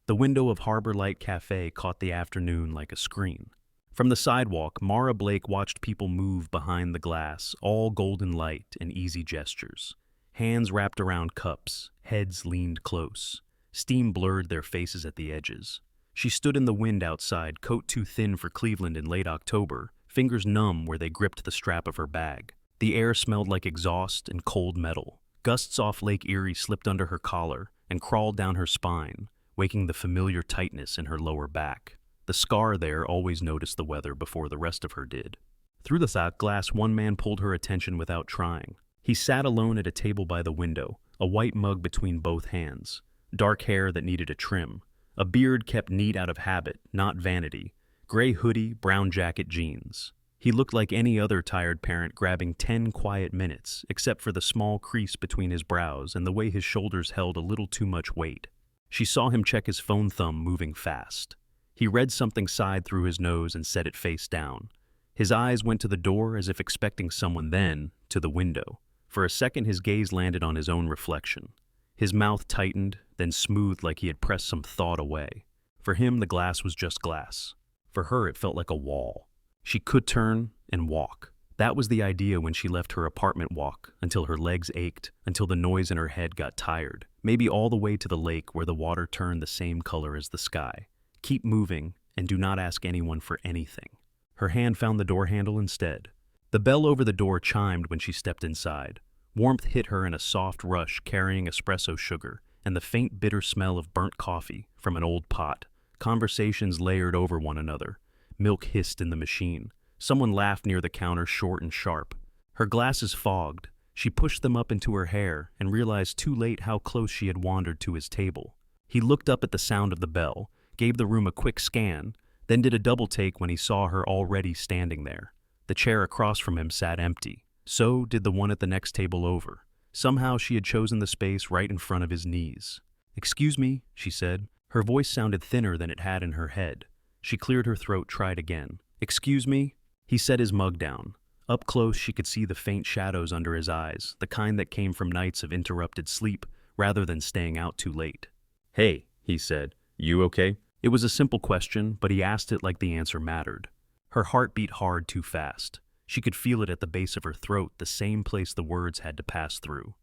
The window of Harbor Light Cafe caught the afternoon like a screen. From the sidewalk, Mara Blake watched people move behind the glass, all golden light and easy gestures. Hands wrapped around cups, heads leaned close. Steam blurred their faces at the edges. She stood in the wind outside, coat too thin for Cleveland in late October, fingers numb where they gripped the strap of her bag. The air smelled like exhaust and cold metal. Gusts off Lake Erie slipped under her collar and crawled down her spine, waking the familiar tightness in her lower back. The scar there always noticed the weather before the rest of her did. Through the thick glass, one man pulled her attention without trying. He sat alone at a table by the window, a white mug between both hands, dark hair that needed a trim, a beard kept neat out of habit, not vanity, gray hoodie, brown jacket, jeans. He looked like any other tired parent grabbing 10 quiet minutes, except for the small crease between his brows and the way his shoulders held a little too much weight. She saw him check his phone thumb moving fast. He read something sighed through his nose and set it face down. His eyes went to the door as if expecting someone, then to the window. For a second his gaze landed on his own reflection. His mouth tightened, then smoothed like he had pressed some thought away. For him the glass was just glass. For her it felt like a wall. She could turn and walk. That was the idea when she left her apartment walk, until her legs ached, until the noise in her head got tired. Maybe all the way to the lake where the water turned the same color as the sky. Keep moving, and do not ask anyone for anything. Her hand found the door handle instead. The bell over the door chimed when she stepped inside. Warmth hit her in a soft rush, carrying espresso sugar, and the faint bitter smell of burnt coffee from an old pot. Conversations layered over one another. Milk hissed in the machine. Someone laughed near the counter, short and sharp. Her glasses fogged. She pushed them up into her hair and realized too late how close she had wandered to his table. He looked up at the sound of the bell, gave the room a quick scan, then did a double take when he saw her already standing there. The chair across from him sat empty. So did the one at the next table over. Somehow she had chosen the space right in front of his knees. "Excuse me," she said. Her voice sounded thinner than it had in her head. She cleared her throat, tried again. "Excuse me?" He set his mug down. Up close she could see the faint shadows under his eyes, the kind that came from nights of interrupted sleep rather than staying out too late. "Hey," he said, "you okay?" It was a simple question, but he asked it like the answer mattered. Her heart beat hard too fast. She could feel it at the base of her throat, the same place the words had to pass through.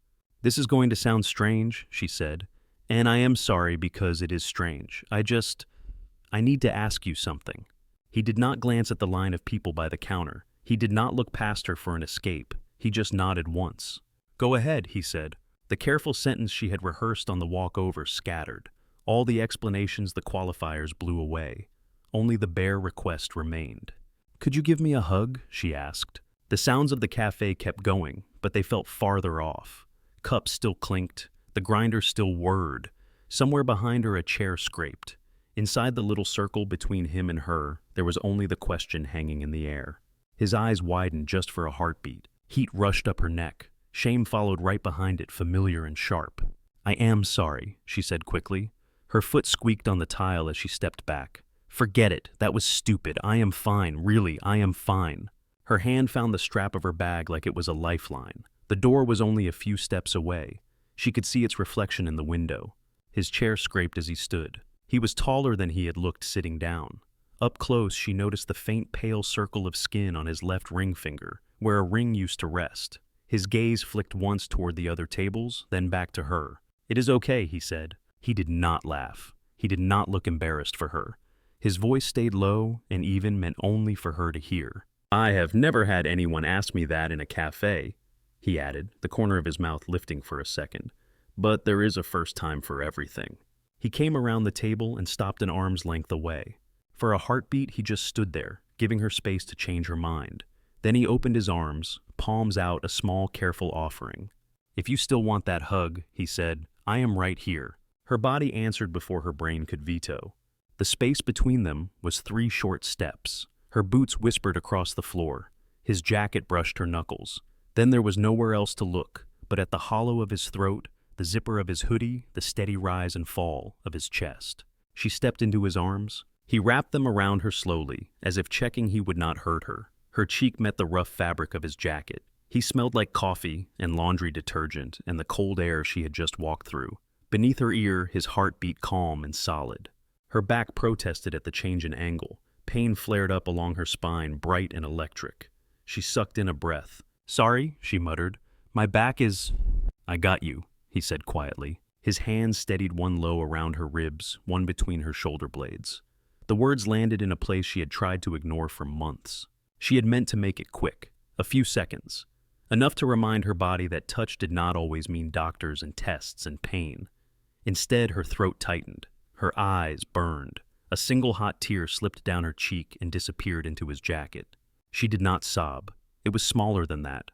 "This is going to sound strange," she said, "and I am sorry because it is strange. I need to ask you something." He did not glance at the line of people by the counter. He did not look past her for an escape. He just nodded once. "Go ahead," he said. The careful sentence she had rehearsed on the walk over scattered. All the explanations, the qualifiers blew away. Only the bare request remained. "Could you give me a hug?" she asked. The sounds of the cafe kept going, but they felt farther off. Cups still clinked. The grinder still whirred. Somewhere behind her a chair scraped. Inside the little circle between him and her, there was only the question hanging in the air. His eyes widened just for a heartbeat. Heat rushed up her neck. Shame followed right behind it, familiar and sharp. "I am sorry," she said quickly. Her foot squeaked on the tile as she stepped back. "Forget it. That was stupid. I am fine. Really, I am fine." Her hand found the strap of her bag like it was a lifeline. The door was only a few steps away. She could see its reflection in the window. His chair scraped as he stood. He was taller than he had looked sitting down. Up close, she noticed the faint pale circle of skin on his left ring finger, where a ring used to rest. His gaze flicked once toward the other tables, then back to her. "It is okay," he said. He did not laugh. He did not look embarrassed for her. His voice stayed low and even, meant only for her to hear. "I have never had anyone ask me that in a cafe," he added, the corner of his mouth lifting for a second. "But there is a first time for everything." He came around the table and stopped an arm's length away. For a heartbeat, he just stood there, giving her space to change her mind. Then he opened his arms, palms out, a small, careful offering. "If you still want that hug," he said, "I am right here." Her body answered before her brain could veto. The space between them was 3 short steps. Her boots whispered across the floor. His jacket brushed her knuckles. Then there was nowhere else to look, but at the hollow of his throat, the zipper of his hoodie, the steady rise and fall of his chest. She stepped into his arms. He wrapped them around her slowly, as if checking he would not hurt her. Her cheek met the rough fabric of his jacket. He smelled like coffee and laundry detergent and the cold air she had just walked through. Beneath her ear, his heart beat calm and solid. Her back protested at the change in angle. Pain flared up along her spine, bright and electric. She sucked in a breath. "Sorry," she muttered. "My back is—" "I got you," he said quietly. His hand steadied one low around her ribs, one between her shoulder blades. The words landed in a place she had tried to ignore for months. She had meant to make it quick, a few seconds, enough to remind her body that touch did not always mean doctors and tests and pain. Instead, her throat tightened. Her eyes burned. A single hot tear slipped down her cheek and disappeared into his jacket. She did not sob. It was smaller than that.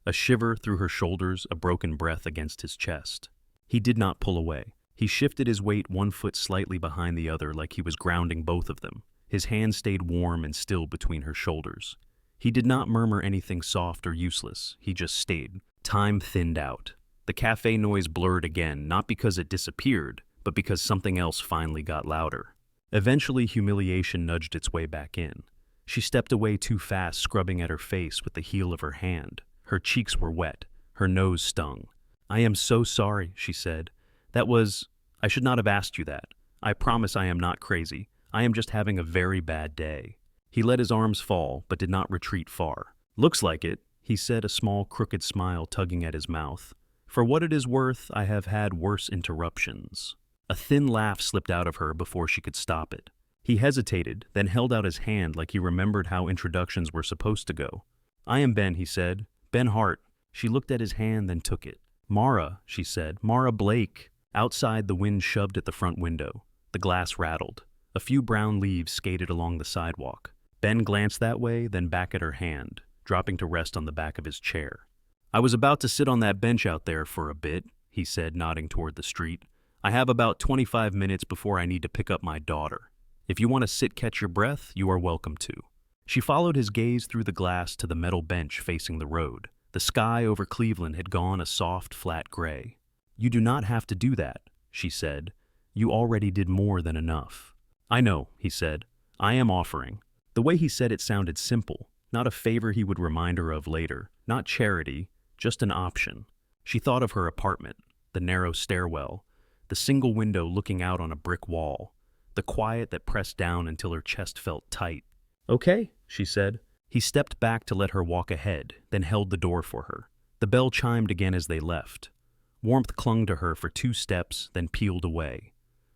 A shiver through her shoulders, a broken breath against his chest. He did not pull away. He shifted his weight one foot slightly behind the other like he was grounding both of them. His hand stayed warm and still between her shoulders. He did not murmur anything soft or useless. He just stayed. Time thinned out. The cafe noise blurred again, not because it disappeared, but because something else finally got louder. Eventually, humiliation nudged its way back in. She stepped away too fast, scrubbing at her face with the heel of her hand. Her cheeks were wet. Her nose stung. "I am so sorry," she said. I should not have asked you that. I promise I am not crazy. I am just having a very bad day." He let his arms fall, but did not retreat far. "Looks like it," he said, a small, crooked smile tugging at his mouth. "For what it is worth, I have had worse interruptions." A thin laugh slipped out of her before she could stop it. He hesitated, then held out his hand like he remembered how introductions were supposed to go. "I am Ben," he said. "Ben Hart." She looked at his hand, then took it. "Mara," she said. "Mara Blake." Outside, the wind shoved at the front window. The glass rattled. A few brown leaves skated along the sidewalk. Ben glanced that way, then back at her hand, dropping to rest on the back of his chair. "I was about to sit on that bench out there for a bit," he said, nodding toward the street. "I have about 25 minutes before I need to pick up my daughter. If you want to sit catch your breath, you are welcome to." She followed his gaze through the glass to the metal bench facing the road. The sky over Cleveland had gone a soft, flat gray. "You do not have to do that," she said. "You already did more than enough." "I know," he said. "I am offering." The way he said it sounded simple, not a favor he would remind her of later, not charity, just an option. She thought of her apartment, the narrow stairwell, the single window looking out on a brick wall, the quiet that pressed down until her chest felt tight. "Okay," she said. He stepped back to let her walk ahead, then held the door for her. The bell chimed again as they left. Warmth clung to her for 2 steps, then peeled away.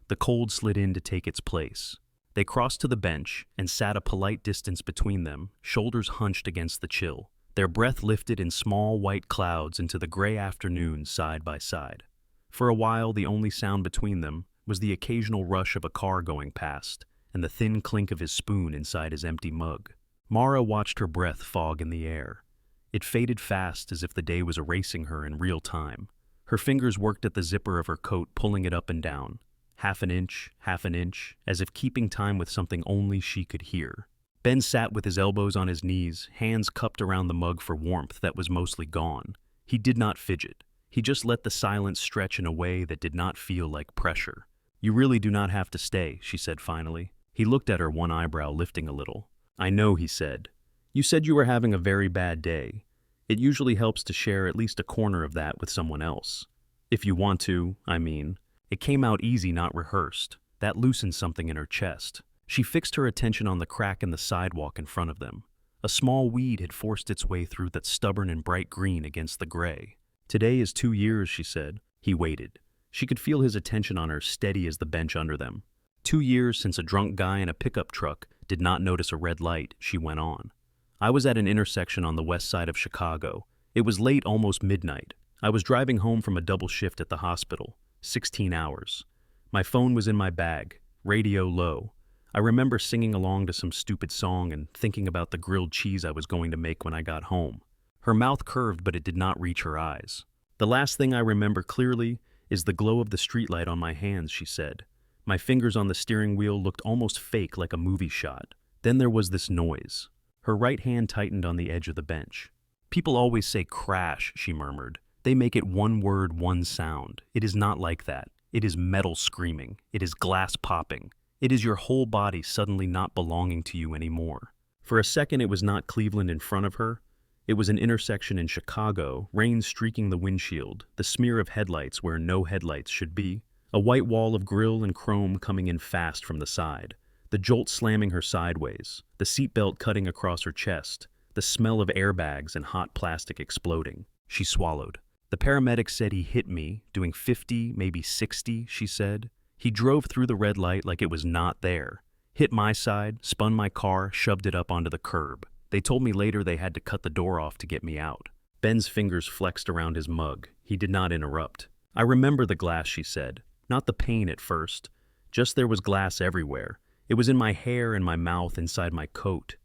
The cold slid in to take its place. They crossed to the bench and sat a polite distance between them, shoulders hunched against the chill. Their breath lifted in small white clouds into the gray afternoon side by side. For a while, the only sound between them was the occasional rush of a car going past and the thin clink of his spoon inside his empty mug. Mara watched her breath fog in the air. It faded fast as if the day was erasing her in real time. Her fingers worked at the zipper of her coat, pulling it up and down. Half an inch, as if keeping time with something only she could hear. Ben sat with his elbows on his knees, hands cupped around the mug for warmth that was mostly gone. He did not fidget. He just let the silence stretch in a way that did not feel like pressure. "You really do not have to stay," she said finally. He looked at her, one eyebrow lifting a little. "I know," he said. "You said you were having a very bad day. It usually helps to share at least a corner of that with someone else. If you want to, I mean." It came out easy, not rehearsed. That loosened something in her chest. She fixed her attention on the crack in the sidewalk in front of them. A small weed had forced its way through that stubborn and bright green against the gray. "Today is 2 years," she said. He waited. She could feel his attention on her, steady as the bench under them. 2 years since a drunk guy in a pickup truck did not notice a red light, she went on. "I was at an intersection on the west side of Chicago. It was late, almost midnight. I was driving home from a double shift at the hospital. 16 hours. My phone was in my bag, radio low. I remember singing along to some stupid song and thinking about the grilled cheese I was going to make when I got home." Her mouth curved, but it did not reach her eyes. "The last thing I remember clearly is the glow of the streetlight on my hands," she said. "My fingers on the steering wheel looked almost fake, like a movie shot. Then there was this noise." Her right hand tightened on the edge of the bench. "People always say crash," she murmured. "They make it one word, one sound. It is not like that. It is metal screaming. It is glass popping. It is your whole body suddenly not belonging to you anymore." For a second, it was not Cleveland in front of her. It was an intersection in Chicago, rain streaking the windshield, the smear of headlights where no headlights should be, A white wall of grille and chrome coming in fast from the side. The jolt slamming her sideways, the seatbelt cutting across her chest, the smell of airbags and hot plastic exploding. She swallowed. The paramedic said he hit me, doing 50, maybe 60, she said. He drove through the red light like it was not there. Hit my side, spun my car, shoved it up onto the curb. They told me later they had to cut the door off to get me out. Ben's fingers flexed around his mug. He did not interrupt. I remember the glass, she said. Not the pain at first. Just there was glass everywhere. It was in my hair and my mouth, inside my coat.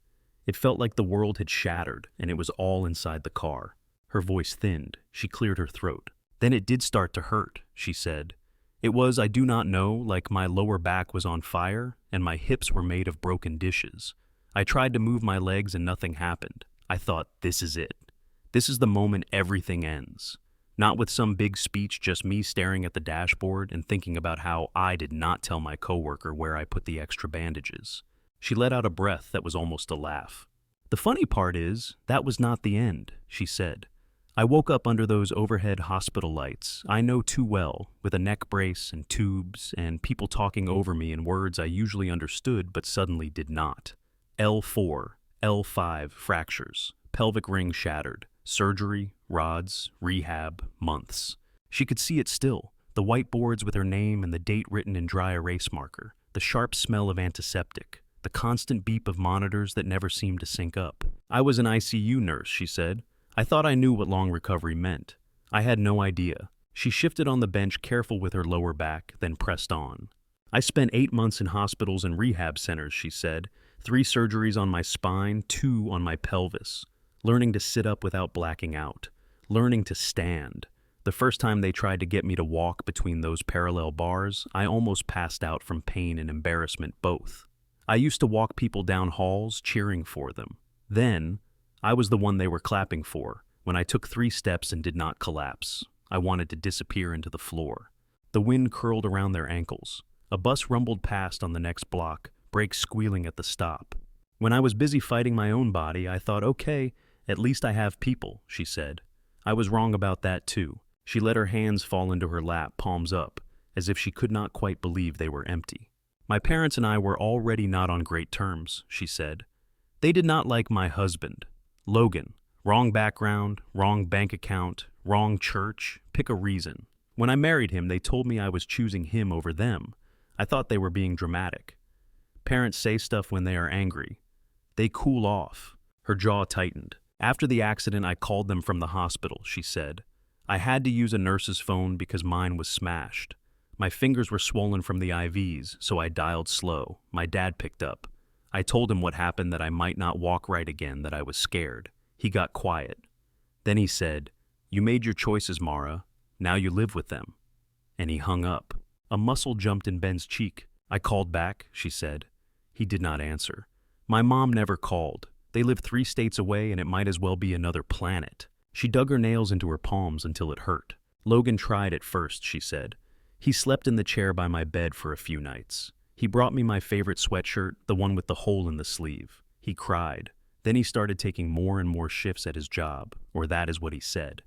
It felt like the world had shattered, and it was all inside the car. Her voice thinned. She cleared her throat. Then it did start to hurt, she said. It was, I do not know, like my lower back was on fire, and my hips were made of broken dishes. I tried to move my legs and nothing happened. I thought, this is it. This is the moment everything ends. Not with some big speech, just me staring at the dashboard and thinking about how I did not tell my coworker where I put the extra bandages. She let out a breath that was almost a laugh. The funny part is, that was not the end, she said. I woke up under those overhead hospital lights I know too well, with a neck brace and tubes and people talking over me in words I usually understood but suddenly did not. L4, L5 fractures, pelvic ring shattered, surgery, rods, rehab, months. She could see it still, the whiteboards with her name and the date written in dry erase marker, the sharp smell of antiseptic, the constant beep of monitors that never seemed to sync up. I was an ICU nurse, she said. I thought I knew what long recovery meant. I had no idea. She shifted on the bench, careful with her lower back, then pressed on. I spent 8 months in hospitals and rehab centers, she said. 3 surgeries on my spine, 2 on my pelvis. Learning to sit up without blacking out. Learning to stand. The first time they tried to get me to walk between those parallel bars, I almost passed out from pain and embarrassment both. I used to walk people down halls, cheering for them. Then, I was the one they were clapping for, when I took 3 steps and did not collapse. I wanted to disappear into the floor. The wind curled around their ankles. A bus rumbled past on the next block, brakes squealing at the stop. When I was busy fighting my own body, I thought, okay, at least I have people, she said. I was wrong about that too. She let her hands fall into her lap, palms up, as if she could not quite believe they were empty. My parents and I were already not on great terms, she said. They did not like my husband. Logan, wrong background, wrong bank account, wrong church, pick a reason. When I married him, they told me I was choosing him over them. I thought they were being dramatic. Parents say stuff when they are angry. They cool off. Her jaw tightened. After the accident, I called them from the hospital, she said. I had to use a nurse's phone because mine was smashed. My fingers were swollen from the IVs, so I dialed slow. My dad picked up. I told him what happened, that I might not walk right again, that I was scared. He got quiet. Then he said, "You made your choices, Mara. Now you live with them." And he hung up. A muscle jumped in Ben's cheek. I called back, she said. He did not answer. My mom never called. They live 3 states away, and it might as well be another planet. She dug her nails into her palms until it hurt. Logan tried at first, she said. He slept in the chair by my bed for a few nights. He brought me my favorite sweatshirt, the one with the hole in the sleeve. He cried. Then he started taking more and more shifts at his job, or that is what he said.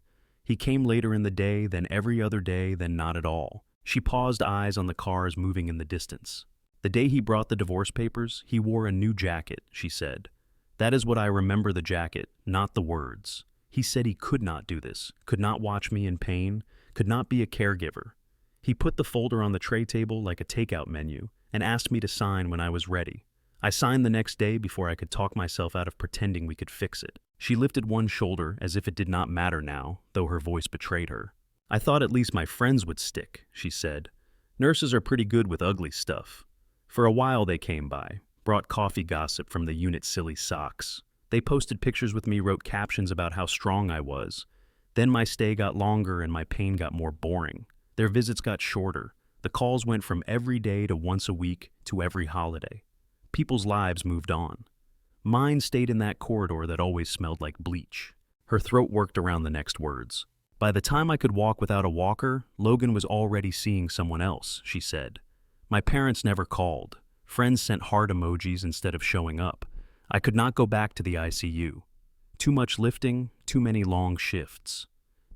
He came later in the day, then every other day, then not at all. She paused, eyes on the cars moving in the distance. The day he brought the divorce papers, he wore a new jacket, she said. That is what I remember, the jacket, not the words. He said he could not do this, could not watch me in pain, could not be a caregiver. He put the folder on the tray table like a takeout menu and asked me to sign when I was ready. I signed the next day before I could talk myself out of pretending we could fix it. She lifted one shoulder as if it did not matter now, though her voice betrayed her. I thought at least my friends would stick, she said. Nurses are pretty good with ugly stuff. For a while they came by, brought coffee gossip from the unit's silly socks. They posted pictures with me, wrote captions about how strong I was. Then my stay got longer and my pain got more boring. Their visits got shorter. The calls went from every day to once a week to every holiday. People's lives moved on. Mine stayed in that corridor that always smelled like bleach. Her throat worked around the next words. By the time I could walk without a walker, Logan was already seeing someone else, she said. My parents never called. Friends sent heart emojis instead of showing up. I could not go back to the ICU. Too much lifting, too many long shifts.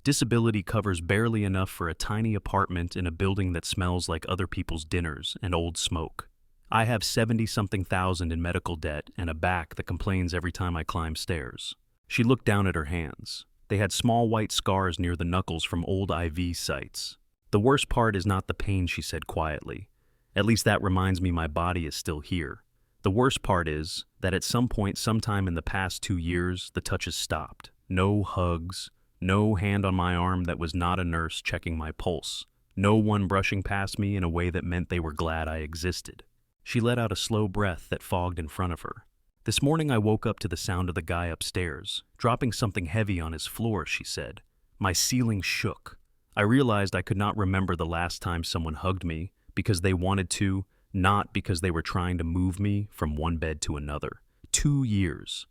Disability covers barely enough for a tiny apartment in a building that smells like other people's dinners and old smoke. I have 70-something thousand in medical debt and a back that complains every time I climb stairs. She looked down at her hands. They had small white scars near the knuckles from old IV sites. The worst part is not the pain, she said quietly. At least that reminds me my body is still here. The worst part is that at some point sometime in the past 2 years, the touches stopped. No hugs, no hand on my arm that was not a nurse checking my pulse. No one brushing past me in a way that meant they were glad I existed. She let out a slow breath that fogged in front of her. This morning I woke up to the sound of the guy upstairs, dropping something heavy on his floor, she said. My ceiling shook. I realized I could not remember the last time someone hugged me because they wanted to, not because they were trying to move me from one bed to another. 2 years.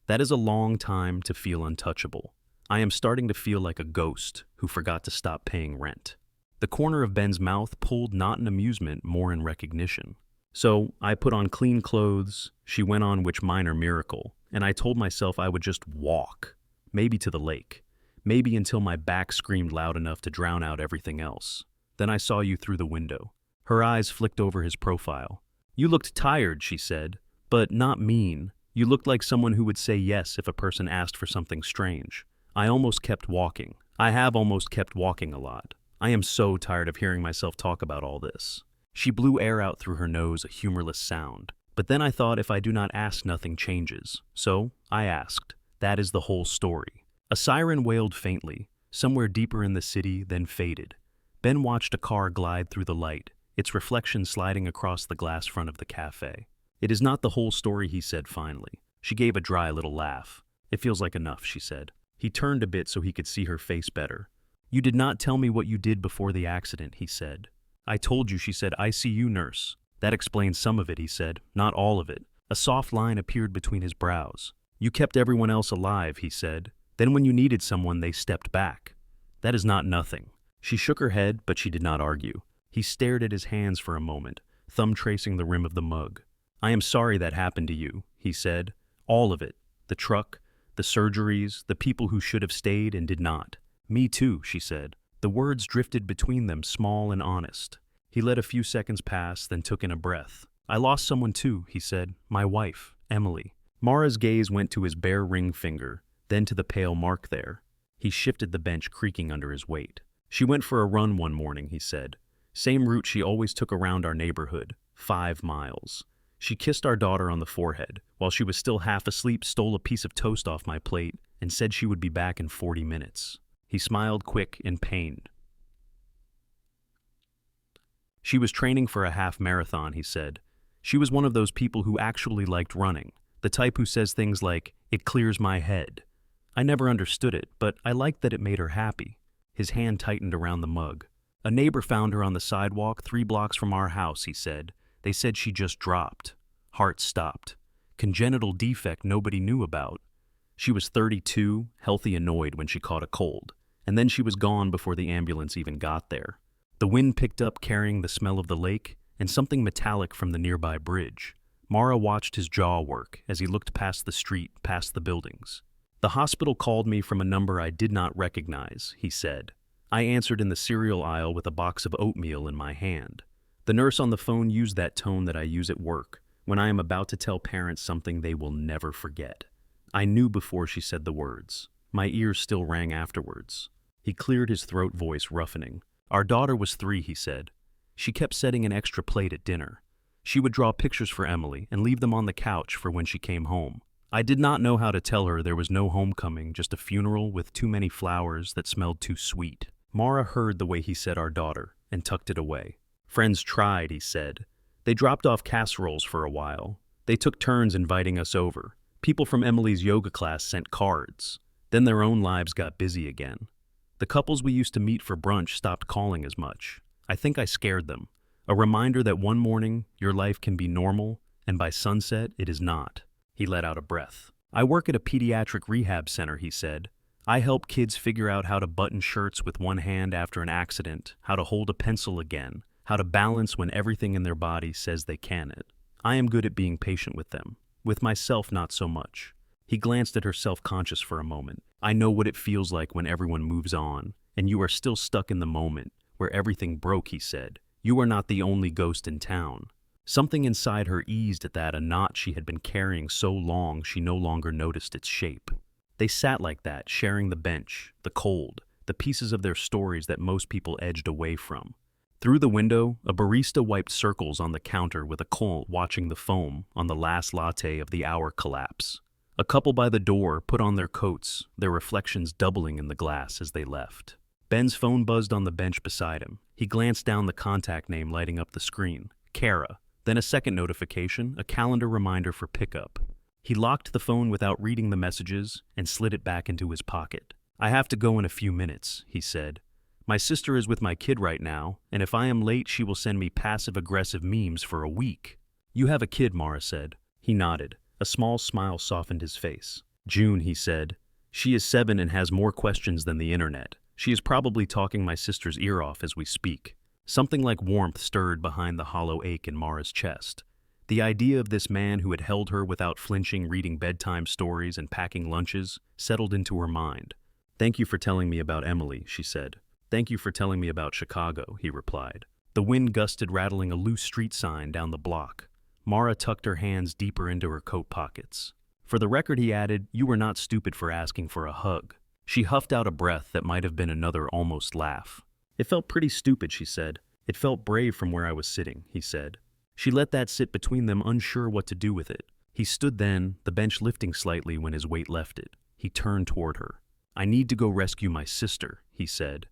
That is a long time to feel untouchable. I am starting to feel like a ghost who forgot to stop paying rent. The corner of Ben's mouth pulled not in amusement, more in recognition. So I put on clean clothes, she went on, which minor miracle, and I told myself I would just walk, maybe to the lake, maybe until my back screamed loud enough to drown out everything else. Then I saw you through the window. Her eyes flicked over his profile. You looked tired, she said, but not mean. You looked like someone who would say yes if a person asked for something strange. I almost kept walking. I have almost kept walking a lot. I am so tired of hearing myself talk about all this. She blew air out through her nose, a humorless sound. But then I thought if I do not ask, nothing changes. So I asked. That is the whole story. A siren wailed faintly, somewhere deeper in the city, then faded. Ben watched a car glide through the light, its reflection sliding across the glass front of the cafe. It is not the whole story, he said finally. She gave a dry little laugh. It feels like enough, she said. He turned a bit so he could see her face better. You did not tell me what you did before the accident, he said. I told you, she said. ICU nurse. That explains some of it, he said. Not all of it. A soft line appeared between his brows. You kept everyone else alive, he said. Then when you needed someone, they stepped back. That is not nothing. She shook her head, but she did not argue. He stared at his hands for a moment, thumb tracing the rim of the mug. I am sorry that happened to you, he said. All of it. The truck, the surgeries, the people who should have stayed and did not. Me too, she said. The words drifted between them, small and honest. He let a few seconds pass, then took in a breath. I lost someone too, he said. My wife, Emily. Mara's gaze went to his bare ring finger, then to the pale mark there. He shifted the bench, creaking under his weight. She went for a run one morning, he said. Same route she always took around our neighborhood, 5 miles. She kissed our daughter on the forehead. While she was still half asleep, stole a piece of toast off my plate and said she would be back in 40 minutes. He smiled, quick and pained. She was training for a half marathon, he said. She was one of those people who actually liked running, the type who says things like, it clears my head. I never understood it, but I liked that it made her happy. His hand tightened around the mug. A neighbor found her on the sidewalk 3 blocks from our house, he said. They said she just dropped. Heart stopped. Congenital defect nobody knew about. She was 32, healthy, annoyed when she caught a cold. And then she was gone before the ambulance even got there. The wind picked up, carrying the smell of the lake and something metallic from the nearby bridge. Mara watched his jaw work as he looked past the street, past the buildings. The hospital called me from a number I did not recognize, he said. I answered in the cereal aisle with a box of oatmeal in my hand. The nurse on the phone used that tone that I use at work when I am about to tell parents something they will never forget. I knew before she said the words. My ears still rang afterwards. He cleared his throat, voice roughening. Our daughter was 3, he said. She kept setting an extra plate at dinner. She would draw pictures for Emily and leave them on the couch for when she came home. I did not know how to tell her there was no homecoming, just a funeral with too many flowers that smelled too sweet. Mara heard the way he said our daughter and tucked it away. Friends tried, he said. They dropped off casseroles for a while. They took turns inviting us over. People from Emily's yoga class sent cards. Then their own lives got busy again. The couples we used to meet for brunch stopped calling as much. I think I scared them. A reminder that one morning your life can be normal, and by sunset it is not. He let out a breath. I work at a pediatric rehab center, he said. I help kids figure out how to button shirts with one hand after an accident, how to hold a pencil again, how to balance when everything in their body says they can it. I am good at being patient with them. With myself, not so much. He glanced at her self-conscious for a moment. I know what it feels like when everyone moves on, and you are still stuck in the moment where everything broke, he said. You are not the only ghost in town. Something inside her eased at that, a knot she had been carrying so long she no longer noticed its shape. They sat like that, sharing the bench, the cold, the pieces of their stories that most people edged away from. Through the window, a barista wiped circles on the counter with a Colt watching the foam on the last latte of the hour collapse. A couple by the door put on their coats, their reflections doubling in the glass as they left. Ben's phone buzzed on the bench beside him. He glanced down the contact name lighting up the screen, Kara, then a second notification, a calendar reminder for pickup. He locked the phone without reading the messages and slid it back into his pocket. I have to go in a few minutes, he said. My sister is with my kid right now, and if I am late, she will send me passive-aggressive memes for a week. You have a kid, Mara said. He nodded. A small smile softened his face. June, he said. She is 7 and has more questions than the internet. She is probably talking my sister's ear off as we speak. Something like warmth stirred behind the hollow ache in Mara's chest. The idea of this man who had held her without flinching, reading bedtime stories and packing lunches, settled into her mind. Thank you for telling me about Emily, she said. Thank you for telling me about Chicago, he replied. The wind gusted, rattling a loose street sign down the block. Mara tucked her hands deeper into her coat pockets. For the record, he added, you were not stupid for asking for a hug. She huffed out a breath that might have been another almost laugh. It felt pretty stupid, she said. It felt brave from where I was sitting, he said. She let that sit between them, unsure what to do with it. He stood then, the bench lifting slightly when his weight left it. He turned toward her. I need to go rescue my sister, he said.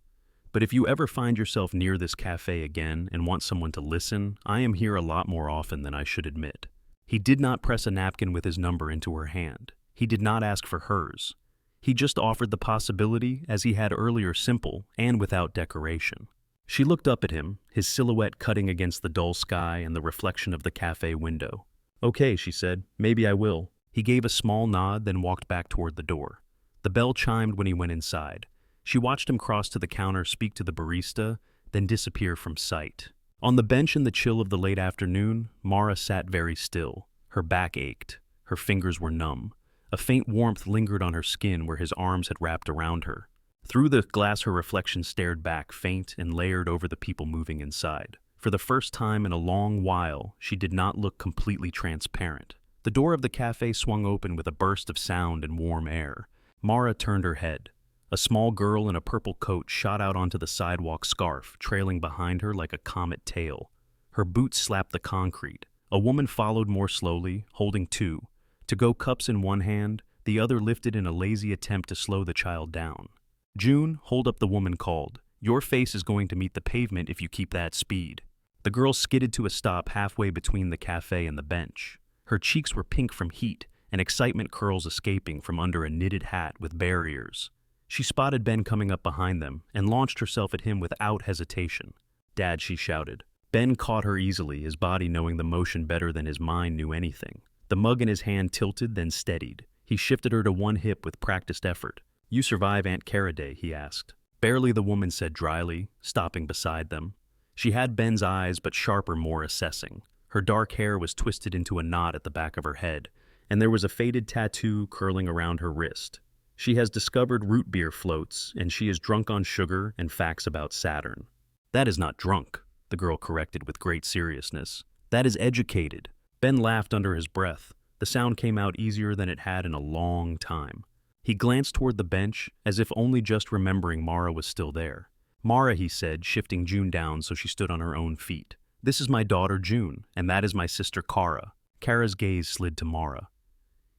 But if you ever find yourself near this cafe again and want someone to listen, I am here a lot more often than I should admit. He did not press a napkin with his number into her hand. He did not ask for hers. He just offered the possibility, as he had earlier, simple and without decoration. She looked up at him, his silhouette cutting against the dull sky and the reflection of the cafe window. Okay, she said, maybe I will. He gave a small nod, then walked back toward the door. The bell chimed when he went inside. She watched him cross to the counter, speak to the barista, then disappear from sight. On the bench in the chill of the late afternoon, Mara sat very still. Her back ached. Her fingers were numb. A faint warmth lingered on her skin where his arms had wrapped around her. Through the glass, her reflection stared back, faint and layered over the people moving inside. For the first time in a long while, she did not look completely transparent. The door of the cafe swung open with a burst of sound and warm air. Mara turned her head. A small girl in a purple coat shot out onto the sidewalk, scarf trailing behind her like a comet tail. Her boots slapped the concrete. A woman followed more slowly, holding two. To-go cups in one hand, the other lifted in a lazy attempt to slow the child down. June, hold up, the woman called. Your face is going to meet the pavement if you keep that speed. The girl skidded to a stop halfway between the cafe and the bench. Her cheeks were pink from heat, and excitement curls escaping from under a knitted hat with bare ears. She spotted Ben coming up behind them and launched herself at him without hesitation. Dad, she shouted. Ben caught her easily, his body knowing the motion better than his mind knew anything. The mug in his hand tilted, then steadied. He shifted her to one hip with practiced effort. You survive Aunt Kara Day, he asked. Barely, the woman said dryly, stopping beside them. She had Ben's eyes, but sharper, more assessing. Her dark hair was twisted into a knot at the back of her head, and there was a faded tattoo curling around her wrist. She has discovered root beer floats, and she is drunk on sugar and facts about Saturn. That is not drunk, the girl corrected with great seriousness. That is educated. Ben laughed under his breath. The sound came out easier than it had in a long time. He glanced toward the bench, as if only just remembering Mara was still there. Mara, he said, shifting June down so she stood on her own feet. This is my daughter June, and that is my sister Kara. Kara's gaze slid to Mara.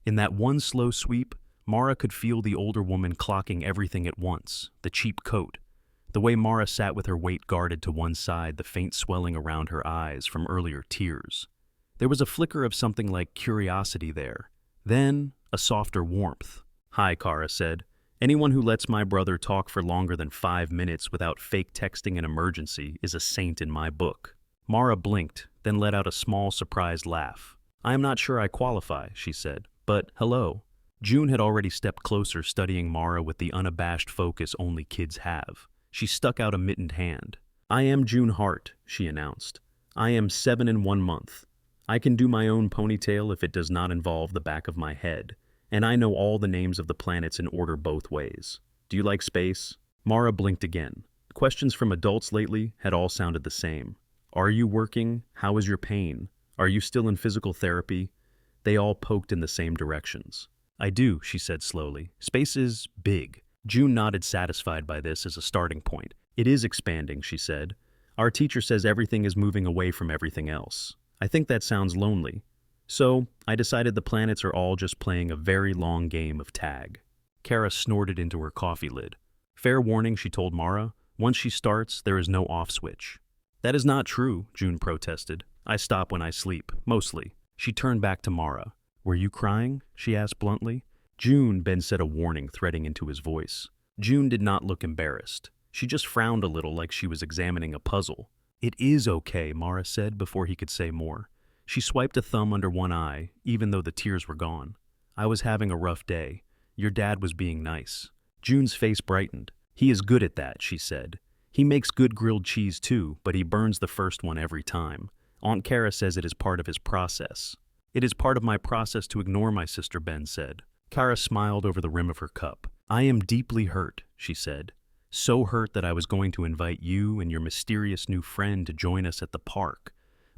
In that one slow sweep, Mara could feel the older woman clocking everything at once, the cheap coat, the way Mara sat with her weight guarded to one side, the faint swelling around her eyes from earlier tears. There was a flicker of something like curiosity there, then a softer warmth. Hi, Kara said. Anyone who lets my brother talk for longer than 5 minutes without fake texting an emergency is a saint in my book. Mara blinked, then let out a small, surprised laugh. I am not sure I qualify, she said, but hello. June had already stepped closer, studying Mara with the unabashed focus only kids have. She stuck out a mittened hand. I am June Hart, she announced. I am 7 and 1 month. I can do my own ponytail if it does not involve the back of my head. And I know all the names of the planets in order both ways. Do you like space? Mara blinked again. Questions from adults lately had all sounded the same. Are you working? How is your pain? Are you still in physical therapy? They all poked in the same directions. I do, she said slowly. Space is big. June nodded, satisfied by this as a starting point. It is expanding, she said. Our teacher says everything is moving away from everything else. I think that sounds lonely. So, I decided the planets are all just playing a very long game of tag. Kara snorted into her coffee lid. Fair warning, she told Mara. Once she starts, there is no off switch. That is not true, June protested. I stop when I sleep, mostly. She turned back to Mara. Were you crying? She asked bluntly. June, Ben said, a warning threading into his voice. June did not look embarrassed. She just frowned a little like she was examining a puzzle. It is okay, Mara said before he could say more. She swiped a thumb under one eye, even though the tears were gone. I was having a rough day. Your dad was being nice. June's face brightened. He is good at that, she said. He makes good grilled cheese too, but he burns the first one every time. Aunt Kara says it is part of his process. It is part of my process to ignore my sister, Ben said. Kara smiled over the rim of her cup. I am deeply hurt, she said. So hurt that I was going to invite you and your mysterious new friend to join us at the park.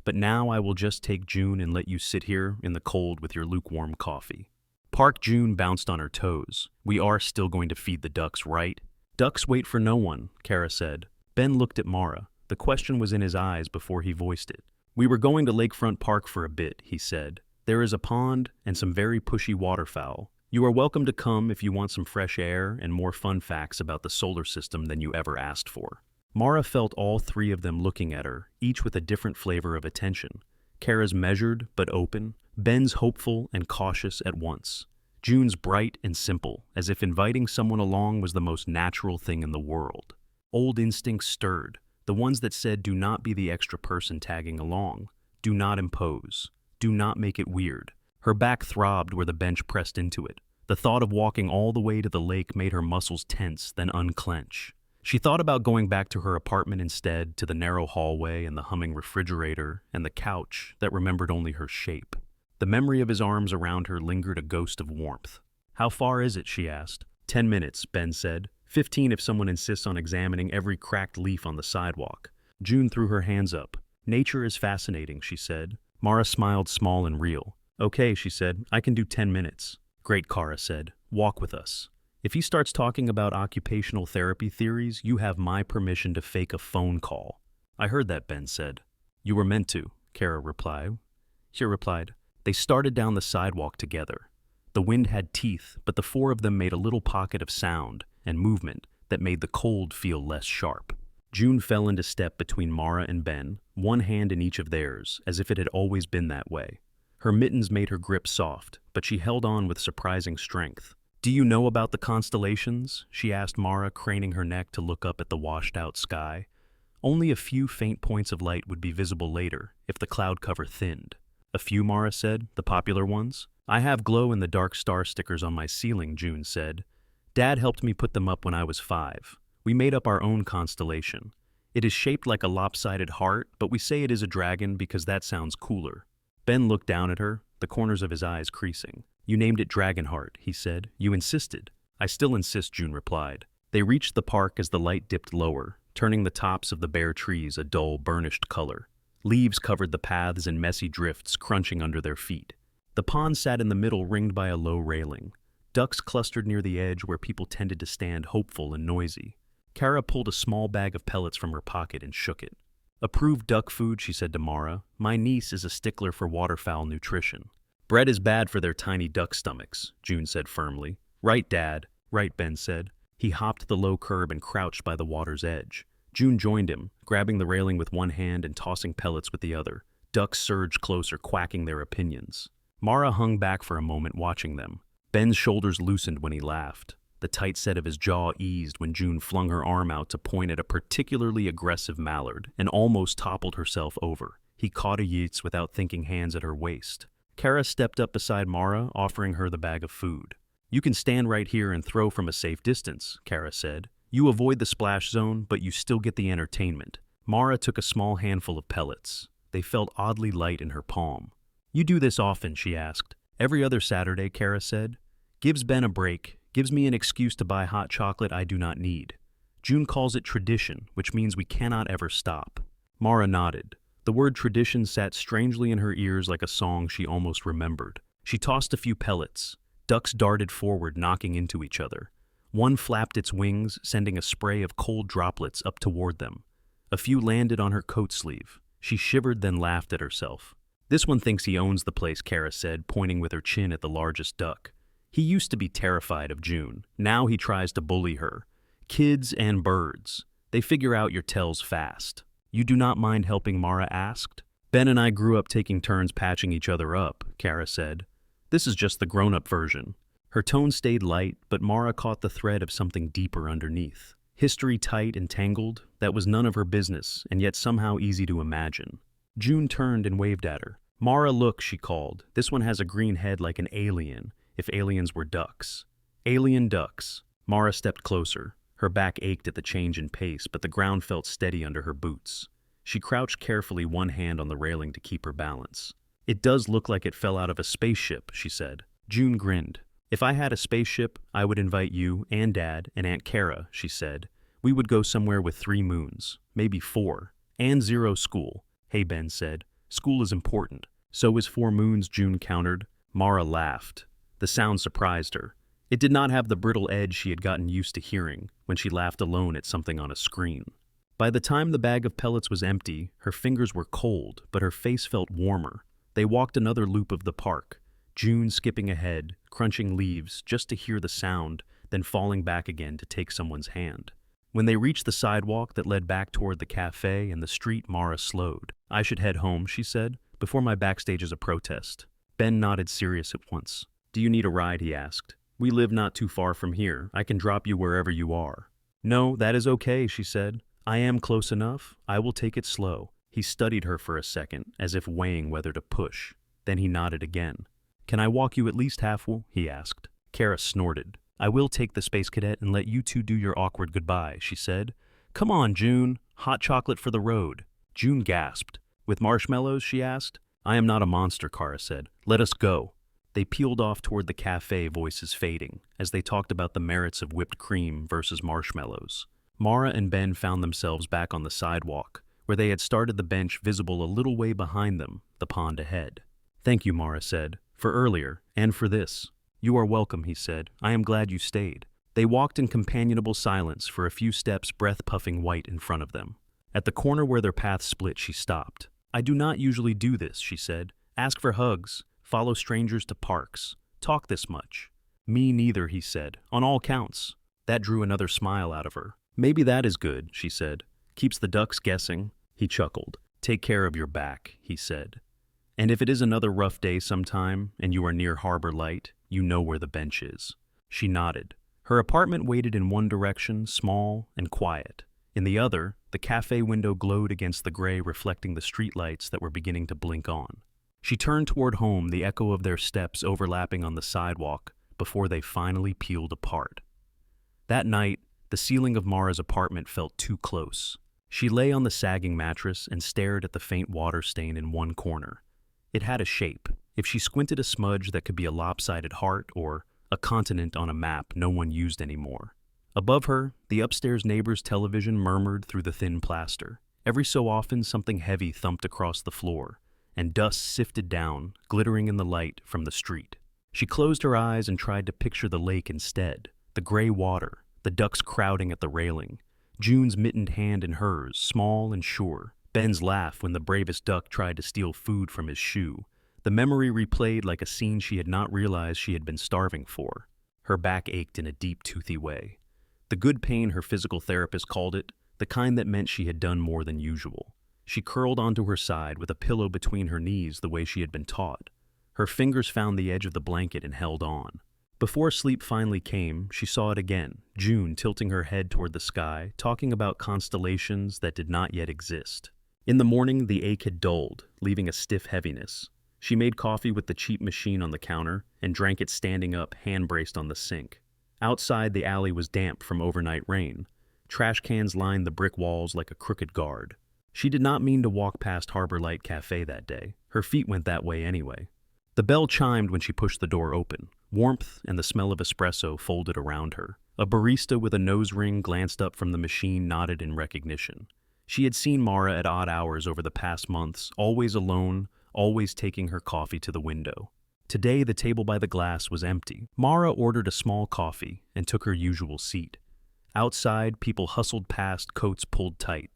But now I will just take June and let you sit here in the cold with your lukewarm coffee. Park. June bounced on her toes. We are still going to feed the ducks, right? Ducks wait for no one, Kara said. Ben looked at Mara. The question was in his eyes before he voiced it. We were going to Lakefront Park for a bit, he said. There is a pond and some very pushy waterfowl. You are welcome to come if you want some fresh air and more fun facts about the solar system than you ever asked for. Mara felt all three of them looking at her, each with a different flavor of attention. Kara's measured but open, Ben's hopeful and cautious at once. June's bright and simple, as if inviting someone along was the most natural thing in the world. Old instincts stirred, the ones that said do not be the extra person tagging along, do not impose, do not make it weird. Her back throbbed where the bench pressed into it. The thought of walking all the way to the lake made her muscles tense, then unclench. She thought about going back to her apartment instead, to the narrow hallway and the humming refrigerator and the couch that remembered only her shape. The memory of his arms around her lingered, a ghost of warmth. How far is it? She asked. 10 minutes, Ben said. 15 if someone insists on examining every cracked leaf on the sidewalk. June threw her hands up. Nature is fascinating, she said. Mara smiled, small and real. Okay, she said. I can do 10 minutes. Great, Kara said. Walk with us. If he starts talking about occupational therapy theories, you have my permission to fake a phone call. I heard that, Ben said. You were meant to, Kara replied. She replied. They started down the sidewalk together. The wind had teeth, but the four of them made a little pocket of sound and movement that made the cold feel less sharp. June fell into step between Mara and Ben, one hand in each of theirs, as if it had always been that way. Her mittens made her grip soft, but she held on with surprising strength. Do you know about the constellations? She asked Mara, craning her neck to look up at the washed-out sky. Only a few faint points of light would be visible later, if the cloud cover thinned. A few, Mara said, the popular ones. I have glow-in-the-dark star stickers on my ceiling, June said. Dad helped me put them up when I was 5. We made up our own constellation. It is shaped like a lopsided heart, but we say it is a dragon because that sounds cooler. Ben looked down at her, the corners of his eyes creasing. You named it Dragonheart, he said. You insisted. I still insist, June replied. They reached the park as the light dipped lower, turning the tops of the bare trees a dull, burnished color. Leaves covered the paths in messy drifts, crunching under their feet. The pond sat in the middle, ringed by a low railing. Ducks clustered near the edge where people tended to stand, hopeful and noisy. Kara pulled a small bag of pellets from her pocket and shook it. Approved duck food, she said to Mara. My niece is a stickler for waterfowl nutrition. Bread is bad for their tiny duck stomachs, June said firmly. Right, Dad. Right, Ben said. He hopped the low curb and crouched by the water's edge. June joined him, grabbing the railing with one hand and tossing pellets with the other. Ducks surged closer, quacking their opinions. Mara hung back for a moment, watching them. Ben's shoulders loosened when he laughed. The tight set of his jaw eased when June flung her arm out to point at a particularly aggressive mallard and almost toppled herself over. He caught a Yeats without thinking, hands at her waist. Kara stepped up beside Mara, offering her the bag of food. You can stand right here and throw from a safe distance, Kara said. You avoid the splash zone, but you still get the entertainment. Mara took a small handful of pellets. They felt oddly light in her palm. You do this often, she asked. Every other Saturday, Kara said. Gives Ben a break, gives me an excuse to buy hot chocolate I do not need. June calls it tradition, which means we cannot ever stop. Mara nodded. The word tradition sat strangely in her ears like a song she almost remembered. She tossed a few pellets. Ducks darted forward, knocking into each other. One flapped its wings, sending a spray of cold droplets up toward them. A few landed on her coat sleeve. She shivered, then laughed at herself. This one thinks he owns the place, Kara said, pointing with her chin at the largest duck. He used to be terrified of June. Now he tries to bully her. Kids and birds. They figure out your tells fast. You do not mind helping, Mara asked. Ben and I grew up taking turns patching each other up, Kara said. This is just the grown-up version. Her tone stayed light, but Mara caught the thread of something deeper underneath. History tight and tangled, that was none of her business, and yet somehow easy to imagine. June turned and waved at her. Mara, look, she called. This one has a green head like an alien, if aliens were ducks. Alien ducks. Mara stepped closer. Her back ached at the change in pace, but the ground felt steady under her boots. She crouched carefully, one hand on the railing to keep her balance. It does look like it fell out of a spaceship, she said. June grinned. If I had a spaceship, I would invite you and Dad and Aunt Kara, she said. We would go somewhere with 3 moons, maybe 4, and 0 school. Hey, Ben said. School is important. So is 4 moons, June countered. Mara laughed. The sound surprised her. It did not have the brittle edge she had gotten used to hearing when she laughed alone at something on a screen. By the time the bag of pellets was empty, her fingers were cold, but her face felt warmer. They walked another loop of the park, June skipping ahead, crunching leaves just to hear the sound, then falling back again to take someone's hand. When they reached the sidewalk that led back toward the cafe and the street, Mara slowed. I should head home, she said, before my backstage is a protest. Ben nodded, serious at once. Do you need a ride, he asked. We live not too far from here. I can drop you wherever you are. No, that is okay, she said. I am close enough. I will take it slow. He studied her for a second, as if weighing whether to push. Then he nodded again. Can I walk you at least halfway? He asked. Kara snorted. I will take the Space Cadet and let you two do your awkward goodbye, she said. Come on, June. Hot chocolate for the road. June gasped. With marshmallows, she asked. I am not a monster, Kara said. Let us go. They peeled off toward the cafe, voices fading, as they talked about the merits of whipped cream versus marshmallows. Mara and Ben found themselves back on the sidewalk, where they had started the bench visible a little way behind them, the pond ahead. Thank you, Mara said, for earlier, and for this. You are welcome, he said. I am glad you stayed. They walked in companionable silence for a few steps, breath puffing white in front of them. At the corner where their paths split, she stopped. I do not usually do this, she said. Ask for hugs, follow strangers to parks, talk this much. Me neither, he said, on all counts. That drew another smile out of her. Maybe that is good, she said. Keeps the ducks guessing. He chuckled. Take care of your back, he said. And if it is another rough day sometime, and you are near Harbor Light, you know where the bench is. She nodded. Her apartment waited in one direction, small and quiet. In the other, the cafe window glowed against the gray, reflecting the streetlights that were beginning to blink on. She turned toward home, the echo of their steps overlapping on the sidewalk, before they finally peeled apart. That night, the ceiling of Mara's apartment felt too close. She lay on the sagging mattress and stared at the faint water stain in one corner. It had a shape. If she squinted, a smudge that could be a lopsided heart or a continent on a map no one used anymore. Above her, the upstairs neighbor's television murmured through the thin plaster. Every so often, something heavy thumped across the floor, and dust sifted down, glittering in the light from the street. She closed her eyes and tried to picture the lake instead, the gray water, the ducks crowding at the railing, June's mittened hand in hers, small and sure, Ben's laugh when the bravest duck tried to steal food from his shoe. The memory replayed like a scene she had not realized she had been starving for. Her back ached in a deep, toothy way. The good pain, her physical therapist called it, the kind that meant she had done more than usual. She curled onto her side with a pillow between her knees the way she had been taught. Her fingers found the edge of the blanket and held on. Before sleep finally came, she saw it again, June tilting her head toward the sky, talking about constellations that did not yet exist. In the morning, the ache had dulled, leaving a stiff heaviness. She made coffee with the cheap machine on the counter and drank it standing up, hand-braced on the sink. Outside, the alley was damp from overnight rain. Trash cans lined the brick walls like a crooked guard. She did not mean to walk past Harbor Light Cafe that day. Her feet went that way anyway. The bell chimed when she pushed the door open. Warmth and the smell of espresso folded around her. A barista with a nose ring glanced up from the machine, nodded in recognition. She had seen Mara at odd hours over the past months, always alone, always taking her coffee to the window. Today, the table by the glass was empty. Mara ordered a small coffee and took her usual seat. Outside, people hustled past, coats pulled tight.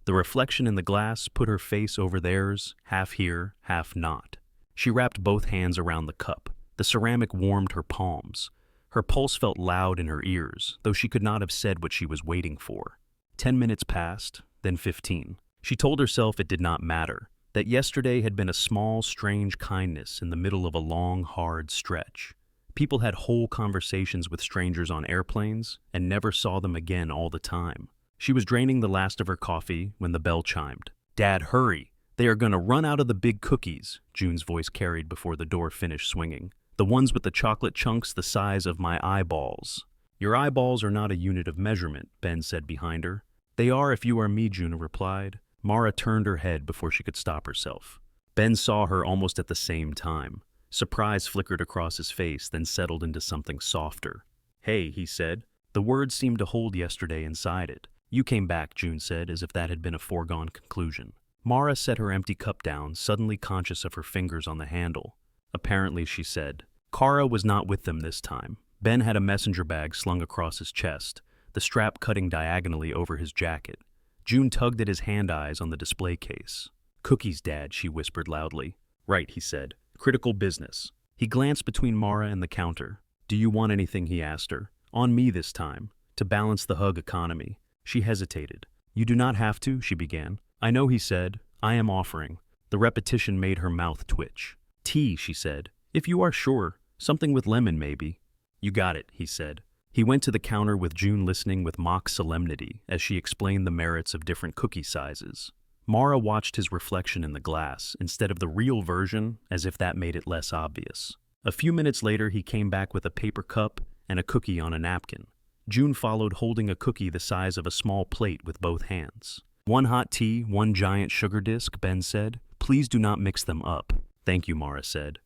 The reflection in the glass put her face over theirs, half here, half not. She wrapped both hands around the cup. The ceramic warmed her palms. Her pulse felt loud in her ears, though she could not have said what she was waiting for. 10 minutes passed, then 15. She told herself it did not matter, that yesterday had been a small, strange kindness in the middle of a long, hard stretch. People had whole conversations with strangers on airplanes and never saw them again all the time. She was draining the last of her coffee when the bell chimed. "Dad, hurry! They are going to run out of the big cookies," June's voice carried before the door finished swinging. "The ones with the chocolate chunks the size of my eyeballs." "Your eyeballs are not a unit of measurement," Ben said behind her. "They are if you are me," June replied. Mara turned her head before she could stop herself. Ben saw her almost at the same time. Surprise flickered across his face, then settled into something softer. "Hey," he said. The words seemed to hold yesterday inside it. "You came back," June said, as if that had been a foregone conclusion. Mara set her empty cup down, suddenly conscious of her fingers on the handle. "Apparently," she said. Kara was not with them this time. Ben had a messenger bag slung across his chest, the strap cutting diagonally over his jacket. June tugged at his hand-eyes on the display case. "Cookies, Dad," she whispered loudly. "Right," he said. "Critical business." He glanced between Mara and the counter. "Do you want anything?" he asked her. "On me this time, to balance the hug economy." She hesitated. "You do not have to," she began. "I know," he said. "I am offering." The repetition made her mouth twitch. "Tea," she said. "If you are sure. Something with lemon, maybe." "You got it," he said. He went to the counter with June listening with mock solemnity as she explained the merits of different cookie sizes. Mara watched his reflection in the glass instead of the real version, as if that made it less obvious. A few minutes later, he came back with a paper cup and a cookie on a napkin. June followed, holding a cookie the size of a small plate with both hands. "One hot tea, one giant sugar disc," Ben said. "Please do not mix them up." "Thank you," Mara said.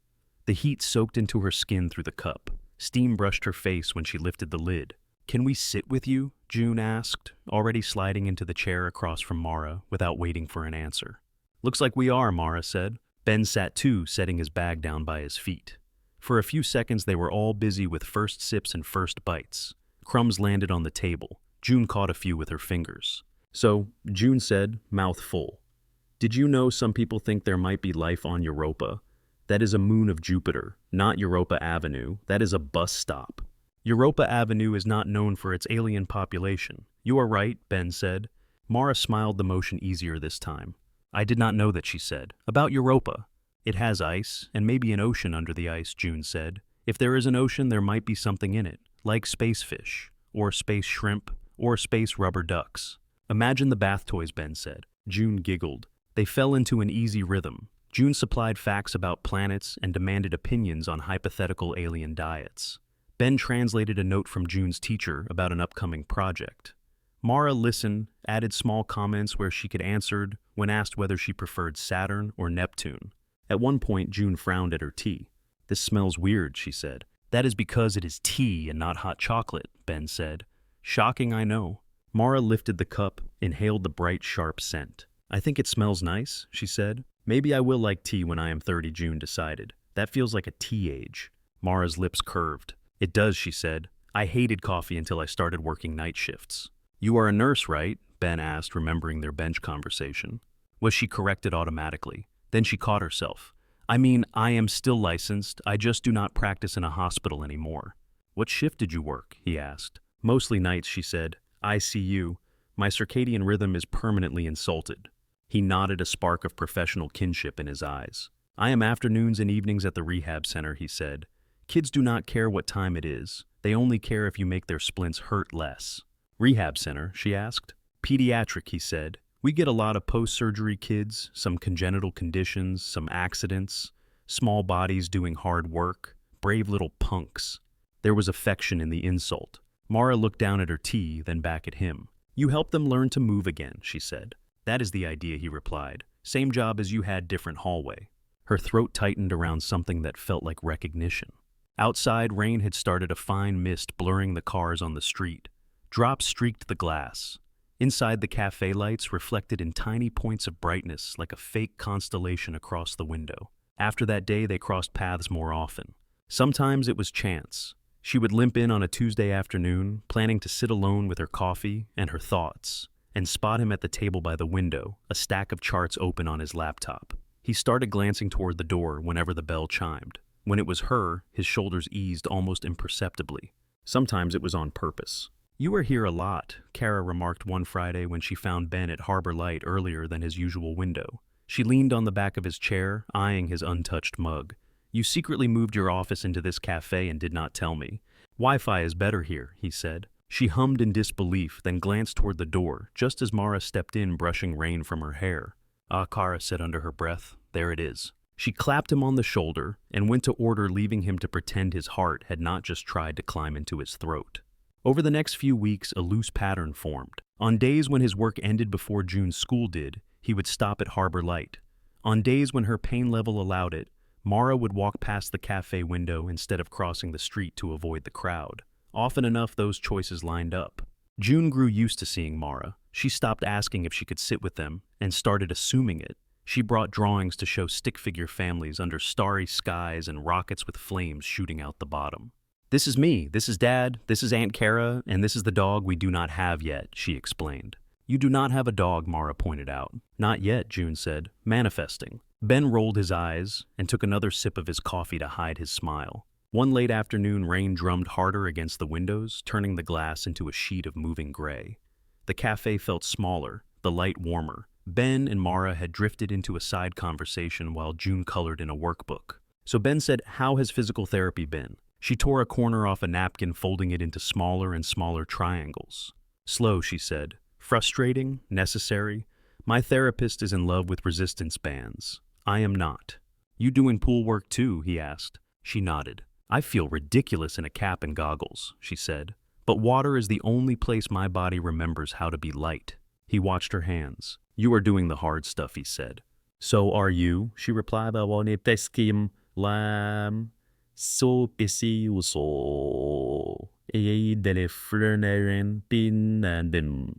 The heat soaked into her skin through the cup. Steam brushed her face when she lifted the lid. "Can we sit with you?" June asked, already sliding into the chair across from Mara without waiting for an answer. "Looks like we are," Mara said. Ben sat too, setting his bag down by his feet. For a few seconds they were all busy with first sips and first bites. Crumbs landed on the table. June caught a few with her fingers. "So," June said, mouth full, "did you know some people think there might be life on Europa? That is a moon of Jupiter, not Europa Avenue. That is a bus stop. Europa Avenue is not known for its alien population." "You are right," Ben said. Mara smiled, the motion easier this time. "I did not know that," she said. "About Europa." "It has ice, and maybe an ocean under the ice," June said. "If there is an ocean, there might be something in it, like space fish, or space shrimp, or space rubber ducks." "Imagine the bath toys," Ben said. June giggled. They fell into an easy rhythm. June supplied facts about planets and demanded opinions on hypothetical alien diets. Ben translated a note from June's teacher about an upcoming project. Mara listened, added small comments where she could answer when asked whether she preferred Saturn or Neptune. At one point, June frowned at her tea. "This smells weird," she said. "That is because it is tea and not hot chocolate," Ben said. "Shocking, I know." Mara lifted the cup, inhaled the bright, sharp scent. "I think it smells nice," she said. "Maybe I will like tea when I am 30, June decided. That feels like a tea age." Mara's lips curved. "It does," she said. "I hated coffee until I started working night shifts." "You are a nurse, right?" Ben asked, remembering their bench conversation. Was she corrected automatically? Then she caught herself. "I mean, I am still licensed. I just do not practice in a hospital anymore." "What shift did you work?" he asked. "Mostly nights," she said. "ICU. My circadian rhythm is permanently insulted." He nodded, a spark of professional kinship in his eyes. "I am afternoons and evenings at the rehab center," he said. "Kids do not care what time it is. They only care if you make their splints hurt less." "Rehab center?" she asked. "Pediatric," he said. "We get a lot of post-surgery kids, some congenital conditions, some accidents, small bodies doing hard work, brave little punks." There was affection in the insult. Mara looked down at her tea, then back at him. "You help them learn to move again," she said. "That is the idea," he replied. "Same job as you had, different hallway." Her throat tightened around something that felt like recognition. Outside, rain had started a fine mist blurring the cars on the street. Drops streaked the glass. Inside, the cafe lights reflected in tiny points of brightness like a fake constellation across the window. After that day, they crossed paths more often. Sometimes it was chance. She would limp in on a Tuesday afternoon, planning to sit alone with her coffee and her thoughts, and spot him at the table by the window, a stack of charts open on his laptop. He started glancing toward the door whenever the bell chimed. When it was her, his shoulders eased almost imperceptibly. Sometimes it was on purpose. "You were here a lot," Kara remarked one Friday when she found Ben at Harbor Light earlier than his usual window. She leaned on the back of his chair, eyeing his untouched mug. "You secretly moved your office into this cafe and did not tell me. Wi-Fi is better here," he said. She hummed in disbelief, then glanced toward the door, just as Mara stepped in, brushing rain from her hair. "Ah," Kara said under her breath, "there it is." She clapped him on the shoulder and went to order, leaving him to pretend his heart had not just tried to climb into his throat. Over the next few weeks, a loose pattern formed. On days when his work ended before June's school did, he would stop at Harbor Light. On days when her pain level allowed it, Mara would walk past the cafe window instead of crossing the street to avoid the crowd. Often enough, those choices lined up. June grew used to seeing Mara. She stopped asking if she could sit with them and started assuming it. She brought drawings to show stick figure families under starry skies and rockets with flames shooting out the bottom. "This is me, this is Dad, this is Aunt Kara, and this is the dog we do not have yet," she explained. "You do not have a dog," Mara pointed out. "Not yet," June said, manifesting. Ben rolled his eyes and took another sip of his coffee to hide his smile. One late afternoon, rain drummed harder against the windows, turning the glass into a sheet of moving gray. The cafe felt smaller, the light warmer. Ben and Mara had drifted into a side conversation while June colored in a workbook. So Ben said, "How has physical therapy been?" She tore a corner off a napkin, folding it into smaller and smaller triangles. "Slow," she said. "Frustrating, necessary. My therapist is in love with resistance bands. I am not." "You doing pool work too?" he asked. She nodded. "I feel ridiculous in a cap and goggles," she said. "But water is the only place my body remembers how to be light." He watched her hands. "You are doing the hard stuff," he said. "So are you," she replied. "So busy so dele flerneren bin and bin.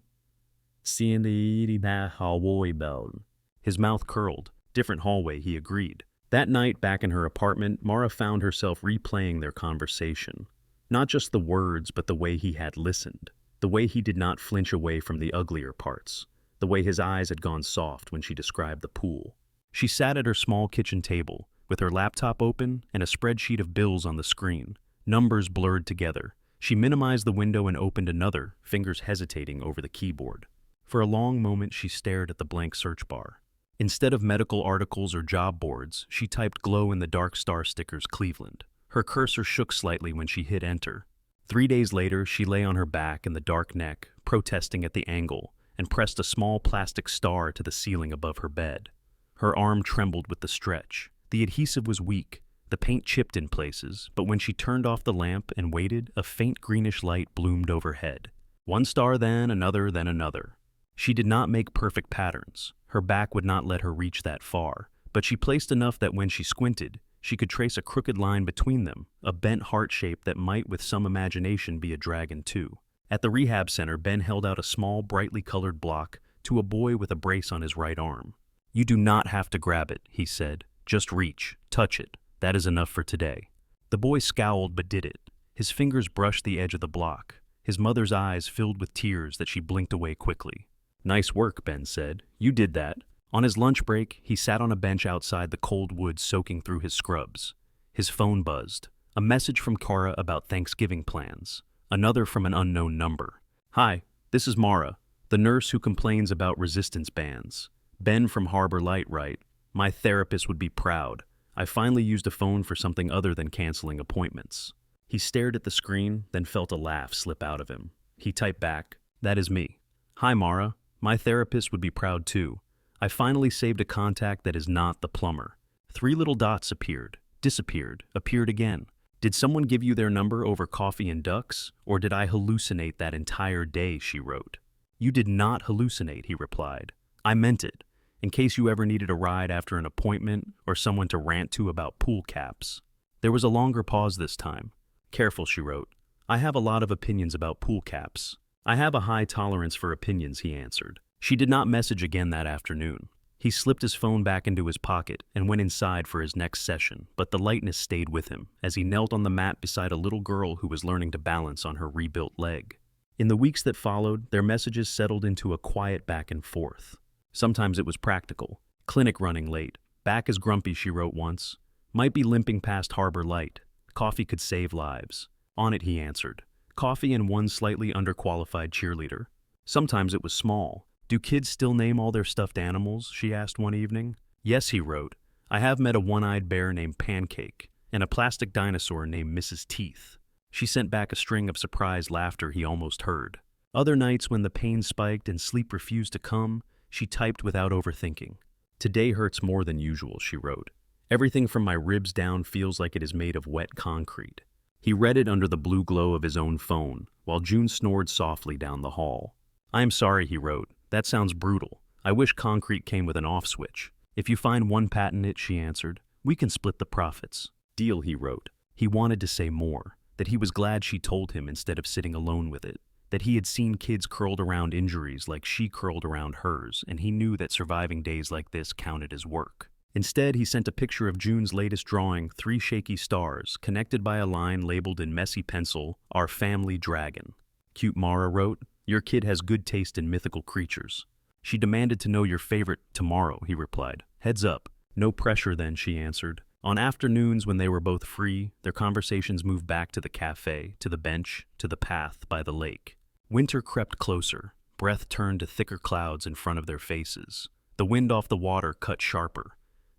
Seeing the hallway bell." His mouth curled. "Different hallway," he agreed. That night, back in her apartment, Mara found herself replaying their conversation. Not just the words, but the way he had listened. The way he did not flinch away from the uglier parts. The way his eyes had gone soft when she described the pool. She sat at her small kitchen table, with her laptop open and a spreadsheet of bills on the screen. Numbers blurred together. She minimized the window and opened another, fingers hesitating over the keyboard. For a long moment, she stared at the blank search bar. Instead of medical articles or job boards, she typed glow-in-the-dark star stickers Cleveland. Her cursor shook slightly when she hit enter. 3 days later, she lay on her back in the dark neck, protesting at the angle, and pressed a small plastic star to the ceiling above her bed. Her arm trembled with the stretch. The adhesive was weak, the paint chipped in places, but when she turned off the lamp and waited, a faint greenish light bloomed overhead. One star, then another, then another. She did not make perfect patterns. Her back would not let her reach that far, but she placed enough that when she squinted, she could trace a crooked line between them, a bent heart shape that might, with some imagination, be a dragon too. At the rehab center, Ben held out a small, brightly colored block to a boy with a brace on his right arm. "You do not have to grab it," he said. "Just reach, touch it. That is enough for today." The boy scowled but did it. His fingers brushed the edge of the block. His mother's eyes filled with tears that she blinked away quickly. "Nice work," Ben said. "You did that." On his lunch break, he sat on a bench outside the cold woods soaking through his scrubs. His phone buzzed. A message from Kara about Thanksgiving plans. Another from an unknown number. "Hi, this is Mara, the nurse who complains about resistance bands. Ben from Harbor Light, right? My therapist would be proud. I finally used a phone for something other than canceling appointments." He stared at the screen, then felt a laugh slip out of him. He typed back, "That is me. Hi, Mara. My therapist would be proud too. I finally saved a contact that is not the plumber." 3 little dots appeared, disappeared, appeared again. "Did someone give you their number over coffee and ducks, or did I hallucinate that entire day?" she wrote. "You did not hallucinate," he replied. "I meant it. in case you ever needed a ride after an appointment or someone to rant to about pool caps. There was a longer pause this time. Careful, she wrote. I have a lot of opinions about pool caps. I have a high tolerance for opinions, he answered. She did not message again that afternoon. He slipped his phone back into his pocket and went inside for his next session, but the lightness stayed with him as he knelt on the mat beside a little girl who was learning to balance on her rebuilt leg. In the weeks that followed, their messages settled into a quiet back and forth. Sometimes it was practical. Clinic running late. Back is grumpy, she wrote once. Might be limping past Harbor Light. Coffee could save lives. On it, he answered. Coffee and one slightly underqualified cheerleader. Sometimes it was small. Do kids still name all their stuffed animals? She asked one evening. Yes, he wrote. I have met a one-eyed bear named Pancake and a plastic dinosaur named Mrs. Teeth. She sent back a string of surprised laughter he almost heard. Other nights when the pain spiked and sleep refused to come, she typed without overthinking. Today hurts more than usual, she wrote. Everything from my ribs down feels like it is made of wet concrete. He read it under the blue glow of his own phone, while June snored softly down the hall. I am sorry, he wrote. That sounds brutal. I wish concrete came with an off switch. If you find one patent it, she answered, we can split the profits. Deal, he wrote. He wanted to say more, that he was glad she told him instead of sitting alone with it, that he had seen kids curled around injuries like she curled around hers, and he knew that surviving days like this counted as work. Instead, he sent a picture of June's latest drawing, 3 shaky stars, connected by a line labeled in messy pencil, Our Family Dragon. Cute, Mara wrote. Your kid has good taste in mythical creatures. She demanded to know your favorite tomorrow, he replied. Heads up. No pressure then, she answered. On afternoons when they were both free, their conversations moved back to the cafe, to the bench, to the path by the lake. Winter crept closer. Breath turned to thicker clouds in front of their faces. The wind off the water cut sharper.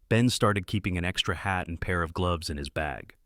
Ben started keeping an extra hat and pair of gloves in his bag.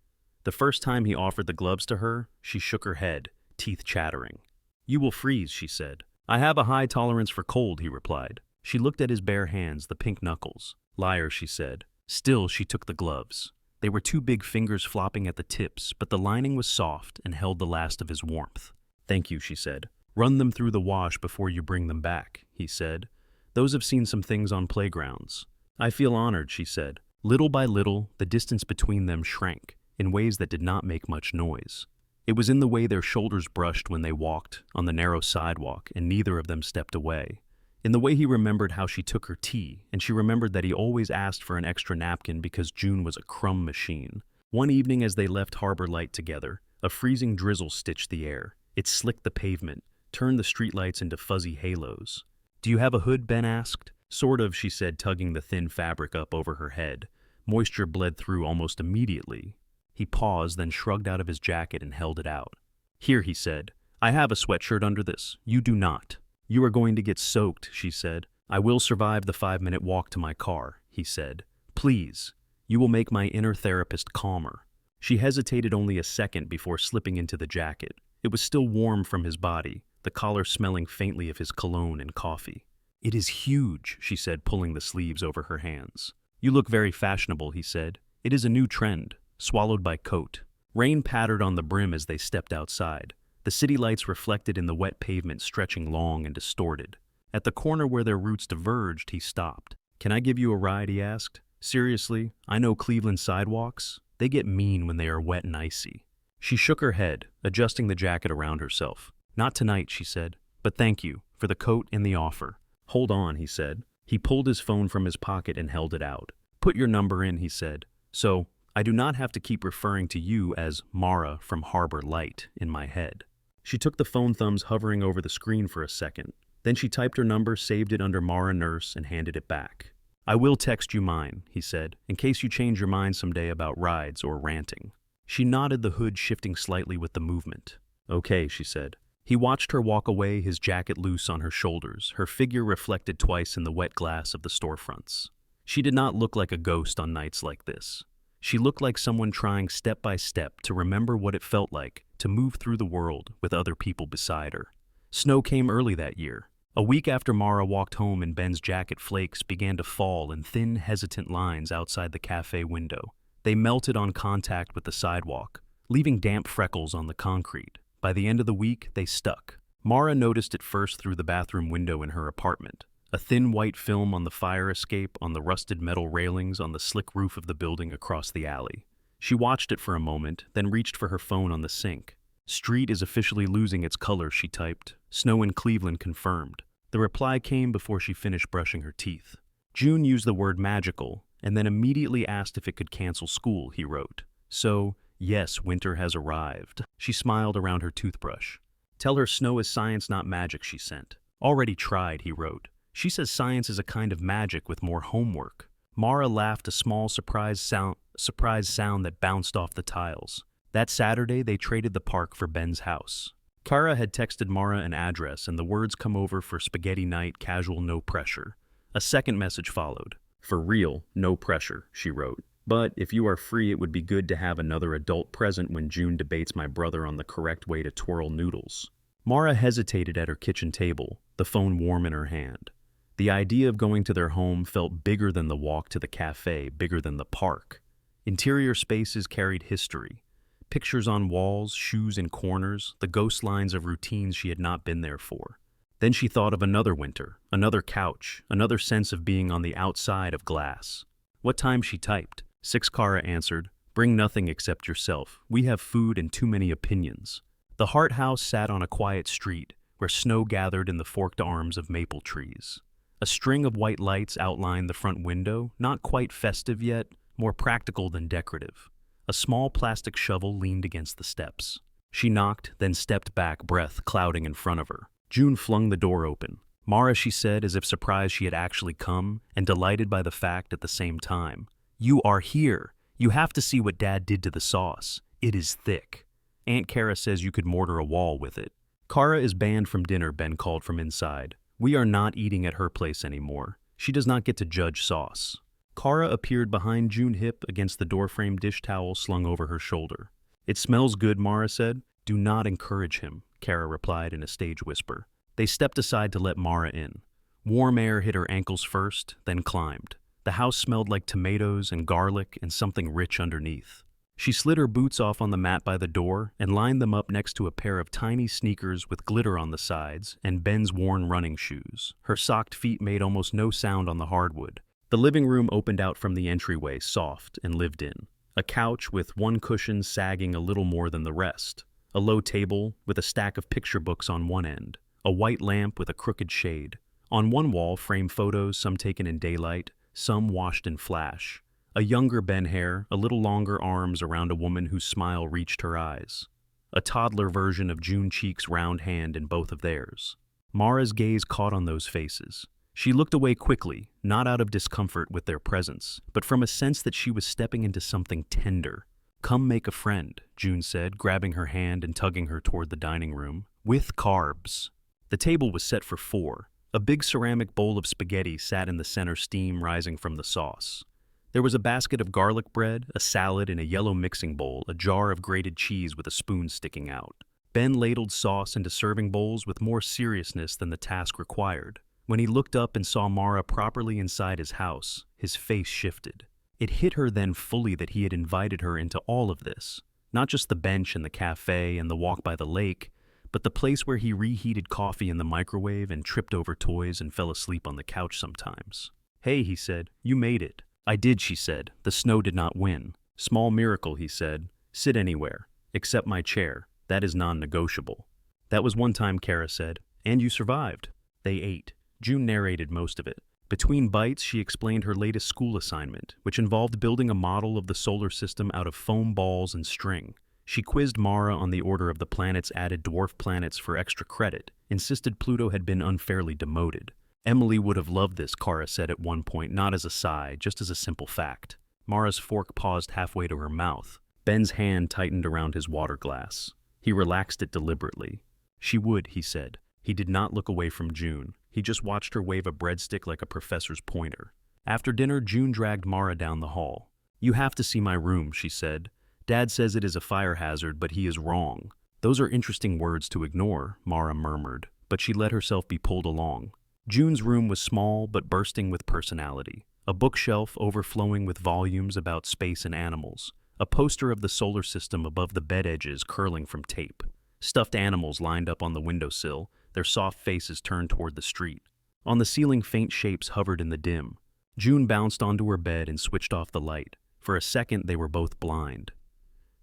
The first time he offered the gloves to her, she shook her head, teeth chattering. You will freeze, she said. I have a high tolerance for cold, he replied. She looked at his bare hands, the pink knuckles. Liar, she said. Still, she took the gloves. They were 2 big fingers flopping at the tips, but the lining was soft and held the last of his warmth. Thank you, she said. Run them through the wash before you bring them back, he said. Those have seen some things on playgrounds. I feel honored, she said. Little by little, the distance between them shrank, in ways that did not make much noise. It was in the way their shoulders brushed when they walked on the narrow sidewalk, and neither of them stepped away. In the way he remembered how she took her tea, and she remembered that he always asked for an extra napkin because June was a crumb machine. One evening as they left Harbor Light together, a freezing drizzle stitched the air. It slicked the pavement, turned the streetlights into fuzzy halos. Do you have a hood, Ben asked. Sort of, she said, tugging the thin fabric up over her head. Moisture bled through almost immediately. He paused, then shrugged out of his jacket and held it out. Here, he said. I have a sweatshirt under this. You do not. You are going to get soaked, she said. I will survive the 5-minute walk to my car, he said. Please. You will make my inner therapist calmer. She hesitated only a second before slipping into the jacket. It was still warm from his body, the collar smelling faintly of his cologne and coffee. It is huge, she said, pulling the sleeves over her hands. You look very fashionable, he said. It is a new trend. Swallowed by coat. Rain pattered on the brim as they stepped outside. The city lights reflected in the wet pavement stretching long and distorted. At the corner where their routes diverged, he stopped. Can I give you a ride, he asked. Seriously, I know Cleveland sidewalks. They get mean when they are wet and icy. She shook her head, adjusting the jacket around herself. Not tonight, she said, but thank you for the coat and the offer. Hold on, he said. He pulled his phone from his pocket and held it out. Put your number in, he said. So, I do not have to keep referring to you as Mara from Harbor Light in my head. She took the phone thumbs hovering over the screen for a second. Then she typed her number, saved it under Mara Nurse, and handed it back. I will text you mine, he said, in case you change your mind someday about rides or ranting. She nodded, the hood shifting slightly with the movement. Okay, she said. He watched her walk away, his jacket loose on her shoulders, her figure reflected twice in the wet glass of the storefronts. She did not look like a ghost on nights like this. She looked like someone trying step by step to remember what it felt like to move through the world with other people beside her. Snow came early that year. A week after Mara walked home and Ben's jacket, flakes began to fall in thin, hesitant lines outside the cafe window. They melted on contact with the sidewalk, leaving damp freckles on the concrete. By the end of the week, they stuck. Mara noticed it first through the bathroom window in her apartment. A thin white film on the fire escape, on the rusted metal railings, on the slick roof of the building across the alley. She watched it for a moment, then reached for her phone on the sink. "Street is officially losing its color," she typed. "Snow in Cleveland confirmed." The reply came before she finished brushing her teeth. June used the word magical, and then immediately asked if it could cancel school, he wrote. So, yes, winter has arrived. She smiled around her toothbrush. "Tell her snow is science, not magic," she sent. "Already tried," he wrote. "She says science is a kind of magic with more homework." Mara laughed, a small surprise sound that bounced off the tiles. That Saturday, they traded the park for Ben's house. Kara had texted Mara an address, and the words "come over for spaghetti night, casual, no pressure." A second message followed. "For real, no pressure," she wrote. "But if you are free, it would be good to have another adult present when June debates my brother on the correct way to twirl noodles." Mara hesitated at her kitchen table, the phone warm in her hand. The idea of going to their home felt bigger than the walk to the cafe, bigger than the park. Interior spaces carried history. Pictures on walls, shoes in corners, the ghost lines of routines she had not been there for. Then she thought of another winter, another couch, another sense of being on the outside of glass. What time, she typed. 6. Kara answered. "Bring nothing except yourself. We have food and too many opinions." The Hart House sat on a quiet street, where snow gathered in the forked arms of maple trees. A string of white lights outlined the front window, not quite festive yet, more practical than decorative. A small plastic shovel leaned against the steps. She knocked, then stepped back, breath clouding in front of her. June flung the door open. "Mara," she said, as if surprised she had actually come, and delighted by the fact at the same time. "You are here. You have to see what Dad did to the sauce. It is thick. Aunt Kara says you could mortar a wall with it." "Kara is banned from dinner," Ben called from inside. "We are not eating at her place anymore. She does not get to judge sauce." Kara appeared behind June hip against the doorframe dish towel slung over her shoulder. "It smells good," Mara said. "Do not encourage him," Kara replied in a stage whisper. They stepped aside to let Mara in. Warm air hit her ankles first, then climbed. The house smelled like tomatoes and garlic and something rich underneath. She slid her boots off on the mat by the door and lined them up next to a pair of tiny sneakers with glitter on the sides and Ben's worn running shoes. Her socked feet made almost no sound on the hardwood. The living room opened out from the entryway, soft and lived in. A couch with one cushion sagging a little more than the rest. A low table with a stack of picture books on one end. A white lamp with a crooked shade. On one wall, framed photos, some taken in daylight, some washed in flash. A younger Ben hair, a little longer arms around a woman whose smile reached her eyes. A toddler version of June Cheek's round hand in both of theirs. Mara's gaze caught on those faces. She looked away quickly, not out of discomfort with their presence, but from a sense that she was stepping into something tender. "Come make a friend," June said, grabbing her hand and tugging her toward the dining room. "With carbs." The table was set for 4. A big ceramic bowl of spaghetti sat in the center, steam rising from the sauce. There was a basket of garlic bread, a salad in a yellow mixing bowl, a jar of grated cheese with a spoon sticking out. Ben ladled sauce into serving bowls with more seriousness than the task required. When he looked up and saw Mara properly inside his house, his face shifted. It hit her then fully that he had invited her into all of this. Not just the bench and the cafe and the walk by the lake, but the place where he reheated coffee in the microwave and tripped over toys and fell asleep on the couch sometimes. "Hey," he said, "you made it." "I did," she said. "The snow did not win." "Small miracle," he said. "Sit anywhere. Except my chair. That is non-negotiable." "That was one time," Kara said. "And you survived." They ate. June narrated most of it. Between bites, she explained her latest school assignment, which involved building a model of the solar system out of foam balls and string. She quizzed Mara on the order of the planets added dwarf planets for extra credit, insisted Pluto had been unfairly demoted. "Emily would have loved this," Kara said at one point, not as a sigh, just as a simple fact. Mara's fork paused halfway to her mouth. Ben's hand tightened around his water glass. He relaxed it deliberately. "She would," he said. He did not look away from June. He just watched her wave a breadstick like a professor's pointer. After dinner, June dragged Mara down the hall. "You have to see my room," she said. "Dad says it is a fire hazard, but he is wrong." "Those are interesting words to ignore," Mara murmured, but she let herself be pulled along. June's room was small but bursting with personality. A bookshelf overflowing with volumes about space and animals. A poster of the solar system above the bed edges curling from tape. Stuffed animals lined up on the windowsill, their soft faces turned toward the street. On the ceiling, faint shapes hovered in the dim. June bounced onto her bed and switched off the light. For a second, they were both blind.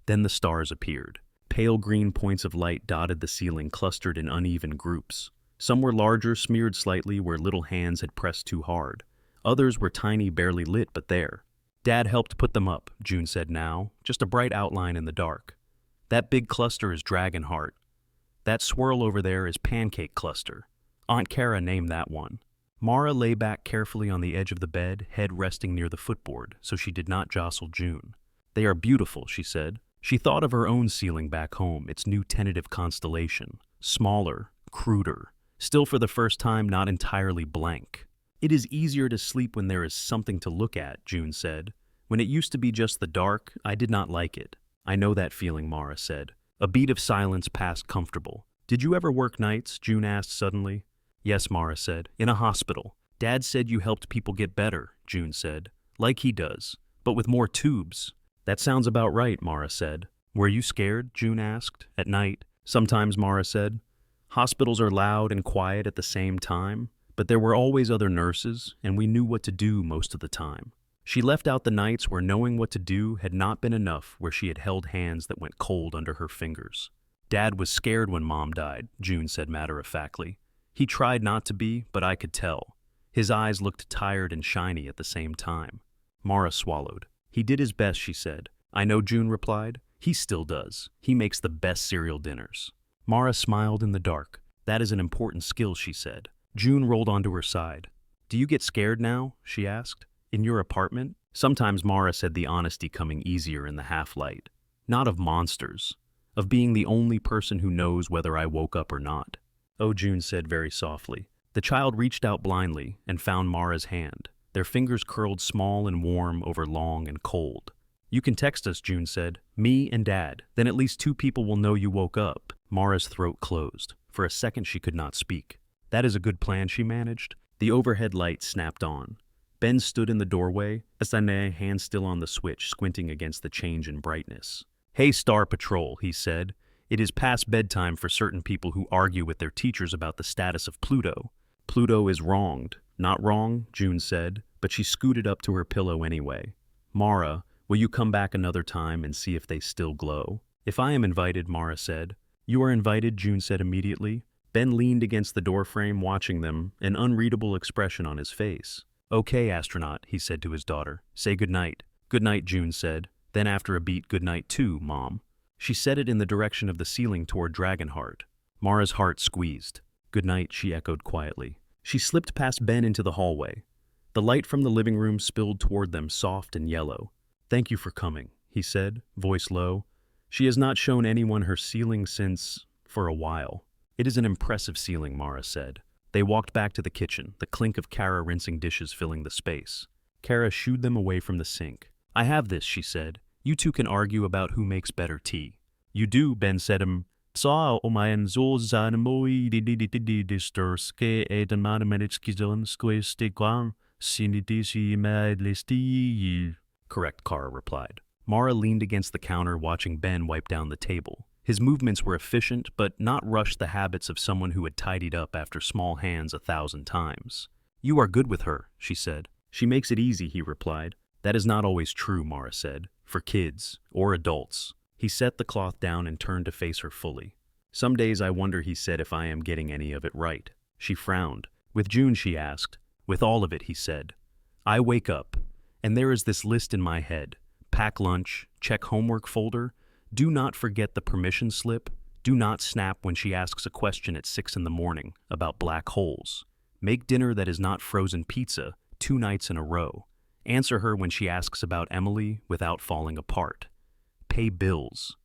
Then the stars appeared. Pale green points of light dotted the ceiling, clustered in uneven groups. Some were larger, smeared slightly where little hands had pressed too hard. Others were tiny, barely lit, but there. Dad helped put them up, June said now, just a bright outline in the dark. That big cluster is Dragonheart. That swirl over there is Pancake Cluster. Aunt Kara named that one. Mara lay back carefully on the edge of the bed, head resting near the footboard, so she did not jostle June. They are beautiful, she said. She thought of her own ceiling back home, its new tentative constellation. Smaller, cruder, still for the first time not entirely blank. It is easier to sleep when there is something to look at, June said. When it used to be just the dark, I did not like it. I know that feeling, Mara said. A beat of silence passed comfortable. Did you ever work nights? June asked suddenly. Yes, Mara said. In a hospital. Dad said you helped people get better, June said. Like he does, but with more tubes. That sounds about right, Mara said. Were you scared? June asked. At night? Sometimes, Mara said. Hospitals are loud and quiet at the same time, but there were always other nurses, and we knew what to do most of the time. She left out the nights where knowing what to do had not been enough, where she had held hands that went cold under her fingers. Dad was scared when Mom died, June said matter-of-factly. He tried not to be, but I could tell. His eyes looked tired and shiny at the same time. Mara swallowed. He did his best, she said. I know, June replied. He still does. He makes the best cereal dinners. Mara smiled in the dark. That is an important skill, she said. June rolled onto her side. Do you get scared now? She asked. In your apartment? Sometimes, Mara said, the honesty coming easier in the half-light. Not of monsters. Of being the only person who knows whether I woke up or not. Oh, June said very softly. The child reached out blindly and found Mara's hand. Their fingers curled small and warm over long and cold. You can text us, June said. Me and Dad. Then at least 2 people will know you woke up. Mara's throat closed. For a second she could not speak. That is a good plan, she managed. The overhead light snapped on. Ben stood in the doorway, Asane, hand still on the switch, squinting against the change in brightness. Hey, Star Patrol, he said. It is past bedtime for certain people who argue with their teachers about the status of Pluto. Pluto is wronged. Not wrong, June said, but she scooted up to her pillow anyway. Mara, will you come back another time and see if they still glow? If I am invited, Mara said. You are invited, June said immediately. Ben leaned against the doorframe, watching them, an unreadable expression on his face. Okay, astronaut, he said to his daughter. Say good night. Good night, June said. Then after a beat, good night too, Mom. She said it in the direction of the ceiling toward Dragonheart. Mara's heart squeezed. Good night, she echoed quietly. She slipped past Ben into the hallway. The light from the living room spilled toward them, soft and yellow. Thank you for coming, he said, voice low. She has not shown anyone her ceiling since, for a while. It is an impressive ceiling, Mara said. They walked back to the kitchen, the clink of Kara rinsing dishes filling the space. Kara shooed them away from the sink. I have this, she said. You two can argue about who makes better tea. You do, Ben said. Sa omayan zozan moi distorske edan manitskizon squistigam sinidisi madlisti. Correct, Kara replied. Mara leaned against the counter, watching Ben wipe down the table. His movements were efficient, but not rushed, the habits of someone who had tidied up after small hands 1,000 times. You are good with her, she said. She makes it easy, he replied. That is not always true, Mara said. For kids, or adults. He set the cloth down and turned to face her fully. Some days I wonder, he said, if I am getting any of it right. She frowned. With June, she asked. With all of it, he said. I wake up, and there is this list in my head. Pack lunch, check homework folder. Do not forget the permission slip. Do not snap when she asks a question at 6 in the morning about black holes. Make dinner that is not frozen pizza 2 nights in a row. Answer her when she asks about Emily without falling apart. Pay bills.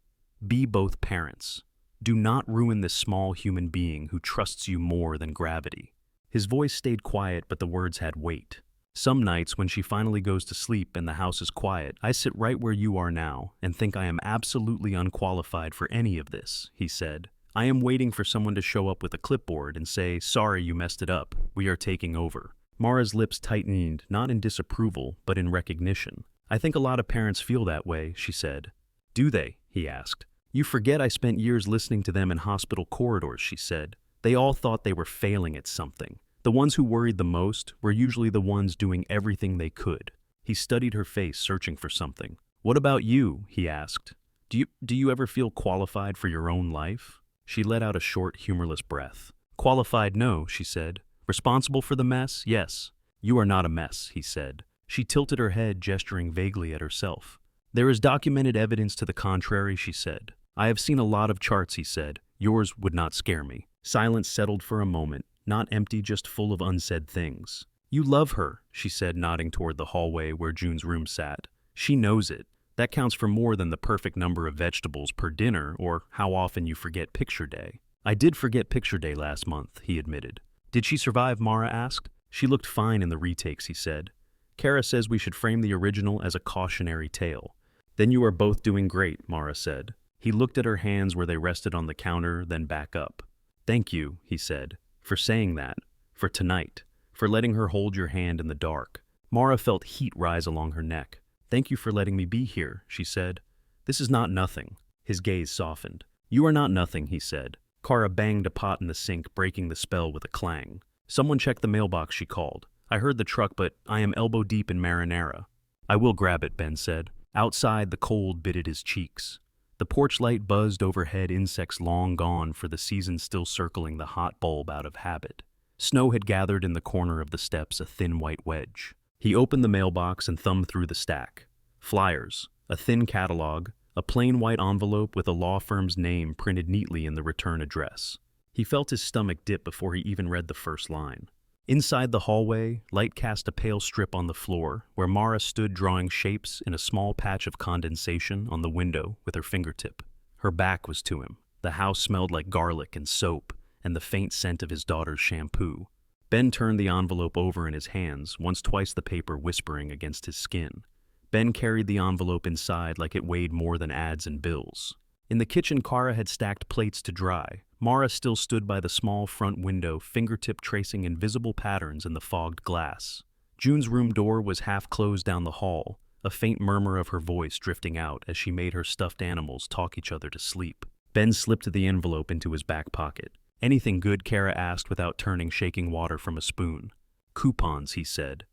Be both parents. Do not ruin this small human being who trusts you more than gravity. His voice stayed quiet, but the words had weight. Some nights, when she finally goes to sleep and the house is quiet, I sit right where you are now and think I am absolutely unqualified for any of this, he said. I am waiting for someone to show up with a clipboard and say, sorry you messed it up, we are taking over. Mara's lips tightened, not in disapproval, but in recognition. I think a lot of parents feel that way, she said. Do they? He asked. You forget I spent years listening to them in hospital corridors, she said. They all thought they were failing at something. The ones who worried the most were usually the ones doing everything they could. He studied her face, searching for something. "What about you?" he asked. Do you ever feel qualified for your own life?" She let out a short, humorless breath. "Qualified, no," she said. "Responsible for the mess, yes." "You are not a mess," he said. She tilted her head, gesturing vaguely at herself. "There is documented evidence to the contrary," she said. "I have seen a lot of charts," he said. "Yours would not scare me." Silence settled for a moment, not empty, just full of unsaid things. "You love her," she said, nodding toward the hallway where June's room sat. "She knows it. That counts for more than the perfect number of vegetables per dinner or how often you forget picture day." "I did forget picture day last month," he admitted. "Did she survive?" Mara asked. "She looked fine in the retakes," he said. "Kara says we should frame the original as a cautionary tale." "Then you are both doing great," Mara said. He looked at her hands where they rested on the counter, then back up. "Thank you," he said, "for saying that, for tonight, for letting her hold your hand in the dark." Mara felt heat rise along her neck. "Thank you for letting me be here," she said. "This is not nothing." His gaze softened. "You are not nothing," he said. Kara banged a pot in the sink, breaking the spell with a clang. "Someone check the mailbox," she called. "I heard the truck, but I am elbow deep in marinara." "I will grab it," Ben said. Outside, the cold bit at his cheeks. The porch light buzzed overhead, insects long gone, for the season still circling the hot bulb out of habit. Snow had gathered in the corner of the steps, a thin white wedge. He opened the mailbox and thumbed through the stack. Flyers, a thin catalog, a plain white envelope with a law firm's name printed neatly in the return address. He felt his stomach dip before he even read the first line. Inside the hallway, light cast a pale strip on the floor, where Mara stood drawing shapes in a small patch of condensation on the window with her fingertip. Her back was to him. The house smelled like garlic and soap, and the faint scent of his daughter's shampoo. Ben turned the envelope over in his hands, once twice the paper whispering against his skin. Ben carried the envelope inside like it weighed more than ads and bills. In the kitchen, Kara had stacked plates to dry. Mara still stood by the small front window, fingertip tracing invisible patterns in the fogged glass. June's room door was half closed down the hall, a faint murmur of her voice drifting out as she made her stuffed animals talk each other to sleep. Ben slipped the envelope into his back pocket. "Anything good?" Kara asked without turning shaking water from a spoon. "Coupons," he said.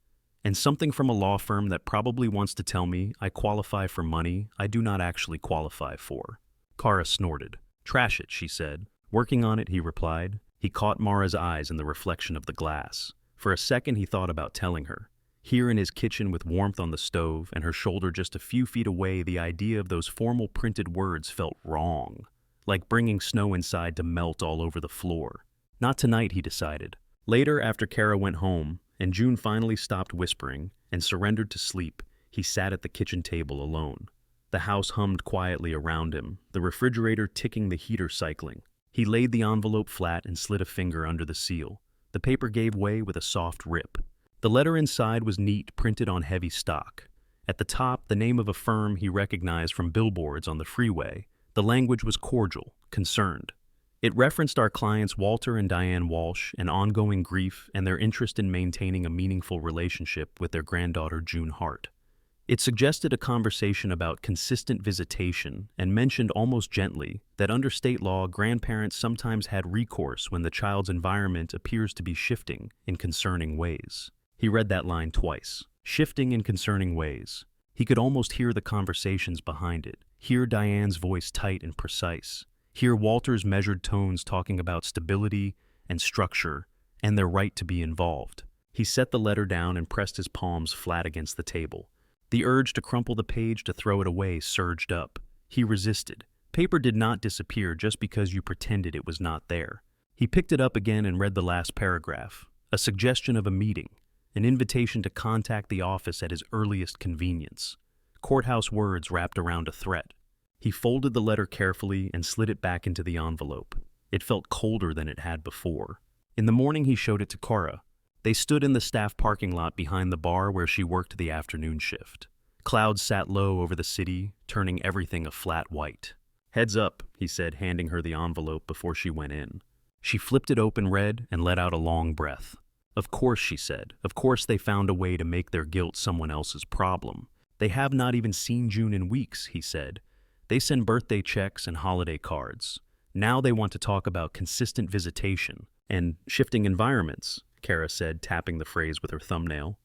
"And something from a law firm that probably wants to tell me I qualify for money I do not actually qualify for." Kara snorted. "Trash it," she said. "Working on it," he replied. He caught Mara's eyes in the reflection of the glass. For a second he thought about telling her. Here in his kitchen with warmth on the stove and her shoulder just a few feet away, the idea of those formal printed words felt wrong. Like bringing snow inside to melt all over the floor. Not tonight, he decided. Later, after Kara went home, and June finally stopped whispering and surrendered to sleep, he sat at the kitchen table alone. The house hummed quietly around him, the refrigerator ticking, the heater cycling. He laid the envelope flat and slid a finger under the seal. The paper gave way with a soft rip. The letter inside was neat, printed on heavy stock. At the top, the name of a firm he recognized from billboards on the freeway. The language was cordial, concerned. It referenced our clients Walter and Diane Walsh and ongoing grief and their interest in maintaining a meaningful relationship with their granddaughter June Hart. It suggested a conversation about consistent visitation and mentioned almost gently that under state law, grandparents sometimes had recourse when the child's environment appears to be shifting in concerning ways. He read that line twice. Shifting in concerning ways. He could almost hear the conversations behind it. Hear Diane's voice tight and precise. Hear Walter's measured tones talking about stability and structure and their right to be involved. He set the letter down and pressed his palms flat against the table. The urge to crumple the page to throw it away surged up. He resisted. Paper did not disappear just because you pretended it was not there. He picked it up again and read the last paragraph. A suggestion of a meeting. An invitation to contact the office at his earliest convenience. Courthouse words wrapped around a threat. He folded the letter carefully and slid it back into the envelope. It felt colder than it had before. In the morning he showed it to Kara. They stood in the staff parking lot behind the bar where she worked the afternoon shift. Clouds sat low over the city, turning everything a flat white. "Heads up," he said, handing her the envelope before she went in. She flipped it open, read, and let out a long breath. "Of course," she said. "Of course they found a way to make their guilt someone else's problem. They have not even seen June in weeks," he said. "They send birthday checks and holiday cards. Now they want to talk about consistent visitation and shifting environments. Kara said, tapping the phrase with her thumbnail.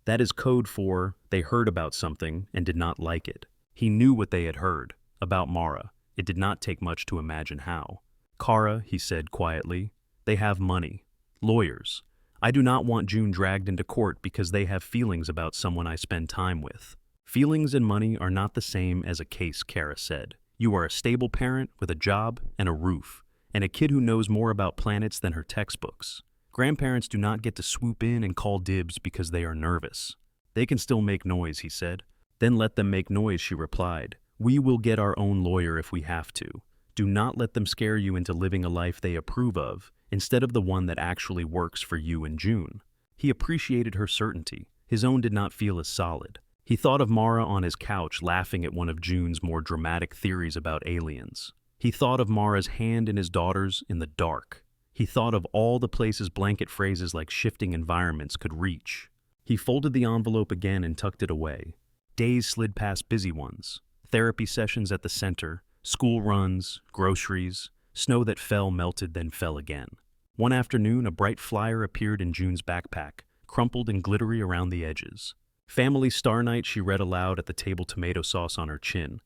That is code for they heard about something and did not like it. He knew what they had heard, about Mara. It did not take much to imagine how. Kara, he said quietly, they have money. Lawyers. I do not want June dragged into court because they have feelings about someone I spend time with. Feelings and money are not the same as a case, Kara said. You are a stable parent with a job and a roof, and a kid who knows more about planets than her textbooks. Grandparents do not get to swoop in and call dibs because they are nervous. They can still make noise, he said. Then let them make noise, she replied. We will get our own lawyer if we have to. Do not let them scare you into living a life they approve of, instead of the one that actually works for you and June. He appreciated her certainty. His own did not feel as solid. He thought of Mara on his couch laughing at one of June's more dramatic theories about aliens. He thought of Mara's hand in his daughter's in the dark. He thought of all the places blanket phrases like shifting environments could reach. He folded the envelope again and tucked it away. Days slid past busy ones. Therapy sessions at the center, school runs, groceries, snow that fell, melted, then fell again. One afternoon, a bright flyer appeared in June's backpack, crumpled and glittery around the edges. Family Star Night, she read aloud at the table, tomato sauce on her chin.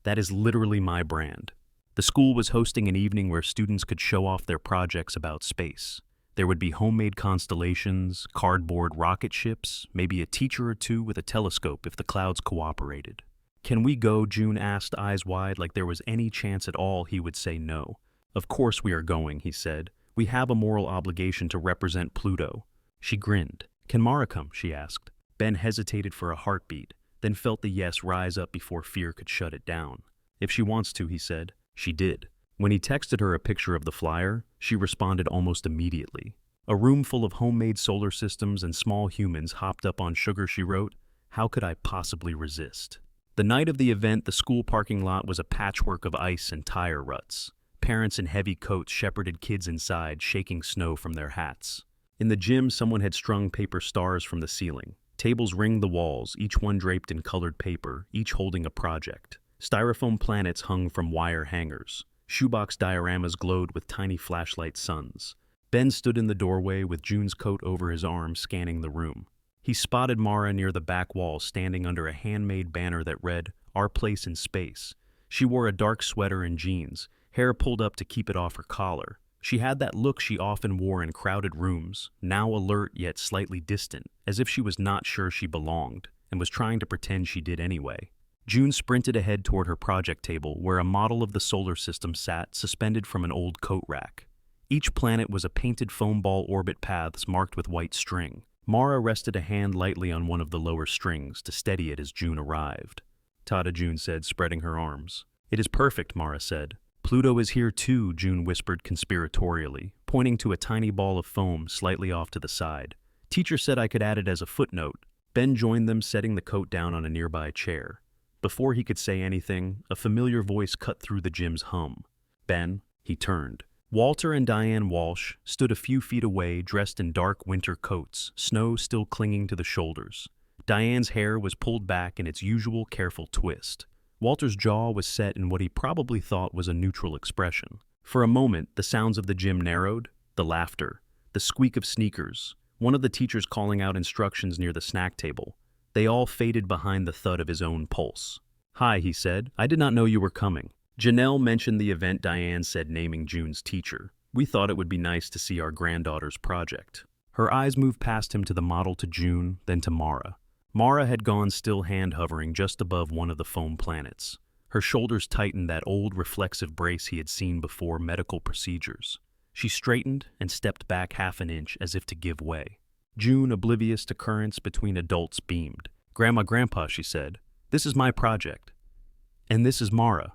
That is literally my brand. The school was hosting an evening where students could show off their projects about space. There would be homemade constellations, cardboard rocket ships, maybe a teacher or two with a telescope if the clouds cooperated. Can we go? June asked, eyes wide, like there was any chance at all he would say no. Of course we are going, he said. We have a moral obligation to represent Pluto. She grinned. Can Mara come? She asked. Ben hesitated for a heartbeat, then felt the yes rise up before fear could shut it down. If she wants to, he said. She did. When he texted her a picture of the flyer, she responded almost immediately. A room full of homemade solar systems and small humans hopped up on sugar, she wrote. How could I possibly resist? The night of the event, the school parking lot was a patchwork of ice and tire ruts. Parents in heavy coats shepherded kids inside, shaking snow from their hats. In the gym, someone had strung paper stars from the ceiling. Tables ringed the walls, each one draped in colored paper, each holding a project. Styrofoam planets hung from wire hangers. Shoebox dioramas glowed with tiny flashlight suns. Ben stood in the doorway with June's coat over his arm, scanning the room. He spotted Mara near the back wall, standing under a handmade banner that read, Our Place in Space. She wore a dark sweater and jeans, hair pulled up to keep it off her collar. She had that look she often wore in crowded rooms, now alert yet slightly distant, as if she was not sure she belonged, and was trying to pretend she did anyway. June sprinted ahead toward her project table, where a model of the solar system sat, suspended from an old coat rack. Each planet was a painted foam ball orbit paths marked with white string. Mara rested a hand lightly on one of the lower strings to steady it as June arrived. Tada, June said, spreading her arms. It is perfect, Mara said. Pluto is here too, June whispered conspiratorially, pointing to a tiny ball of foam slightly off to the side. Teacher said I could add it as a footnote. Ben joined them, setting the coat down on a nearby chair. Before he could say anything, a familiar voice cut through the gym's hum. Ben, he turned. Walter and Diane Walsh stood a few feet away, dressed in dark winter coats, snow still clinging to the shoulders. Diane's hair was pulled back in its usual careful twist. Walter's jaw was set in what he probably thought was a neutral expression. For a moment, the sounds of the gym narrowed, the laughter, the squeak of sneakers, one of the teachers calling out instructions near the snack table. They all faded behind the thud of his own pulse. Hi, he said. I did not know you were coming. Janelle mentioned the event, Diane said, naming June's teacher. We thought it would be nice to see our granddaughter's project. Her eyes moved past him to the model, to June, then to Mara. Mara had gone, still hand-hovering just above one of the foam planets. Her shoulders tightened, that old reflexive brace he had seen before medical procedures. She straightened and stepped back half an inch as if to give way. June, oblivious to currents between adults, beamed. Grandma, Grandpa, she said, this is my project. And this is Mara.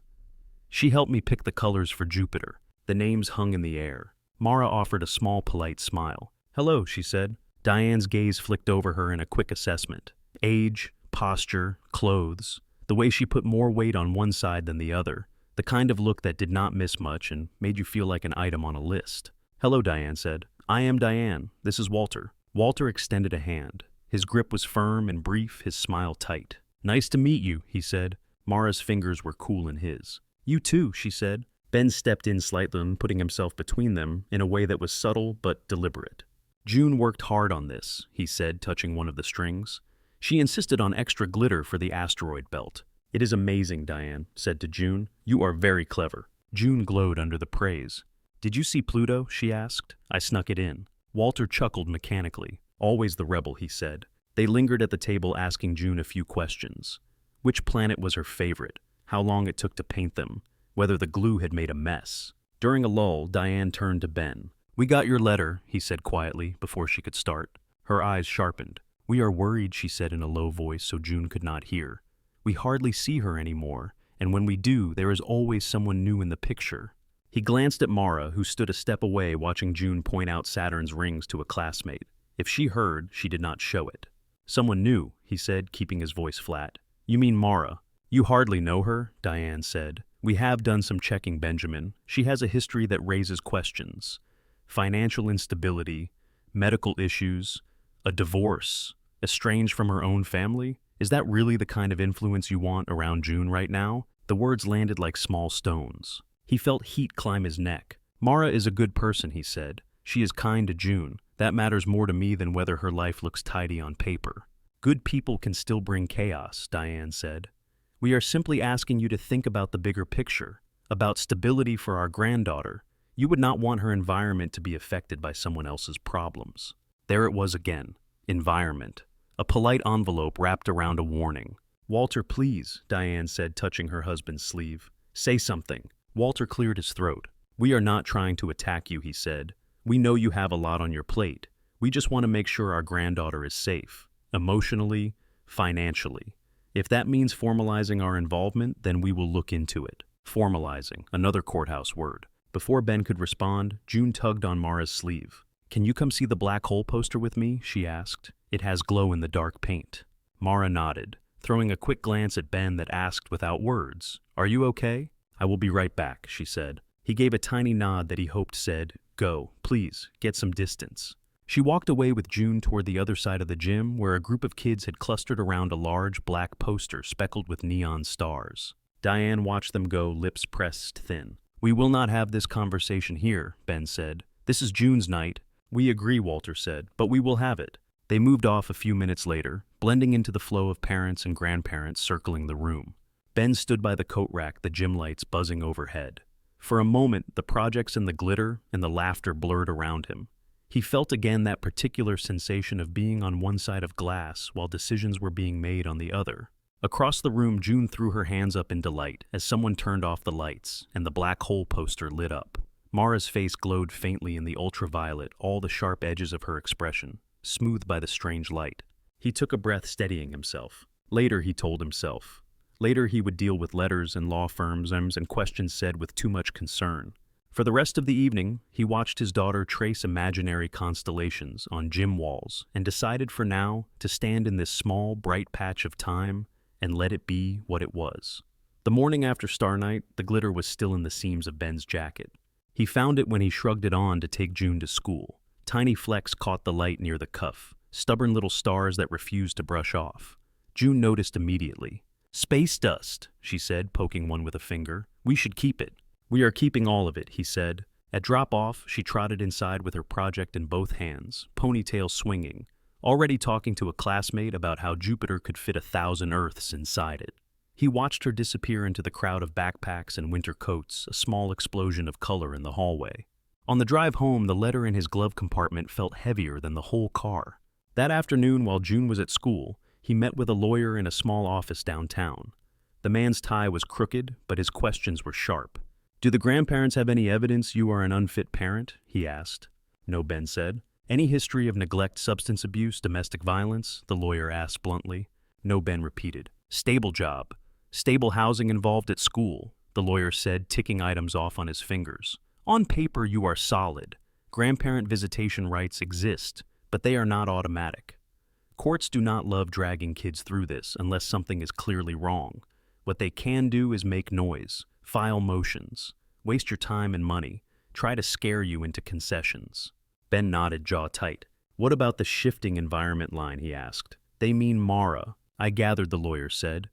She helped me pick the colors for Jupiter. The names hung in the air. Mara offered a small, polite smile. Hello, she said. Diane's gaze flicked over her in a quick assessment. Age, posture, clothes. The way she put more weight on one side than the other. The kind of look that did not miss much and made you feel like an item on a list. Hello, Diane said. I am Diane. This is Walter. Walter extended a hand. His grip was firm and brief, his smile tight. Nice to meet you, he said. Mara's fingers were cool in his. You too, she said. Ben stepped in slightly, putting himself between them in a way that was subtle but deliberate. June worked hard on this, he said, touching one of the strings. She insisted on extra glitter for the asteroid belt. It is amazing, Diane said to June. You are very clever. June glowed under the praise. Did you see Pluto? She asked. I snuck it in. Walter chuckled mechanically. Always the rebel, he said. They lingered at the table asking June a few questions. Which planet was her favorite? How long it took to paint them? Whether the glue had made a mess? During a lull, Diane turned to Ben. We got your letter, he said quietly before she could start. Her eyes sharpened. We are worried, she said in a low voice so June could not hear. We hardly see her anymore, and when we do, there is always someone new in the picture. He glanced at Mara, who stood a step away watching June point out Saturn's rings to a classmate. If she heard, she did not show it. Someone new, he said, keeping his voice flat. You mean Mara? You hardly know her, Diane said. We have done some checking, Benjamin. She has a history that raises questions. Financial instability, medical issues, a divorce, estranged from her own family? Is that really the kind of influence you want around June right now? The words landed like small stones. He felt heat climb his neck. Mara is a good person, he said. She is kind to June. That matters more to me than whether her life looks tidy on paper. Good people can still bring chaos, Diane said. We are simply asking you to think about the bigger picture, about stability for our granddaughter. You would not want her environment to be affected by someone else's problems. There it was again. Environment. A polite envelope wrapped around a warning. Walter, please, Diane said, touching her husband's sleeve. Say something. Walter cleared his throat. We are not trying to attack you, he said. We know you have a lot on your plate. We just want to make sure our granddaughter is safe, emotionally, financially. If that means formalizing our involvement, then we will look into it. Formalizing, another courthouse word. Before Ben could respond, June tugged on Mara's sleeve. Can you come see the black hole poster with me? She asked. It has glow-in-the-dark paint. Mara nodded, throwing a quick glance at Ben that asked without words, Are you okay? I will be right back, she said. He gave a tiny nod that he hoped said, Go, please, get some distance. She walked away with June toward the other side of the gym where a group of kids had clustered around a large black poster speckled with neon stars. Diane watched them go, lips pressed thin. We will not have this conversation here, Ben said. This is June's night. We agree, Walter said, but we will have it. They moved off a few minutes later, blending into the flow of parents and grandparents circling the room. Ben stood by the coat rack, the gym lights buzzing overhead. For a moment, the projects and the glitter and the laughter blurred around him. He felt again that particular sensation of being on one side of glass while decisions were being made on the other. Across the room, June threw her hands up in delight as someone turned off the lights and the black hole poster lit up. Mara's face glowed faintly in the ultraviolet, all the sharp edges of her expression, smoothed by the strange light. He took a breath, steadying himself. Later, he told himself. Later, he would deal with letters and law firms and questions said with too much concern. For the rest of the evening, he watched his daughter trace imaginary constellations on gym walls and decided for now to stand in this small, bright patch of time and let it be what it was. The morning after Star Night, the glitter was still in the seams of Ben's jacket. He found it when he shrugged it on to take June to school. Tiny flecks caught the light near the cuff, stubborn little stars that refused to brush off. June noticed immediately. Space dust, she said, poking one with a finger. We should keep it. We are keeping all of it, he said. At drop-off, she trotted inside with her project in both hands, ponytail swinging, already talking to a classmate about how Jupiter could fit 1,000 Earths inside it. He watched her disappear into the crowd of backpacks and winter coats, a small explosion of color in the hallway. On the drive home, the letter in his glove compartment felt heavier than the whole car. That afternoon, while June was at school, he met with a lawyer in a small office downtown. The man's tie was crooked, but his questions were sharp. Do the grandparents have any evidence you are an unfit parent? He asked. No, Ben said. Any history of neglect, substance abuse, domestic violence? The lawyer asked bluntly. No, Ben repeated. Stable job. Stable housing involved at school, the lawyer said, ticking items off on his fingers. On paper, you are solid. Grandparent visitation rights exist, but they are not automatic. Courts do not love dragging kids through this unless something is clearly wrong. What they can do is make noise, file motions, waste your time and money, try to scare you into concessions. Ben nodded, jaw tight. What about the shifting environment line, he asked. They mean Mara, I gathered, the lawyer said.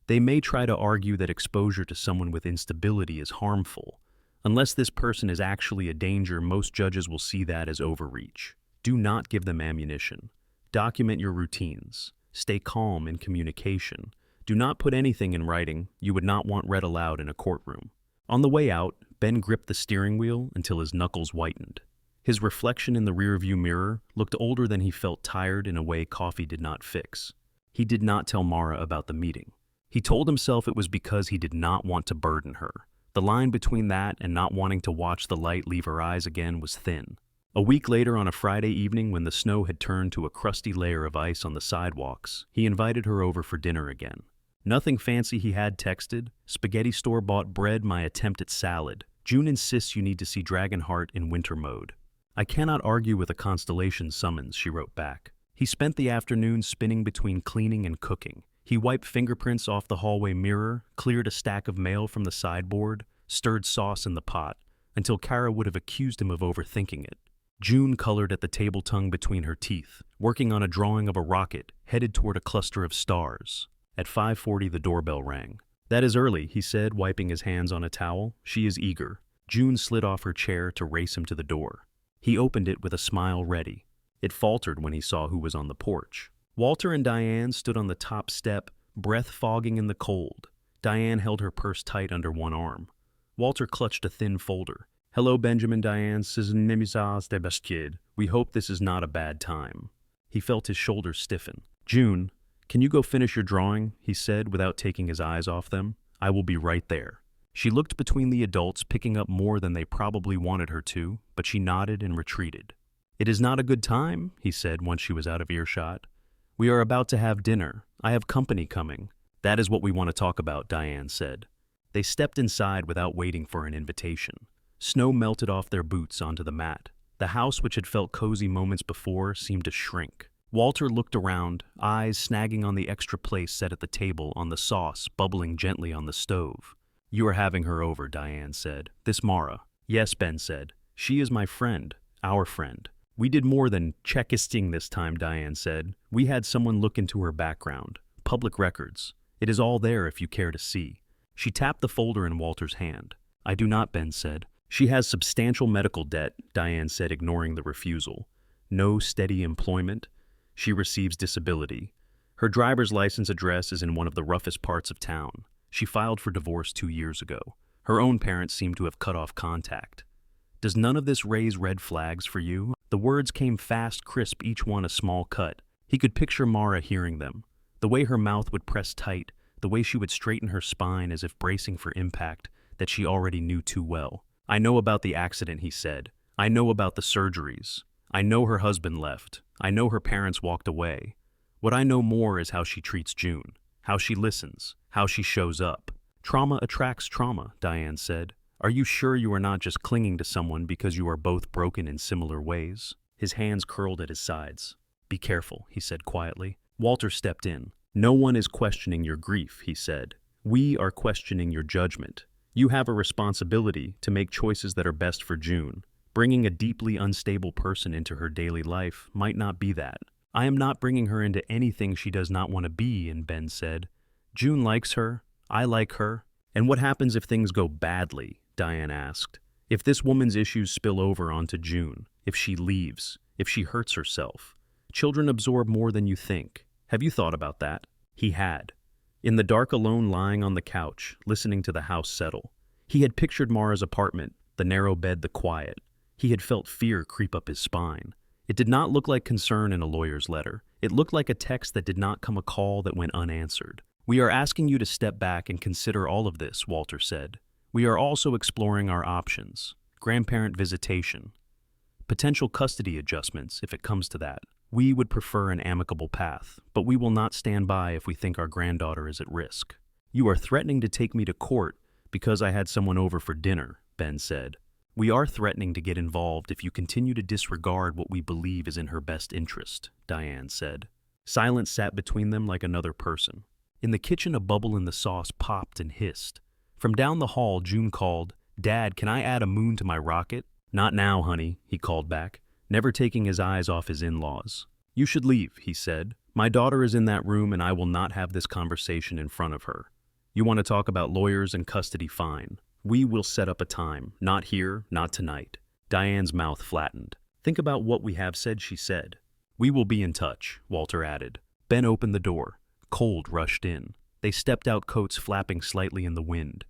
They may try to argue that exposure to someone with instability is harmful. Unless this person is actually a danger, most judges will see that as overreach. Do not give them ammunition. Document your routines. Stay calm in communication. Do not put anything in writing you would not want read aloud in a courtroom. On the way out, Ben gripped the steering wheel until his knuckles whitened. His reflection in the rearview mirror looked older than he felt, tired in a way coffee did not fix. He did not tell Mara about the meeting. He told himself it was because he did not want to burden her. The line between that and not wanting to watch the light leave her eyes again was thin. A week later, on a Friday evening when the snow had turned to a crusty layer of ice on the sidewalks, he invited her over for dinner again. Nothing fancy, he had texted. Spaghetti store-bought bread, my attempt at salad. June insists you need to see Dragonheart in winter mode. I cannot argue with a constellation summons, she wrote back. He spent the afternoon spinning between cleaning and cooking. He wiped fingerprints off the hallway mirror, cleared a stack of mail from the sideboard, stirred sauce in the pot, until Kara would have accused him of overthinking it. June colored at the table tongue between her teeth, working on a drawing of a rocket headed toward a cluster of stars. At 5:40, the doorbell rang. That is early, he said, wiping his hands on a towel. She is eager. June slid off her chair to race him to the door. He opened it with a smile ready. It faltered when he saw who was on the porch. Walter and Diane stood on the top step, breath fogging in the cold. Diane held her purse tight under one arm. Walter clutched a thin folder. Hello, Benjamin, Diane. We hope this is not a bad time. He felt his shoulders stiffen. June, can you go finish your drawing? He said without taking his eyes off them. I will be right there. She looked between the adults, picking up more than they probably wanted her to, but she nodded and retreated. It is not a good time, he said once she was out of earshot. We are about to have dinner. I have company coming. That is what we want to talk about, Diane said. They stepped inside without waiting for an invitation. Snow melted off their boots onto the mat. The house, which had felt cozy moments before, seemed to shrink. Walter looked around, eyes snagging on the extra place set at the table, on the sauce bubbling gently on the stove. You are having her over, Diane said. This Mara. Yes, Ben said. She is my friend, our friend. We did more than checkisting this time, Diane said. We had someone look into her background. Public records. It is all there if you care to see. She tapped the folder in Walter's hand. I do not, Ben said. She has substantial medical debt, Diane said, ignoring the refusal. No steady employment. She receives disability. Her driver's license address is in one of the roughest parts of town. She filed for divorce 2 years ago. Her own parents seem to have cut off contact. Does none of this raise red flags for you? The words came fast, crisp, each one a small cut. He could picture Mara hearing them. The way her mouth would press tight, the way she would straighten her spine as if bracing for impact that she already knew too well. I know about the accident, he said. I know about the surgeries. I know her husband left. I know her parents walked away. What I know more is how she treats June, how she listens, how she shows up. Trauma attracts trauma, Diane said. Are you sure you are not just clinging to someone because you are both broken in similar ways? His hands curled at his sides. Be careful, he said quietly. Walter stepped in. No one is questioning your grief, he said. We are questioning your judgment. You have a responsibility to make choices that are best for June. Bringing a deeply unstable person into her daily life might not be that. I am not bringing her into anything she does not want to be, and Ben said. June likes her. I like her. And what happens if things go badly? Diane asked. If this woman's issues spill over onto June, if she leaves, if she hurts herself. Children absorb more than you think. Have you thought about that? He had. In the dark, alone, lying on the couch, listening to the house settle. He had pictured Mara's apartment, the narrow bed, the quiet. He had felt fear creep up his spine. It did not look like concern in a lawyer's letter. It looked like a text that did not come, a call that went unanswered. We are asking you to step back and consider all of this, Walter said. We are also exploring our options. Grandparent visitation. Potential custody adjustments, if it comes to that. We would prefer an amicable path, but we will not stand by if we think our granddaughter is at risk. You are threatening to take me to court because I had someone over for dinner, Ben said. We are threatening to get involved if you continue to disregard what we believe is in her best interest, Diane said. Silence sat between them like another person. In the kitchen, a bubble in the sauce popped and hissed. From down the hall, June called, Dad, can I add a moon to my rocket? Not now, honey, he called back, never taking his eyes off his in-laws. You should leave, he said. My daughter is in that room and I will not have this conversation in front of her. You want to talk about lawyers and custody, fine. We will set up a time. Not here, not tonight. Diane's mouth flattened. Think about what we have said, she said. We will be in touch, Walter added. Ben opened the door. Cold rushed in. They stepped out, coats flapping slightly in the wind.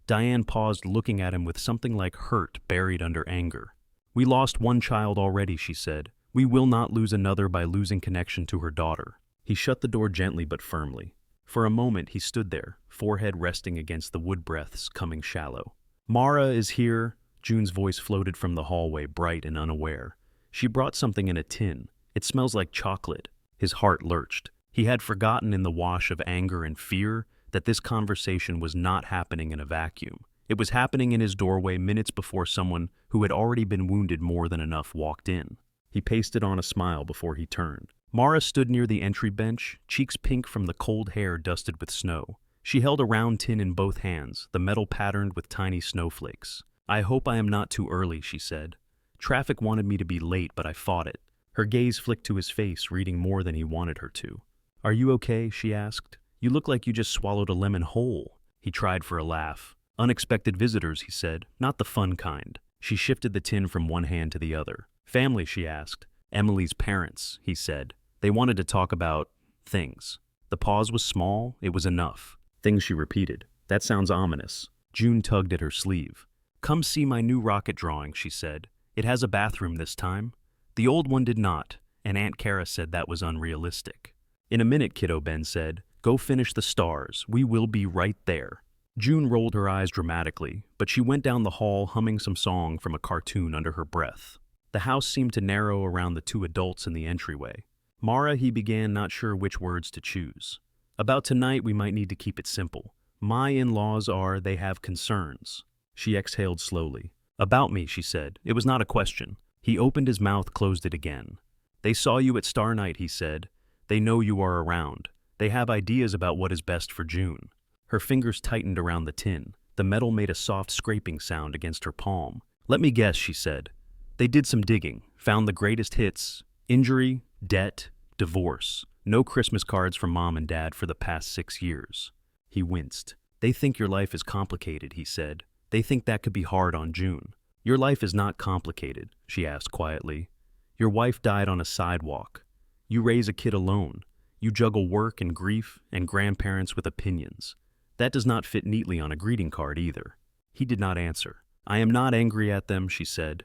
Diane paused, looking at him with something like hurt buried under anger. We lost one child already, she said. We will not lose another by losing connection to her daughter. He shut the door gently but firmly. For a moment he stood there, forehead resting against the wood breaths coming shallow. Mara is here, June's voice floated from the hallway, bright and unaware. She brought something in a tin. It smells like chocolate. His heart lurched. He had forgotten in the wash of anger and fear that this conversation was not happening in a vacuum. It was happening in his doorway minutes before someone who had already been wounded more than enough walked in. He pasted on a smile before he turned. Mara stood near the entry bench, cheeks pink from the cold hair dusted with snow. She held a round tin in both hands, the metal patterned with tiny snowflakes. I hope I am not too early, she said. Traffic wanted me to be late, but I fought it. Her gaze flicked to his face, reading more than he wanted her to. Are you okay? She asked. You look like you just swallowed a lemon whole. He tried for a laugh. Unexpected visitors, he said, not the fun kind. She shifted the tin from one hand to the other. Family, she asked. Emily's parents, he said. They wanted to talk about things. The pause was small, it was enough. Things, she repeated. That sounds ominous. June tugged at her sleeve. Come see my new rocket drawing, she said. It has a bathroom this time. The old one did not, and Aunt Kara said that was unrealistic. In a minute, kiddo, Ben said. Go finish the stars. We will be right there. June rolled her eyes dramatically, but she went down the hall humming some song from a cartoon under her breath. The house seemed to narrow around the two adults in the entryway. Mara, he began, not sure which words to choose. About tonight, we might need to keep it simple. My in-laws they have concerns. She exhaled slowly. About me, she said. It was not a question. He opened his mouth, closed it again. They saw you at Star Night, he said. They know you are around. They have ideas about what is best for June. Her fingers tightened around the tin. The metal made a soft scraping sound against her palm. Let me guess, she said. They did some digging, found the greatest hits. Injury, debt, divorce. No Christmas cards from Mom and Dad for the past 6 years. He winced. They think your life is complicated, he said. They think that could be hard on June. Your life is not complicated, she asked quietly. Your wife died on a sidewalk. You raise a kid alone. You juggle work and grief and grandparents with opinions. That does not fit neatly on a greeting card either. He did not answer. I am not angry at them, she said.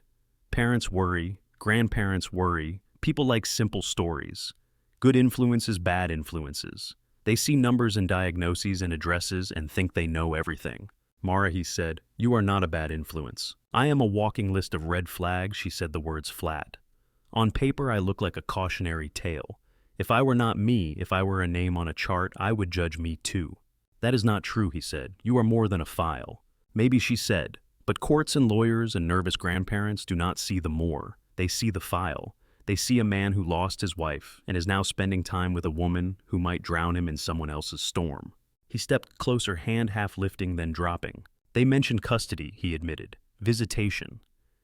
Parents worry, grandparents worry, people like simple stories. Good influences, bad influences. They see numbers and diagnoses and addresses and think they know everything. Mara, he said, you are not a bad influence. I am a walking list of red flags, she said the words flat. On paper, I look like a cautionary tale. If I were not me, if I were a name on a chart, I would judge me too. That is not true, he said. You are more than a file. Maybe, she said, but courts and lawyers and nervous grandparents do not see the more. They see the file. They see a man who lost his wife and is now spending time with a woman who might drown him in someone else's storm. He stepped closer, hand half lifting, then dropping. They mentioned custody, he admitted. Visitation.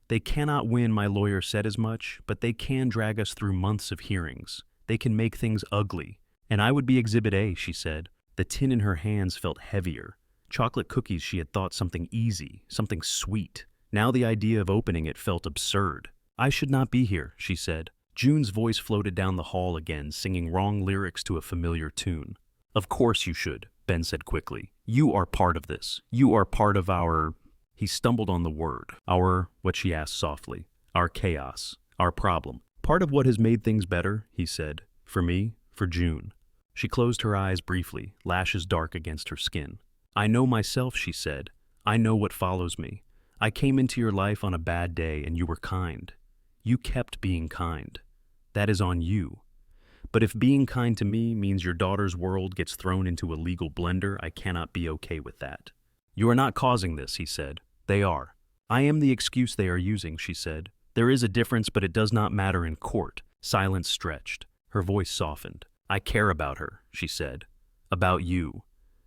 They cannot win, my lawyer said as much, but they can drag us through months of hearings. They can make things ugly. And I would be Exhibit A, she said. The tin in her hands felt heavier. Chocolate cookies, she had thought, something easy, something sweet. Now the idea of opening it felt absurd. I should not be here, she said. June's voice floated down the hall again, singing wrong lyrics to a familiar tune. Of course you should, Ben said quickly. You are part of this. You are part of our... He stumbled on the word. Our, what she asked softly. Our chaos. Our problem. Part of what has made things better, he said. For me, for June. She closed her eyes briefly, lashes dark against her skin. I know myself, she said. I know what follows me. I came into your life on a bad day and you were kind. You kept being kind. That is on you. But if being kind to me means your daughter's world gets thrown into a legal blender, I cannot be okay with that. You are not causing this, he said. They are. I am the excuse they are using, she said. There is a difference, but it does not matter in court. Silence stretched. Her voice softened. I care about her, she said. About you.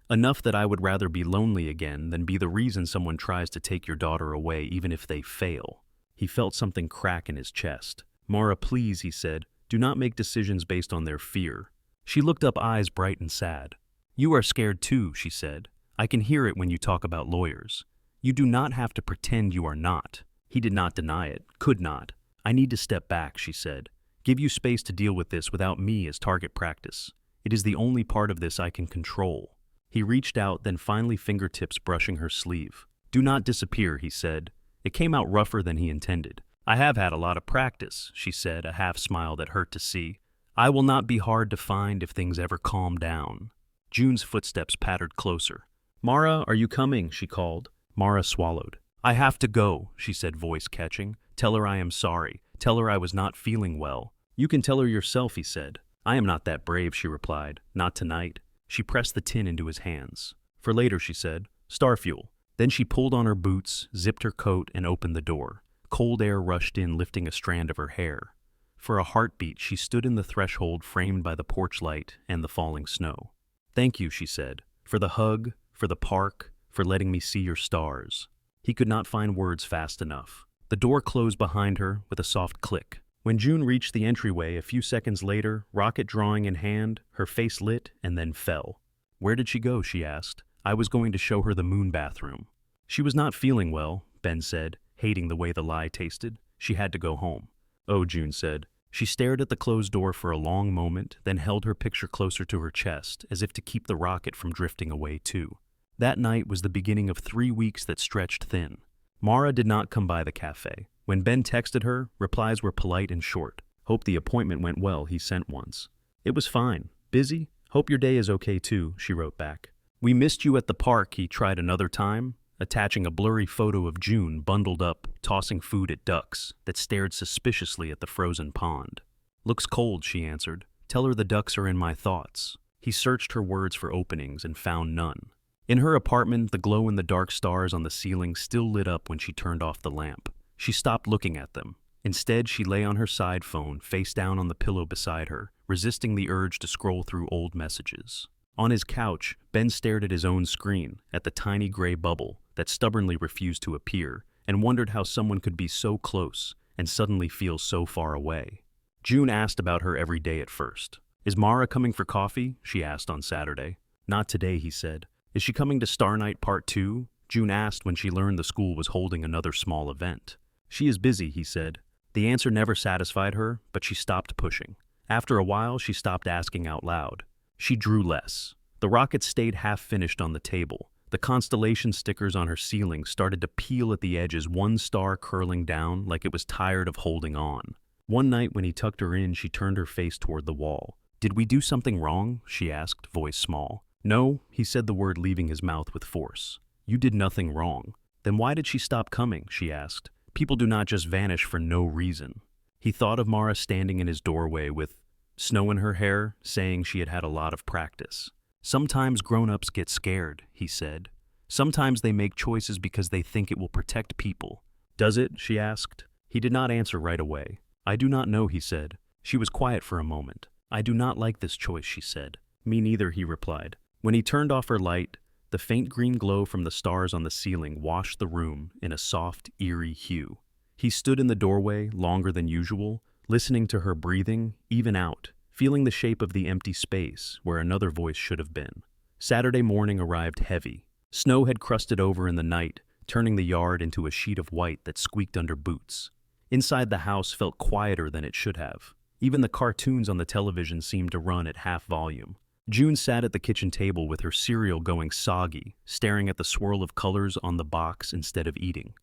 Enough that I would rather be lonely again than be the reason someone tries to take your daughter away, even if they fail. He felt something crack in his chest. Mara, please, he said, do not make decisions based on their fear. She looked up, eyes bright and sad. You are scared too, she said. I can hear it when you talk about lawyers. You do not have to pretend you are not. He did not deny it, could not. I need to step back, she said. Give you space to deal with this without me as target practice. It is the only part of this I can control. He reached out, then finally fingertips brushing her sleeve. Do not disappear, he said. It came out rougher than he intended. I have had a lot of practice, she said, a half smile that hurt to see. I will not be hard to find if things ever calm down. June's footsteps pattered closer. Mara, are you coming? She called. Mara swallowed. I have to go, she said, voice catching. Tell her I am sorry. Tell her I was not feeling well. You can tell her yourself, he said. I am not that brave, she replied. Not tonight. She pressed the tin into his hands. For later, she said. Starfuel. Then she pulled on her boots, zipped her coat, and opened the door. Cold air rushed in, lifting a strand of her hair. For a heartbeat, she stood in the threshold framed by the porch light and the falling snow. Thank you, she said, for the hug, for the park, for letting me see your stars. He could not find words fast enough. The door closed behind her with a soft click. When June reached the entryway a few seconds later, rocket drawing in hand, her face lit and then fell. Where did she go, she asked. I was going to show her the moon bathroom. She was not feeling well, Ben said, hating the way the lie tasted. She had to go home. Oh, June said. She stared at the closed door for a long moment, then held her picture closer to her chest, as if to keep the rocket from drifting away too. That night was the beginning of 3 weeks that stretched thin. Mara did not come by the cafe. When Ben texted her, replies were polite and short. Hope the appointment went well, he sent once. It was fine. Busy? Hope your day is okay too, she wrote back. We missed you at the park, he tried another time, attaching a blurry photo of June bundled up, tossing food at ducks that stared suspiciously at the frozen pond. Looks cold, she answered. Tell her the ducks are in my thoughts. He searched her words for openings and found none. In her apartment, the glow-in-the-dark stars on the ceiling still lit up when she turned off the lamp. She stopped looking at them. Instead, she lay on her side phone, face down on the pillow beside her, resisting the urge to scroll through old messages. On his couch, Ben stared at his own screen, at the tiny gray bubble that stubbornly refused to appear, and wondered how someone could be so close and suddenly feel so far away. June asked about her every day at first. Is Mara coming for coffee? She asked on Saturday. Not today, he said. Is she coming to Star Night Part 2? June asked when she learned the school was holding another small event. She is busy, he said. The answer never satisfied her, but she stopped pushing. After a while, she stopped asking out loud. She drew less. The rocket stayed half-finished on the table. The constellation stickers on her ceiling started to peel at the edges, one star curling down like it was tired of holding on. One night when he tucked her in, she turned her face toward the wall. Did we do something wrong? She asked, voice small. No, he said, the word leaving his mouth with force. You did nothing wrong. Then why did she stop coming? She asked. People do not just vanish for no reason. He thought of Mara standing in his doorway with snow in her hair, saying she had had a lot of practice. Sometimes grown-ups get scared, he said. Sometimes they make choices because they think it will protect people. Does it? She asked. He did not answer right away. I do not know, he said. She was quiet for a moment. I do not like this choice, she said. Me neither, he replied. When he turned off her light, the faint green glow from the stars on the ceiling washed the room in a soft, eerie hue. He stood in the doorway longer than usual, listening to her breathing, even out, feeling the shape of the empty space where another voice should have been. Saturday morning arrived heavy. Snow had crusted over in the night, turning the yard into a sheet of white that squeaked under boots. Inside the house felt quieter than it should have. Even the cartoons on the television seemed to run at half volume. June sat at the kitchen table with her cereal going soggy, staring at the swirl of colors on the box instead of eating.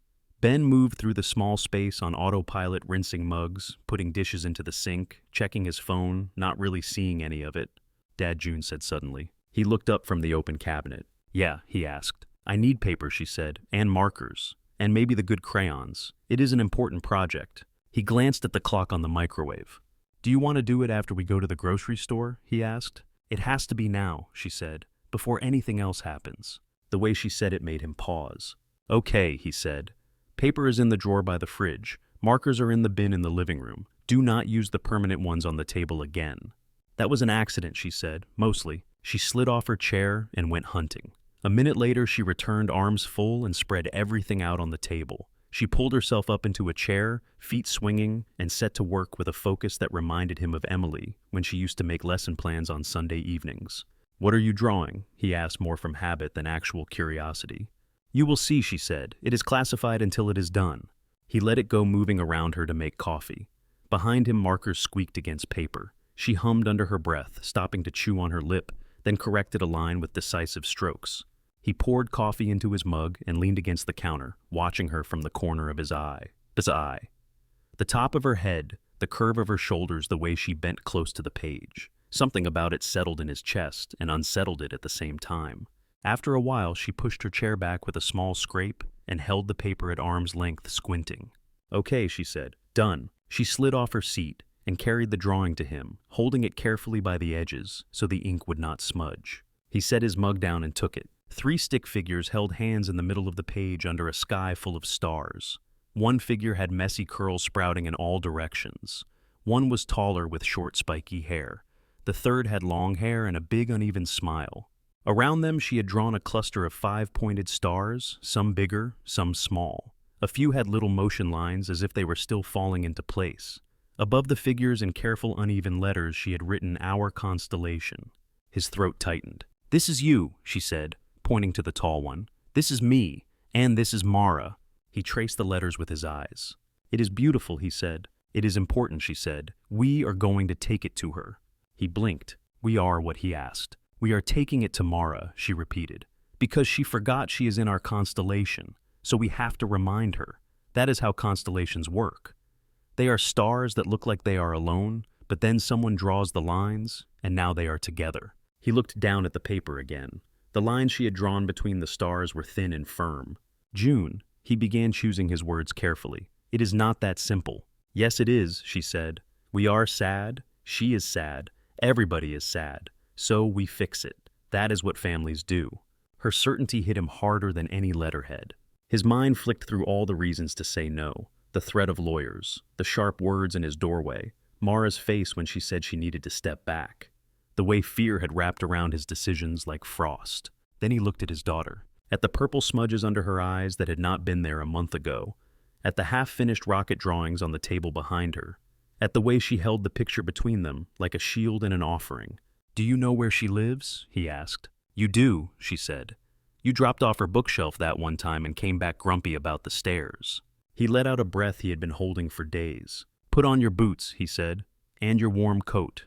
Ben moved through the small space on autopilot, rinsing mugs, putting dishes into the sink, checking his phone, not really seeing any of it. Dad, June said suddenly. He looked up from the open cabinet. Yeah, he asked. I need paper, she said, and markers, and maybe the good crayons. It is an important project. He glanced at the clock on the microwave. Do you want to do it after we go to the grocery store? He asked. It has to be now, she said, before anything else happens. The way she said it made him pause. Okay, he said. Paper is in the drawer by the fridge. Markers are in the bin in the living room. Do not use the permanent ones on the table again. That was an accident, she said, mostly. She slid off her chair and went hunting. A minute later, she returned, arms full, and spread everything out on the table. She pulled herself up into a chair, feet swinging, and set to work with a focus that reminded him of Emily when she used to make lesson plans on Sunday evenings. What are you drawing? He asked, more from habit than actual curiosity. You will see, she said. It is classified until it is done. He let it go, moving around her to make coffee. Behind him, markers squeaked against paper. She hummed under her breath, stopping to chew on her lip, then corrected a line with decisive strokes. He poured coffee into his mug and leaned against the counter, watching her from the corner of his eye. The top of her head, the curve of her shoulders, the way she bent close to the page. Something about it settled in his chest and unsettled it at the same time. After a while, she pushed her chair back with a small scrape and held the paper at arm's length, squinting. "Okay," she said. "Done." She slid off her seat and carried the drawing to him, holding it carefully by the edges so the ink would not smudge. He set his mug down and took it. 3 stick figures held hands in the middle of the page under a sky full of stars. One figure had messy curls sprouting in all directions. One was taller with short spiky hair. The third had long hair and a big uneven smile. Around them she had drawn a cluster of 5 pointed stars, some bigger, some small. A few had little motion lines as if they were still falling into place. Above the figures in careful uneven letters she had written "Our Constellation." His throat tightened. "This is you," she said, pointing to the tall one. "This is me, and this is Mara." He traced the letters with his eyes. "It is beautiful," he said. "It is important," she said. "We are going to take it to her." He blinked. "We are what?" he asked. "We are taking it to Mara," she repeated. "Because she forgot she is in our constellation, so we have to remind her. That is how constellations work. They are stars that look like they are alone, but then someone draws the lines, and now they are together." He looked down at the paper again. The lines she had drawn between the stars were thin and firm. "June," he began, choosing his words carefully. "It is not that simple." "Yes, it is," she said. "We are sad. She is sad. Everybody is sad. So we fix it. That is what families do." Her certainty hit him harder than any letterhead. His mind flicked through all the reasons to say no. The threat of lawyers, the sharp words in his doorway, Mara's face when she said she needed to step back. The way fear had wrapped around his decisions like frost. Then he looked at his daughter, at the purple smudges under her eyes that had not been there a month ago, at the half-finished rocket drawings on the table behind her, at the way she held the picture between them like a shield and an offering. "Do you know where she lives?" he asked. "You do," she said. "You dropped off her bookshelf that one time and came back grumpy about the stairs." He let out a breath he had been holding for days. "Put on your boots," he said, "and your warm coat.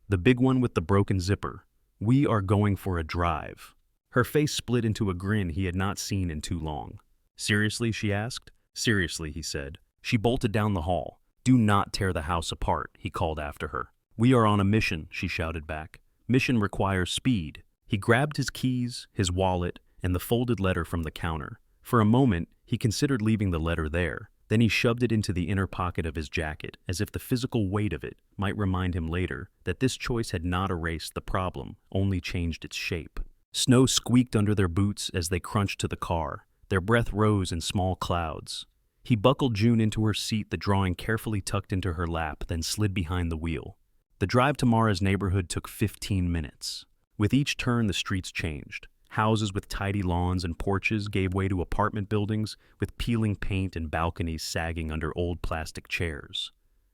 The big one with the broken zipper. We are going for a drive." Her face split into a grin he had not seen in too long. "Seriously?" she asked. "Seriously," he said. She bolted down the hall. "Do not tear the house apart," he called after her. "We are on a mission," she shouted back. "Mission requires speed." He grabbed his keys, his wallet, and the folded letter from the counter. For a moment, he considered leaving the letter there. Then he shoved it into the inner pocket of his jacket, as if the physical weight of it might remind him later that this choice had not erased the problem, only changed its shape. Snow squeaked under their boots as they crunched to the car. Their breath rose in small clouds. He buckled June into her seat, the drawing carefully tucked into her lap, then slid behind the wheel. The drive to Mara's neighborhood took 15 minutes. With each turn, the streets changed. Houses with tidy lawns and porches gave way to apartment buildings with peeling paint and balconies sagging under old plastic chairs.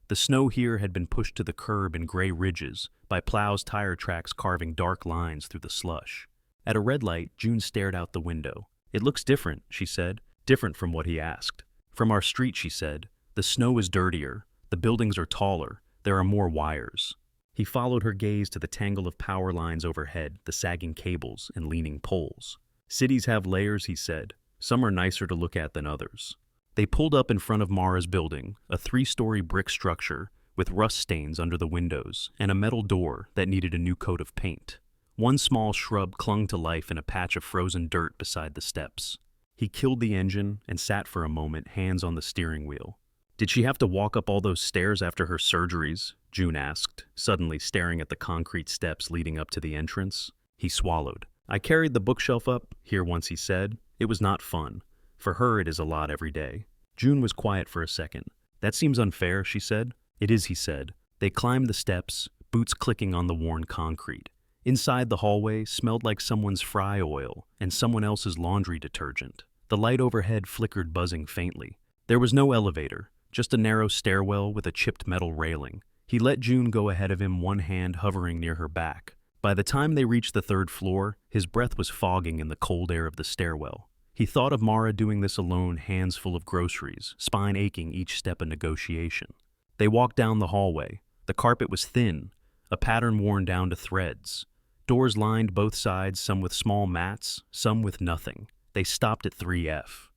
The snow here had been pushed to the curb in gray ridges by plows' tire tracks carving dark lines through the slush. At a red light, June stared out the window. "It looks different," she said. "Different from what he asked." "From our street," she said. "The snow is dirtier. The buildings are taller. There are more wires." He followed her gaze to the tangle of power lines overhead, the sagging cables and leaning poles. "Cities have layers," he said. "Some are nicer to look at than others." They pulled up in front of Mara's building, a 3-story brick structure with rust stains under the windows and a metal door that needed a new coat of paint. One small shrub clung to life in a patch of frozen dirt beside the steps. He killed the engine and sat for a moment, hands on the steering wheel. "Did she have to walk up all those stairs after her surgeries?" June asked, suddenly staring at the concrete steps leading up to the entrance. He swallowed. "I carried the bookshelf up here once," he said. "It was not fun. For her, it is a lot every day." June was quiet for a second. "That seems unfair," she said. "It is," he said. They climbed the steps, boots clicking on the worn concrete. Inside, the hallway smelled like someone's fry oil and someone else's laundry detergent. The light overhead flickered, buzzing faintly. There was no elevator, just a narrow stairwell with a chipped metal railing. He let June go ahead of him, one hand hovering near her back. By the time they reached the 3rd floor, his breath was fogging in the cold air of the stairwell. He thought of Mara doing this alone, hands full of groceries, spine aching each step of negotiation. They walked down the hallway. The carpet was thin, a pattern worn down to threads. Doors lined both sides, some with small mats, some with nothing. They stopped at 3F.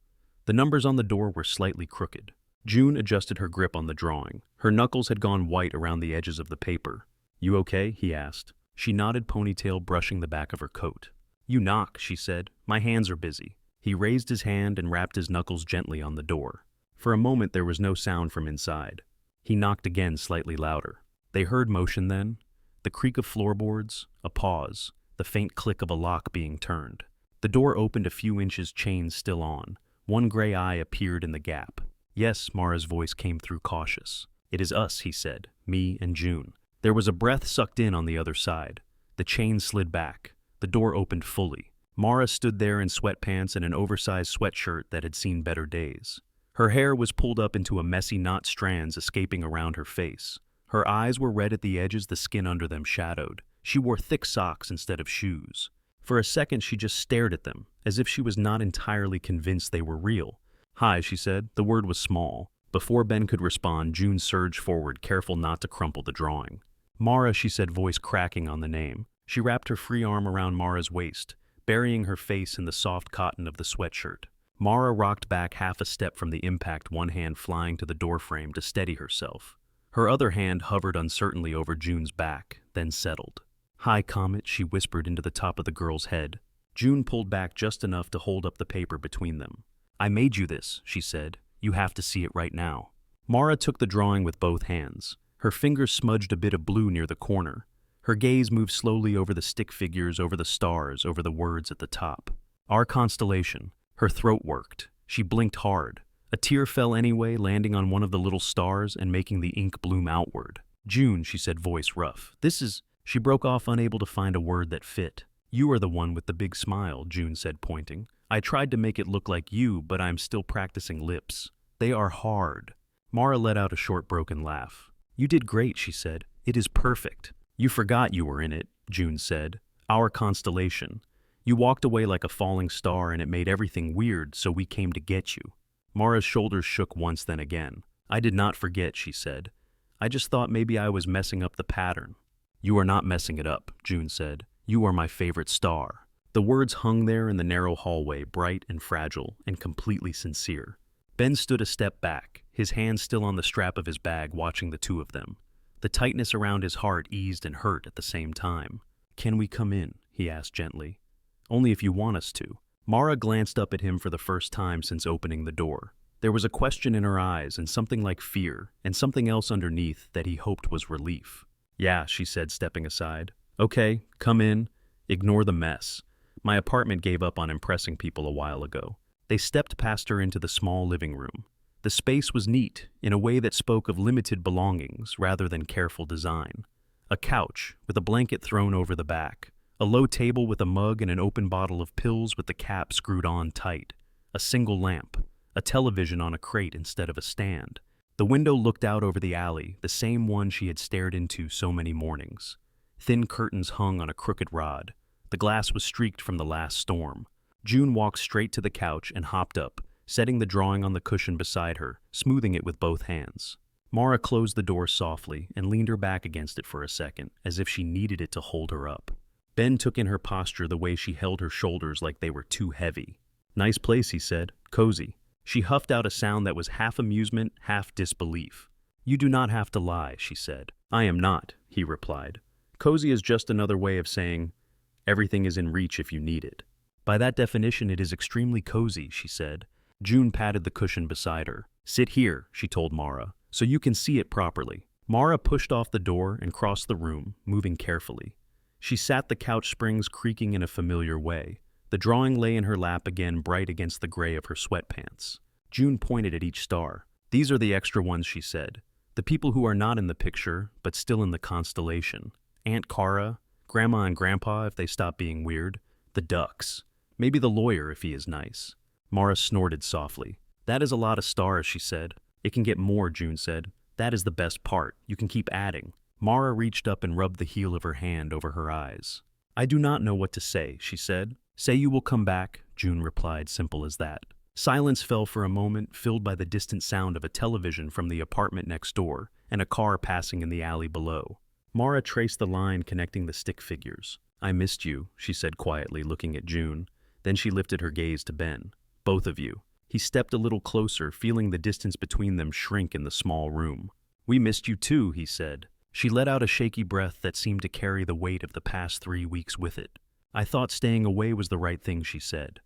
The numbers on the door were slightly crooked. June adjusted her grip on the drawing. Her knuckles had gone white around the edges of the paper. "You okay?" he asked. She nodded, ponytail brushing the back of her coat. "You knock," she said. "My hands are busy." He raised his hand and rapped his knuckles gently on the door. For a moment there was no sound from inside. He knocked again, slightly louder. They heard motion then. The creak of floorboards, a pause, the faint click of a lock being turned. The door opened a few inches, chains still on. One gray eye appeared in the gap. "Yes," Mara's voice came through, cautious. "It is us," he said. "Me and June." There was a breath sucked in on the other side. The chain slid back. The door opened fully. Mara stood there in sweatpants and an oversized sweatshirt that had seen better days. Her hair was pulled up into a messy knot, strands escaping around her face. Her eyes were red at the edges, the skin under them shadowed. She wore thick socks instead of shoes. For a second she just stared at them, as if she was not entirely convinced they were real. "Hi," she said. The word was small. Before Ben could respond, June surged forward, careful not to crumple the drawing. "Mara," she said, voice cracking on the name. She wrapped her free arm around Mara's waist, burying her face in the soft cotton of the sweatshirt. Mara rocked back half a step from the impact, one hand flying to the doorframe to steady herself. Her other hand hovered uncertainly over June's back, then settled. "Hi, Comet," she whispered into the top of the girl's head. June pulled back just enough to hold up the paper between them. "I made you this," she said. "You have to see it right now." Mara took the drawing with both hands. Her fingers smudged a bit of blue near the corner. Her gaze moved slowly over the stick figures, over the stars, over the words at the top. "Our constellation." Her throat worked. She blinked hard. A tear fell anyway, landing on one of the little stars and making the ink bloom outward. "June," she said, voice rough. "This is—" She broke off, unable to find a word that fit. "You are the one with the big smile," June said, pointing. "I tried to make it look like you, but I'm still practicing lips. They are hard." Mara let out a short, broken laugh. "You did great," she said. "It is perfect." "You forgot you were in it," June said. "Our constellation. You walked away like a falling star and it made everything weird, so we came to get you." Mara's shoulders shook once, then again. "I did not forget," she said. "I just thought maybe I was messing up the pattern." "You are not messing it up," June said. "You are my favorite star." The words hung there in the narrow hallway, bright and fragile and completely sincere. Ben stood a step back, his hand still on the strap of his bag, watching the two of them. The tightness around his heart eased and hurt at the same time. "Can we come in?" he asked gently. "Only if you want us to." Mara glanced up at him for the first time since opening the door. There was a question in her eyes and something like fear, and something else underneath that he hoped was relief. "Yeah," she said, stepping aside. "Okay, come in. Ignore the mess. My apartment gave up on impressing people a while ago." They stepped past her into the small living room. The space was neat, in a way that spoke of limited belongings rather than careful design. A couch, with a blanket thrown over the back. A low table with a mug and an open bottle of pills with the cap screwed on tight. A single lamp. A television on a crate instead of a stand. The window looked out over the alley, the same one she had stared into so many mornings. Thin curtains hung on a crooked rod. The glass was streaked from the last storm. June walked straight to the couch and hopped up, setting the drawing on the cushion beside her, smoothing it with both hands. Mara closed the door softly and leaned her back against it for a second, as if she needed it to hold her up. Ben took in her posture, the way she held her shoulders like they were too heavy. "Nice place," he said. "Cozy." She huffed out a sound that was half amusement, half disbelief. "You do not have to lie," she said. "I am not," he replied. "Cozy is just another way of saying everything is in reach if you need it." "By that definition, it is extremely cozy," she said. June patted the cushion beside her. "Sit here," she told Mara, "so you can see it properly." Mara pushed off the door and crossed the room, moving carefully. She sat, the couch springs creaking in a familiar way. The drawing lay in her lap again, bright against the gray of her sweatpants. June pointed at each star. "These are the extra ones," she said. "The people who are not in the picture, but still in the constellation. Aunt Cara, Grandma and Grandpa if they stop being weird, the ducks. Maybe the lawyer if he is nice." Mara snorted softly. "That is a lot of stars," she said. "It can get more," June said. "That is the best part. You can keep adding." Mara reached up and rubbed the heel of her hand over her eyes. "I do not know what to say," she said. "Say you will come back, June replied, simple as that. Silence fell for a moment, filled by the distant sound of a television from the apartment next door and a car passing in the alley below. Mara traced the line connecting the stick figures. I missed you, she said quietly, looking at June. Then she lifted her gaze to Ben. Both of you. He stepped a little closer, feeling the distance between them shrink in the small room. We missed you too, he said. She let out a shaky breath that seemed to carry the weight of the past 3 weeks with it. I thought staying away was the right thing, she said.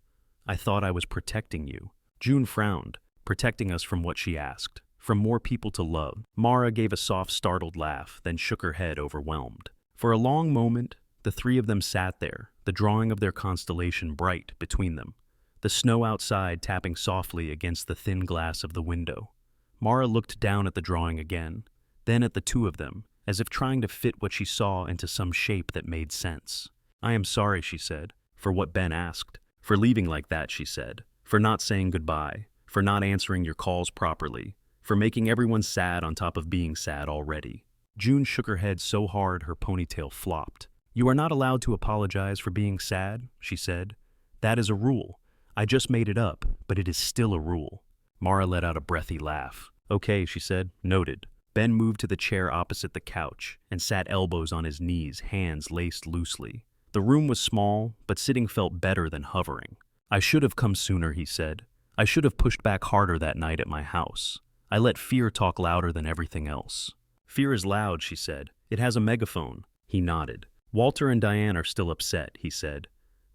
I thought I was protecting you. June frowned, protecting us from what she asked, from more people to love. Mara gave a soft, startled laugh, then shook her head, overwhelmed. For a long moment, the three of them sat there, the drawing of their constellation bright between them, the snow outside tapping softly against the thin glass of the window. Mara looked down at the drawing again, then at the two of them, as if trying to fit what she saw into some shape that made sense. I am sorry, she said, for what Ben asked. For leaving like that, she said. For not saying goodbye. For not answering your calls properly. For making everyone sad on top of being sad already. June shook her head so hard her ponytail flopped. You are not allowed to apologize for being sad, she said. That is a rule. I just made it up, but it is still a rule. Mara let out a breathy laugh. Okay, she said. Noted. Ben moved to the chair opposite the couch and sat elbows on his knees, hands laced loosely. The room was small, but sitting felt better than hovering. I should have come sooner, he said. I should have pushed back harder that night at my house. I let fear talk louder than everything else. Fear is loud, she said. It has a megaphone. He nodded. Walter and Diane are still upset, he said.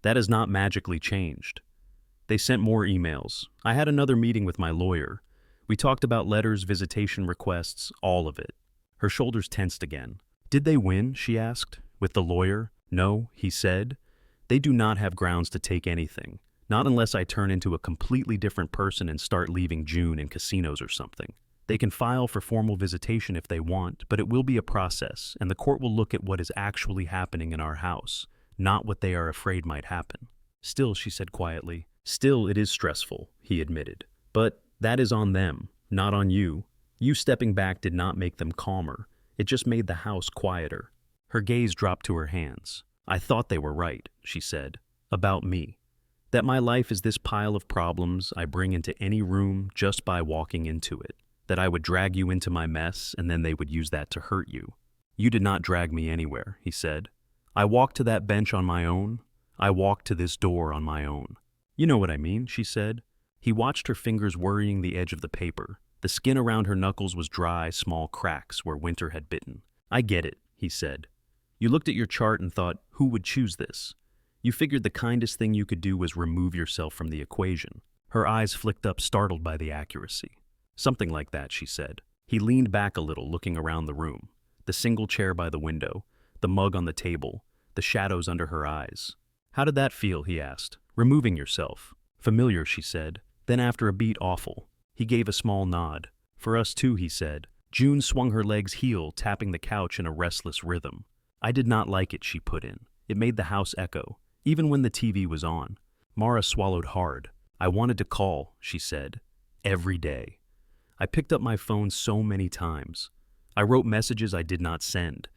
That has not magically changed. They sent more emails. I had another meeting with my lawyer. We talked about letters, visitation requests, all of it. Her shoulders tensed again. Did they win, she asked, with the lawyer? No, he said. They do not have grounds to take anything. Not unless I turn into a completely different person and start leaving June in casinos or something. They can file for formal visitation if they want, but it will be a process, and the court will look at what is actually happening in our house, not what they are afraid might happen. Still, she said quietly, still it is stressful, he admitted. But that is on them, not on you. You stepping back did not make them calmer. It just made the house quieter. Her gaze dropped to her hands. I thought they were right, she said, about me. That my life is this pile of problems I bring into any room just by walking into it. That I would drag you into my mess and then they would use that to hurt you. You did not drag me anywhere, he said. I walked to that bench on my own. I walked to this door on my own. You know what I mean, she said. He watched her fingers worrying the edge of the paper. The skin around her knuckles was dry, small cracks where winter had bitten. I get it, he said. You looked at your chart and thought, who would choose this? You figured the kindest thing you could do was remove yourself from the equation. Her eyes flicked up, startled by the accuracy. Something like that, she said. He leaned back a little, looking around the room. The single chair by the window, the mug on the table, the shadows under her eyes. How did that feel, he asked. Removing yourself. Familiar, she said. Then after a beat, awful. He gave a small nod. For us too, he said. June swung her legs heel, tapping the couch in a restless rhythm. I did not like it, she put in. It made the house echo, even when the TV was on. Mara swallowed hard. I wanted to call, she said. Every day. I picked up my phone so many times. I wrote messages I did not send.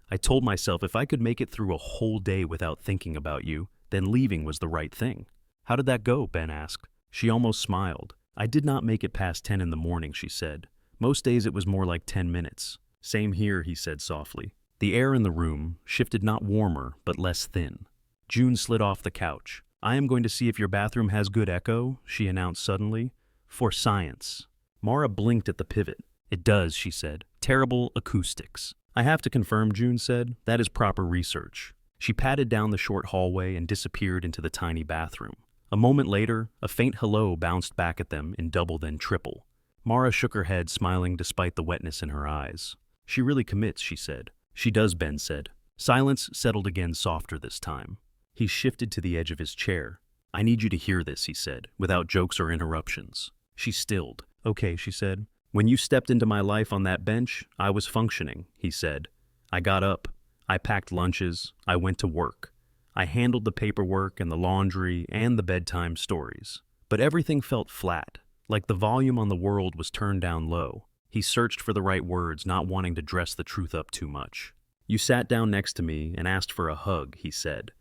I told myself if I could make it through a whole day without thinking about you, then leaving was the right thing. How did that go? Ben asked. She almost smiled. I did not make it past 10 in the morning, she said. Most days it was more like 10 minutes. Same here, he said softly. The air in the room shifted, not warmer, but less thin. June slid off the couch. I am going to see if your bathroom has good echo, she announced suddenly. For science. Mara blinked at the pivot. It does, she said. Terrible acoustics. I have to confirm, June said. That is proper research. She padded down the short hallway and disappeared into the tiny bathroom. A moment later, a faint hello bounced back at them in double then triple. Mara shook her head, smiling despite the wetness in her eyes. She really commits, she said. She does, Ben said. Silence settled again, softer this time. He shifted to the edge of his chair. I need you to hear this, he said, without jokes or interruptions. She stilled. Okay, she said. When you stepped into my life on that bench, I was functioning, he said. I got up. I packed lunches. I went to work. I handled the paperwork and the laundry and the bedtime stories. But everything felt flat, like the volume on the world was turned down low. He searched for the right words, not wanting to dress the truth up too much. You sat down next to me and asked for a hug, he said.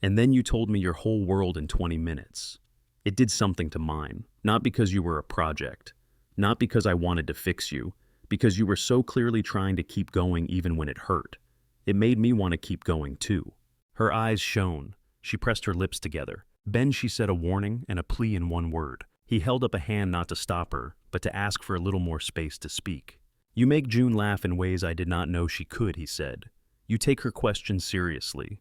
And then you told me your whole world in 20 minutes. It did something to mine, not because you were a project, not because I wanted to fix you, because you were so clearly trying to keep going even when it hurt. It made me want to keep going too. Her eyes shone. She pressed her lips together. Ben, she said a warning and a plea in one word. He held up a hand not to stop her, but to ask for a little more space to speak. You make June laugh in ways I did not know she could, he said. You take her questions seriously.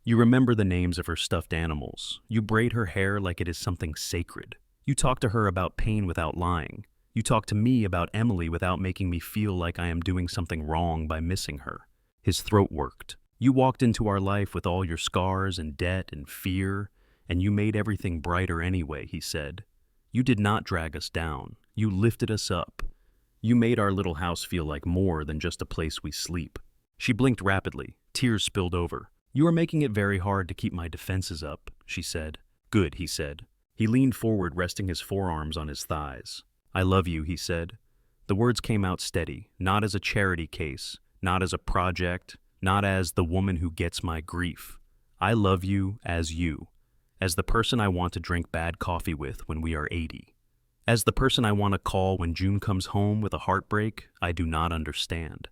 You remember the names of her stuffed animals. You braid her hair like it is something sacred. You talk to her about pain without lying. You talk to me about Emily without making me feel like I am doing something wrong by missing her. His throat worked. You walked into our life with all your scars and debt and fear, and you made everything brighter anyway, he said. You did not drag us down. You lifted us up. You made our little house feel like more than just a place we sleep. She blinked rapidly. Tears spilled over. You are making it very hard to keep my defenses up, she said. Good, he said. He leaned forward, resting his forearms on his thighs. I love you, he said. The words came out steady, not as a charity case, not as a project, not as the woman who gets my grief. I love you, as the person I want to drink bad coffee with when we are 80. As the person I want to call when June comes home with a heartbreak I do not understand.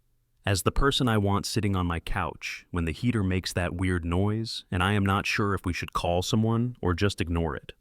As the person I want sitting on my couch when the heater makes that weird noise and I am not sure if we should call someone or just ignore it.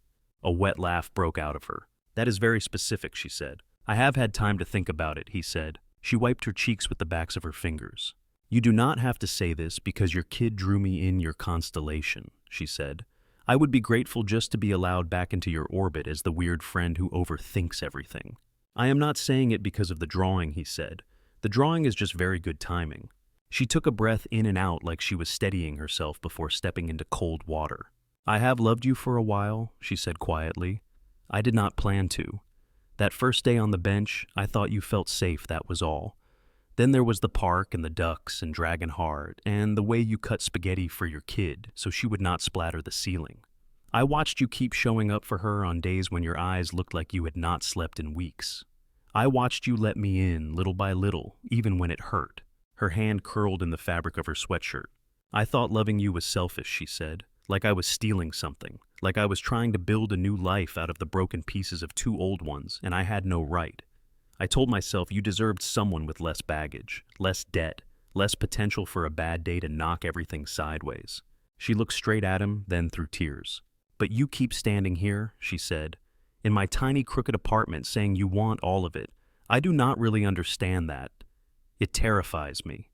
A wet laugh broke out of her. That is very specific, she said. I have had time to think about it, he said. She wiped her cheeks with the backs of her fingers. You do not have to say this because your kid drew me in your constellation, she said. I would be grateful just to be allowed back into your orbit as the weird friend who overthinks everything. I am not saying it because of the drawing, he said. The drawing is just very good timing. She took a breath in and out like she was steadying herself before stepping into cold water. I have loved you for a while, she said quietly. I did not plan to. That first day on the bench, I thought you felt safe, that was all. Then there was the park and the ducks and Dragonheart and the way you cut spaghetti for your kid so she would not splatter the ceiling. I watched you keep showing up for her on days when your eyes looked like you had not slept in weeks. I watched you let me in little by little, even when it hurt. Her hand curled in the fabric of her sweatshirt. I thought loving you was selfish, she said, like I was stealing something, like I was trying to build a new life out of the broken pieces of two old ones, and I had no right. I told myself you deserved someone with less baggage, less debt, less potential for a bad day to knock everything sideways. She looked straight at him, then through tears. But you keep standing here, she said, in my tiny crooked apartment saying you want all of it. I do not really understand that. It terrifies me.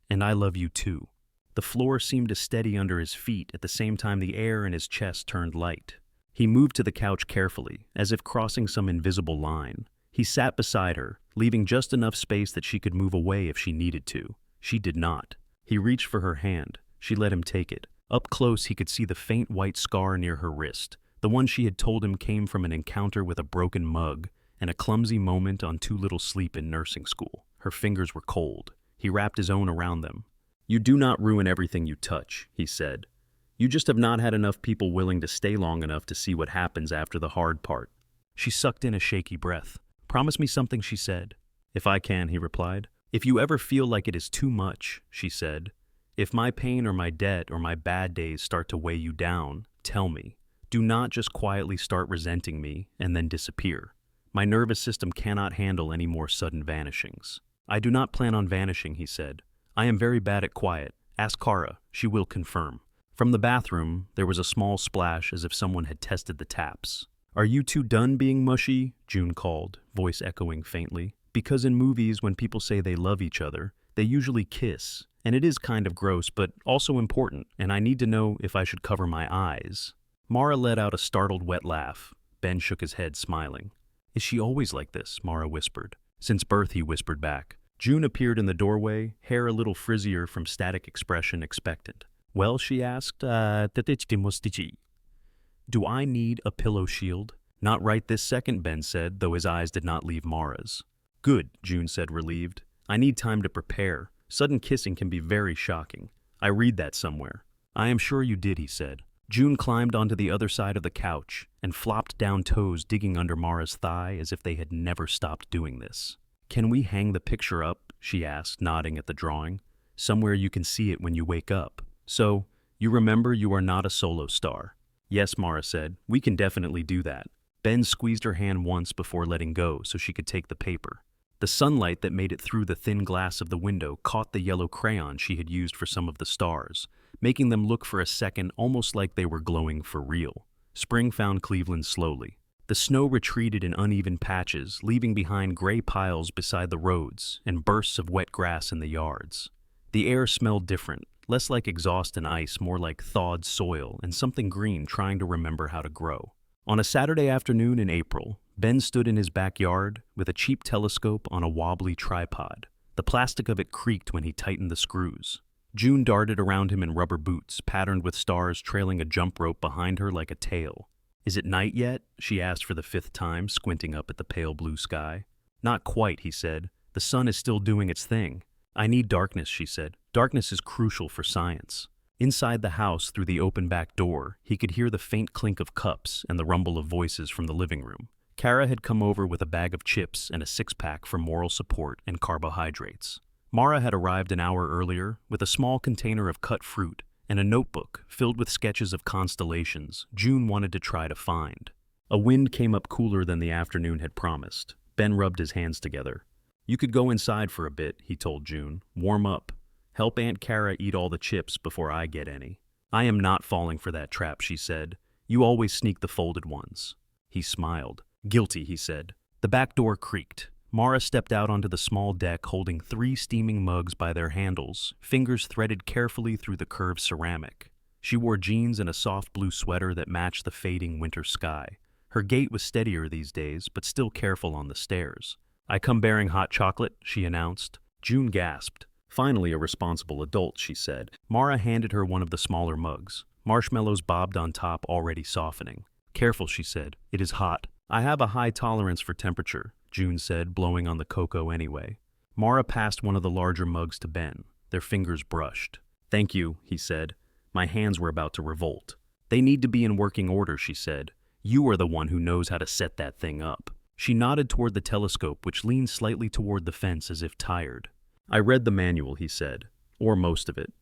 And I love you too. The floor seemed to steady under his feet at the same time the air in his chest turned light. He moved to the couch carefully, as if crossing some invisible line. He sat beside her, leaving just enough space that she could move away if she needed to. She did not. He reached for her hand. She let him take it. Up close, he could see the faint white scar near her wrist, the one she had told him came from an encounter with a broken mug and a clumsy moment on too little sleep in nursing school. Her fingers were cold. He wrapped his own around them. You do not ruin everything you touch, he said. You just have not had enough people willing to stay long enough to see what happens after the hard part. She sucked in a shaky breath. Promise me something, she said. If I can, he replied. If you ever feel like it is too much, she said. If my pain or my debt or my bad days start to weigh you down, tell me. Do not just quietly start resenting me and then disappear. My nervous system cannot handle any more sudden vanishings. I do not plan on vanishing, he said. I am very bad at quiet. Ask Kara. She will confirm. From the bathroom, there was a small splash as if someone had tested the taps. Are you two done being mushy? June called, voice echoing faintly. Because in movies, when people say they love each other, they usually kiss. And it is kind of gross, but also important, and I need to know if I should cover my eyes. Mara let out a startled wet laugh. Ben shook his head, smiling. Is she always like this? Mara whispered. Since birth, he whispered back. June appeared in the doorway, hair a little frizzier from static expression, expectant. Well, she asked, do I need a pillow shield? Not right this second, Ben said, though his eyes did not leave Mara's. Good, June said, relieved. I need time to prepare. Sudden kissing can be very shocking. I read that somewhere. I am sure you did, he said. June climbed onto the other side of the couch and flopped down, toes digging under Mara's thigh as if they had never stopped doing this. Can we hang the picture up? She asked, nodding at the drawing. Somewhere you can see it when you wake up. So, you remember you are not a solo star. Yes, Mara said. We can definitely do that. Ben squeezed her hand once before letting go so she could take the paper. The sunlight that made it through the thin glass of the window caught the yellow crayon she had used for some of the stars, making them look for a second almost like they were glowing for real. Spring found Cleveland slowly. The snow retreated in uneven patches, leaving behind gray piles beside the roads and bursts of wet grass in the yards. The air smelled different, less like exhaust and ice, more like thawed soil and something green trying to remember how to grow. On a Saturday afternoon in April, Ben stood in his backyard with a cheap telescope on a wobbly tripod. The plastic of it creaked when he tightened the screws. June darted around him in rubber boots, patterned with stars trailing a jump rope behind her like a tail. Is it night yet? She asked for the 5th time, squinting up at the pale blue sky. Not quite, he said. The sun is still doing its thing. I need darkness, she said. Darkness is crucial for science. Inside the house, through the open back door, he could hear the faint clink of cups and the rumble of voices from the living room. Kara had come over with a bag of chips and a 6-pack for moral support and carbohydrates. Mara had arrived an hour earlier with a small container of cut fruit and a notebook filled with sketches of constellations June wanted to try to find. A wind came up cooler than the afternoon had promised. Ben rubbed his hands together. You could go inside for a bit, he told June. Warm up. Help Aunt Kara eat all the chips before I get any. I am not falling for that trap, she said. You always sneak the folded ones. He smiled. Guilty, he said. The back door creaked. Mara stepped out onto the small deck holding 3 steaming mugs by their handles, fingers threaded carefully through the curved ceramic. She wore jeans and a soft blue sweater that matched the fading winter sky. Her gait was steadier these days, but still careful on the stairs. I come bearing hot chocolate, she announced. June gasped. Finally a responsible adult, she said. Mara handed her one of the smaller mugs. Marshmallows bobbed on top, already softening. Careful, she said. It is hot. I have a high tolerance for temperature, June said, blowing on the cocoa anyway. Mara passed one of the larger mugs to Ben. Their fingers brushed. Thank you, he said. My hands were about to revolt. They need to be in working order, she said. You are the one who knows how to set that thing up. She nodded toward the telescope, which leaned slightly toward the fence as if tired. I read the manual, he said, or most of it.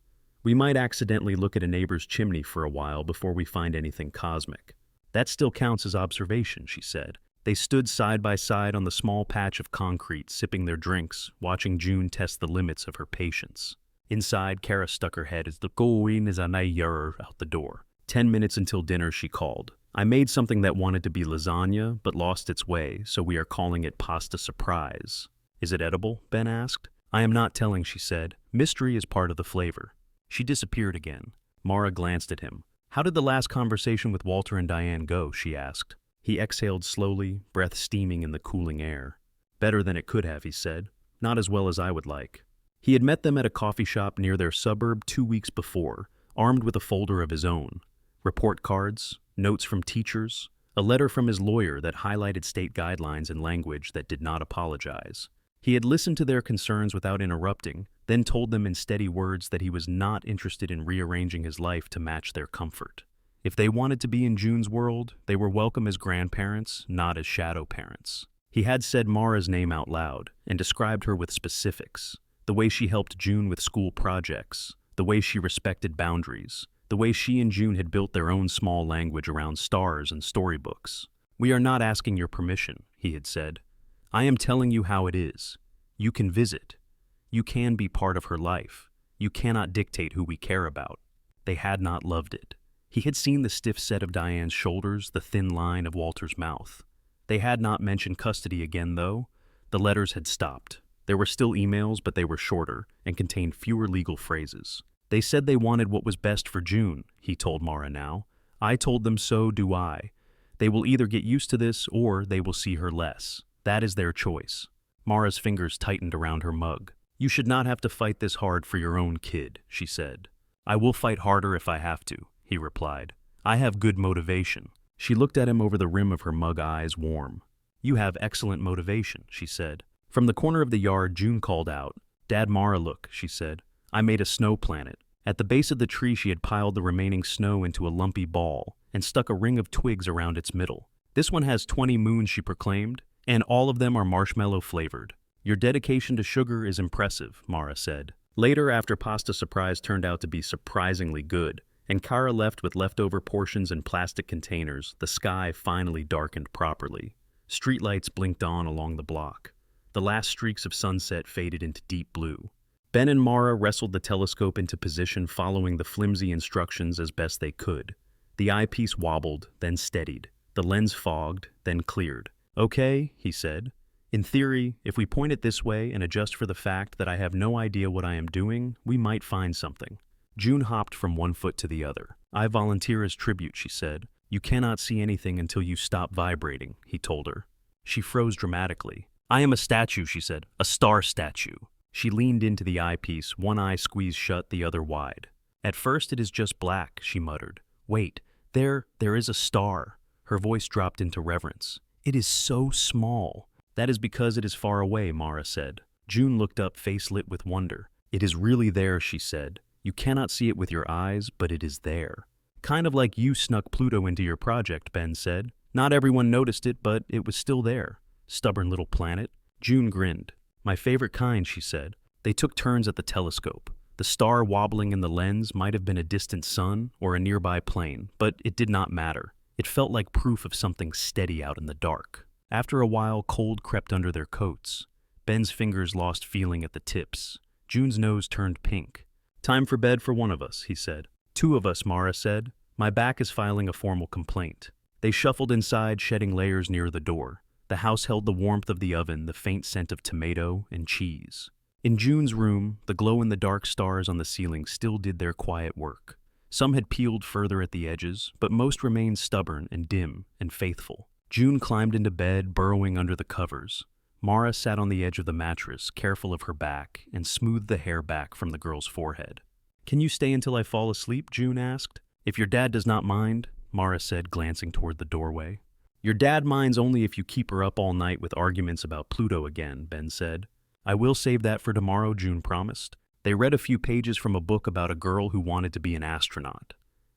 We might accidentally look at a neighbor's chimney for a while before we find anything cosmic. That still counts as observation, she said. They stood side by side on the small patch of concrete, sipping their drinks, watching June test the limits of her patience. Inside, Kara stuck her head as the going is a nayer out the door. 10 minutes until dinner, she called. I made something that wanted to be lasagna, but lost its way, so we are calling it pasta surprise. Is it edible? Ben asked. I am not telling, she said. Mystery is part of the flavor. She disappeared again. Mara glanced at him. How did the last conversation with Walter and Diane go? She asked. He exhaled slowly, breath steaming in the cooling air. Better than it could have, he said. Not as well as I would like. He had met them at a coffee shop near their suburb 2 weeks before, armed with a folder of his own. Report cards, notes from teachers, a letter from his lawyer that highlighted state guidelines in language that did not apologize. He had listened to their concerns without interrupting, then told them in steady words that he was not interested in rearranging his life to match their comfort. If they wanted to be in June's world, they were welcome as grandparents, not as shadow parents. He had said Mara's name out loud and described her with specifics. The way she helped June with school projects, the way she respected boundaries, the way she and June had built their own small language around stars and storybooks. We are not asking your permission, he had said. I am telling you how it is. You can visit. You can be part of her life. You cannot dictate who we care about. They had not loved it. He had seen the stiff set of Diane's shoulders, the thin line of Walter's mouth. They had not mentioned custody again, though. The letters had stopped. There were still emails, but they were shorter and contained fewer legal phrases. They said they wanted what was best for June, he told Mara now. I told them so do I. They will either get used to this or they will see her less. That is their choice. Mara's fingers tightened around her mug. You should not have to fight this hard for your own kid, she said. I will fight harder if I have to, he replied. I have good motivation. She looked at him over the rim of her mug, eyes warm. You have excellent motivation, she said. From the corner of the yard, June called out. Dad, Mara, look, she said. I made a snow planet. At the base of the tree, she had piled the remaining snow into a lumpy ball and stuck a ring of twigs around its middle. This one has 20 moons, she proclaimed, and all of them are marshmallow flavored. Your dedication to sugar is impressive, Mara said. Later, after pasta surprise turned out to be surprisingly good, and Kara left with leftover portions in plastic containers, the sky finally darkened properly. Streetlights blinked on along the block. The last streaks of sunset faded into deep blue. Ben and Mara wrestled the telescope into position, following the flimsy instructions as best they could. The eyepiece wobbled, then steadied. The lens fogged, then cleared. "Okay," he said. "In theory, if we point it this way and adjust for the fact that I have no idea what I am doing, we might find something." June hopped from one foot to the other. "I volunteer as tribute," she said. "You cannot see anything until you stop vibrating," he told her. She froze dramatically. "I am a statue," she said. "A star statue." She leaned into the eyepiece, one eye squeezed shut, the other wide. "At first it is just black," she muttered. "Wait, there is a star." Her voice dropped into reverence. "It is so small." "That is because it is far away," Mara said. June looked up, face lit with wonder. "It is really there," she said. "You cannot see it with your eyes, but it is there." "Kind of like you snuck Pluto into your project," Ben said. "Not everyone noticed it, but it was still there. Stubborn little planet." June grinned. "My favorite kind," she said. They took turns at the telescope. The star wobbling in the lens might have been a distant sun or a nearby plane, but it did not matter. It felt like proof of something steady out in the dark. After a while, cold crept under their coats. Ben's fingers lost feeling at the tips. June's nose turned pink. "Time for bed for one of us," he said. "Two of us," Mara said. "My back is filing a formal complaint." They shuffled inside, shedding layers near the door. The house held the warmth of the oven, the faint scent of tomato and cheese. In June's room, the glow-in-the-dark stars on the ceiling still did their quiet work. Some had peeled further at the edges, but most remained stubborn and dim and faithful. June climbed into bed, burrowing under the covers. Mara sat on the edge of the mattress, careful of her back, and smoothed the hair back from the girl's forehead. "Can you stay until I fall asleep?" June asked. "If your dad does not mind," Mara said, glancing toward the doorway. "Your dad minds only if you keep her up all night with arguments about Pluto again," Ben said. "I will save that for tomorrow," June promised. They read a few pages from a book about a girl who wanted to be an astronaut.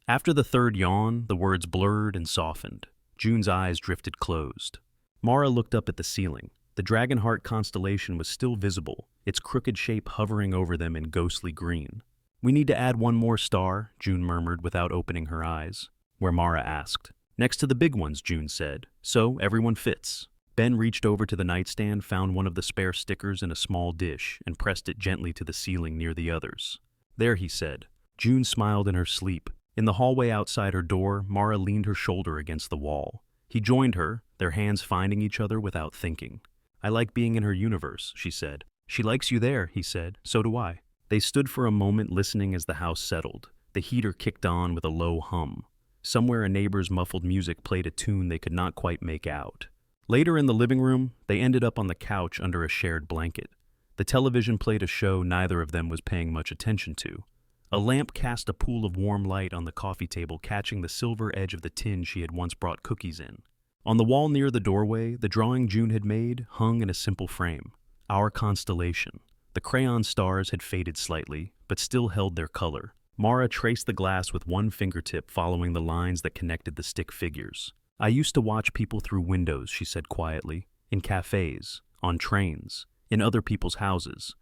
After the third yawn, the words blurred and softened. June's eyes drifted closed. Mara looked up at the ceiling. The Dragonheart constellation was still visible, its crooked shape hovering over them in ghostly green. "We need to add one more star," June murmured without opening her eyes. Where Mara asked. "Next to the big ones," June said. "So everyone fits." Ben reached over to the nightstand, found one of the spare stickers in a small dish, and pressed it gently to the ceiling near the others. "There," he said. June smiled in her sleep. In the hallway outside her door, Mara leaned her shoulder against the wall. He joined her, their hands finding each other without thinking. "I like being in her universe," she said. "She likes you there," he said. "So do I." They stood for a moment listening as the house settled. The heater kicked on with a low hum. Somewhere a neighbor's muffled music played a tune they could not quite make out. Later in the living room, they ended up on the couch under a shared blanket. The television played a show neither of them was paying much attention to. A lamp cast a pool of warm light on the coffee table, catching the silver edge of the tin she had once brought cookies in. On the wall near the doorway, the drawing June had made hung in a simple frame. Our constellation. The crayon stars had faded slightly, but still held their color. Mara traced the glass with one fingertip, following the lines that connected the stick figures. "I used to watch people through windows," she said quietly, "in cafes, on trains, in other people's houses.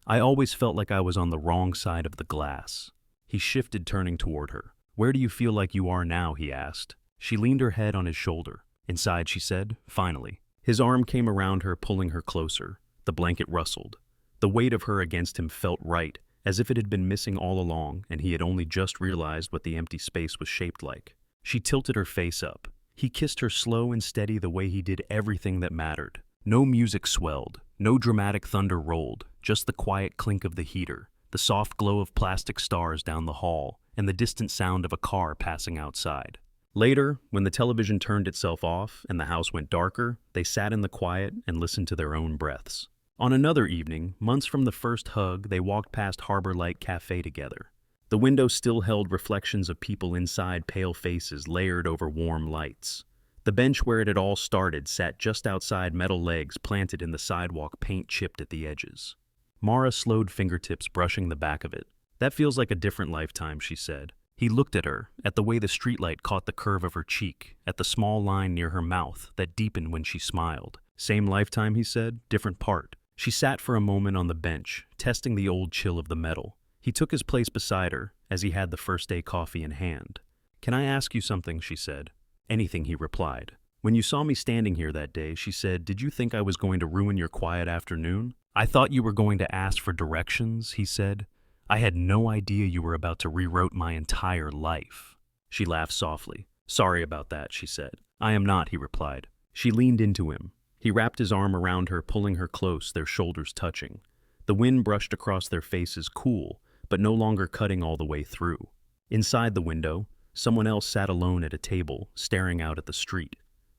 I always felt like I was on the wrong side of the glass." He shifted, turning toward her. "Where do you feel like you are now?" he asked. She leaned her head on his shoulder. "Inside," she said, finally. His arm came around her, pulling her closer. The blanket rustled. The weight of her against him felt right, as if it had been missing all along and he had only just realized what the empty space was shaped like. She tilted her face up. He kissed her slow and steady, the way he did everything that mattered. No music swelled, no dramatic thunder rolled, just the quiet clink of the heater, the soft glow of plastic stars down the hall, and the distant sound of a car passing outside. Later, when the television turned itself off and the house went darker, they sat in the quiet and listened to their own breaths. On another evening, months from the first hug, they walked past Harbor Light Cafe together. The window still held reflections of people inside, pale faces layered over warm lights. The bench where it had all started sat just outside, metal legs planted in the sidewalk, paint chipped at the edges. Mara slowed fingertips, brushing the back of it. "That feels like a different lifetime," she said. He looked at her, at the way the streetlight caught the curve of her cheek, at the small line near her mouth that deepened when she smiled. "Same lifetime," he said, "different part." She sat for a moment on the bench, testing the old chill of the metal. He took his place beside her, as he had the first day coffee in hand. "Can I ask you something?" she said. "Anything," he replied. "When you saw me standing here that day," she said, "did you think I was going to ruin your quiet afternoon?" "I thought you were going to ask for directions," he said. "I had no idea you were about to rewrite my entire life." She laughed softly. "Sorry about that," she said. "I am not," he replied. She leaned into him. He wrapped his arm around her, pulling her close, their shoulders touching. The wind brushed across their faces, cool, but no longer cutting all the way through. Inside the window, someone else sat alone at a table, staring out at the street.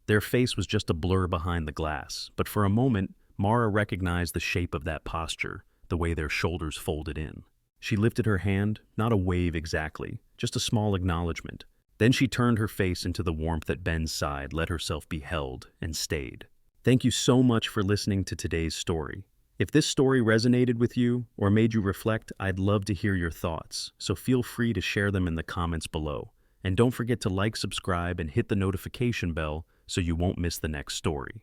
Their face was just a blur behind the glass, but for a moment, Mara recognized the shape of that posture, the way their shoulders folded in. She lifted her hand, not a wave exactly, just a small acknowledgement. Then she turned her face into the warmth at Ben's side, let herself be held, and stayed. Thank you so much for listening to today's story. If this story resonated with you or made you reflect, I'd love to hear your thoughts, so feel free to share them in the comments below. And don't forget to like, subscribe, and hit the notification bell so you won't miss the next story.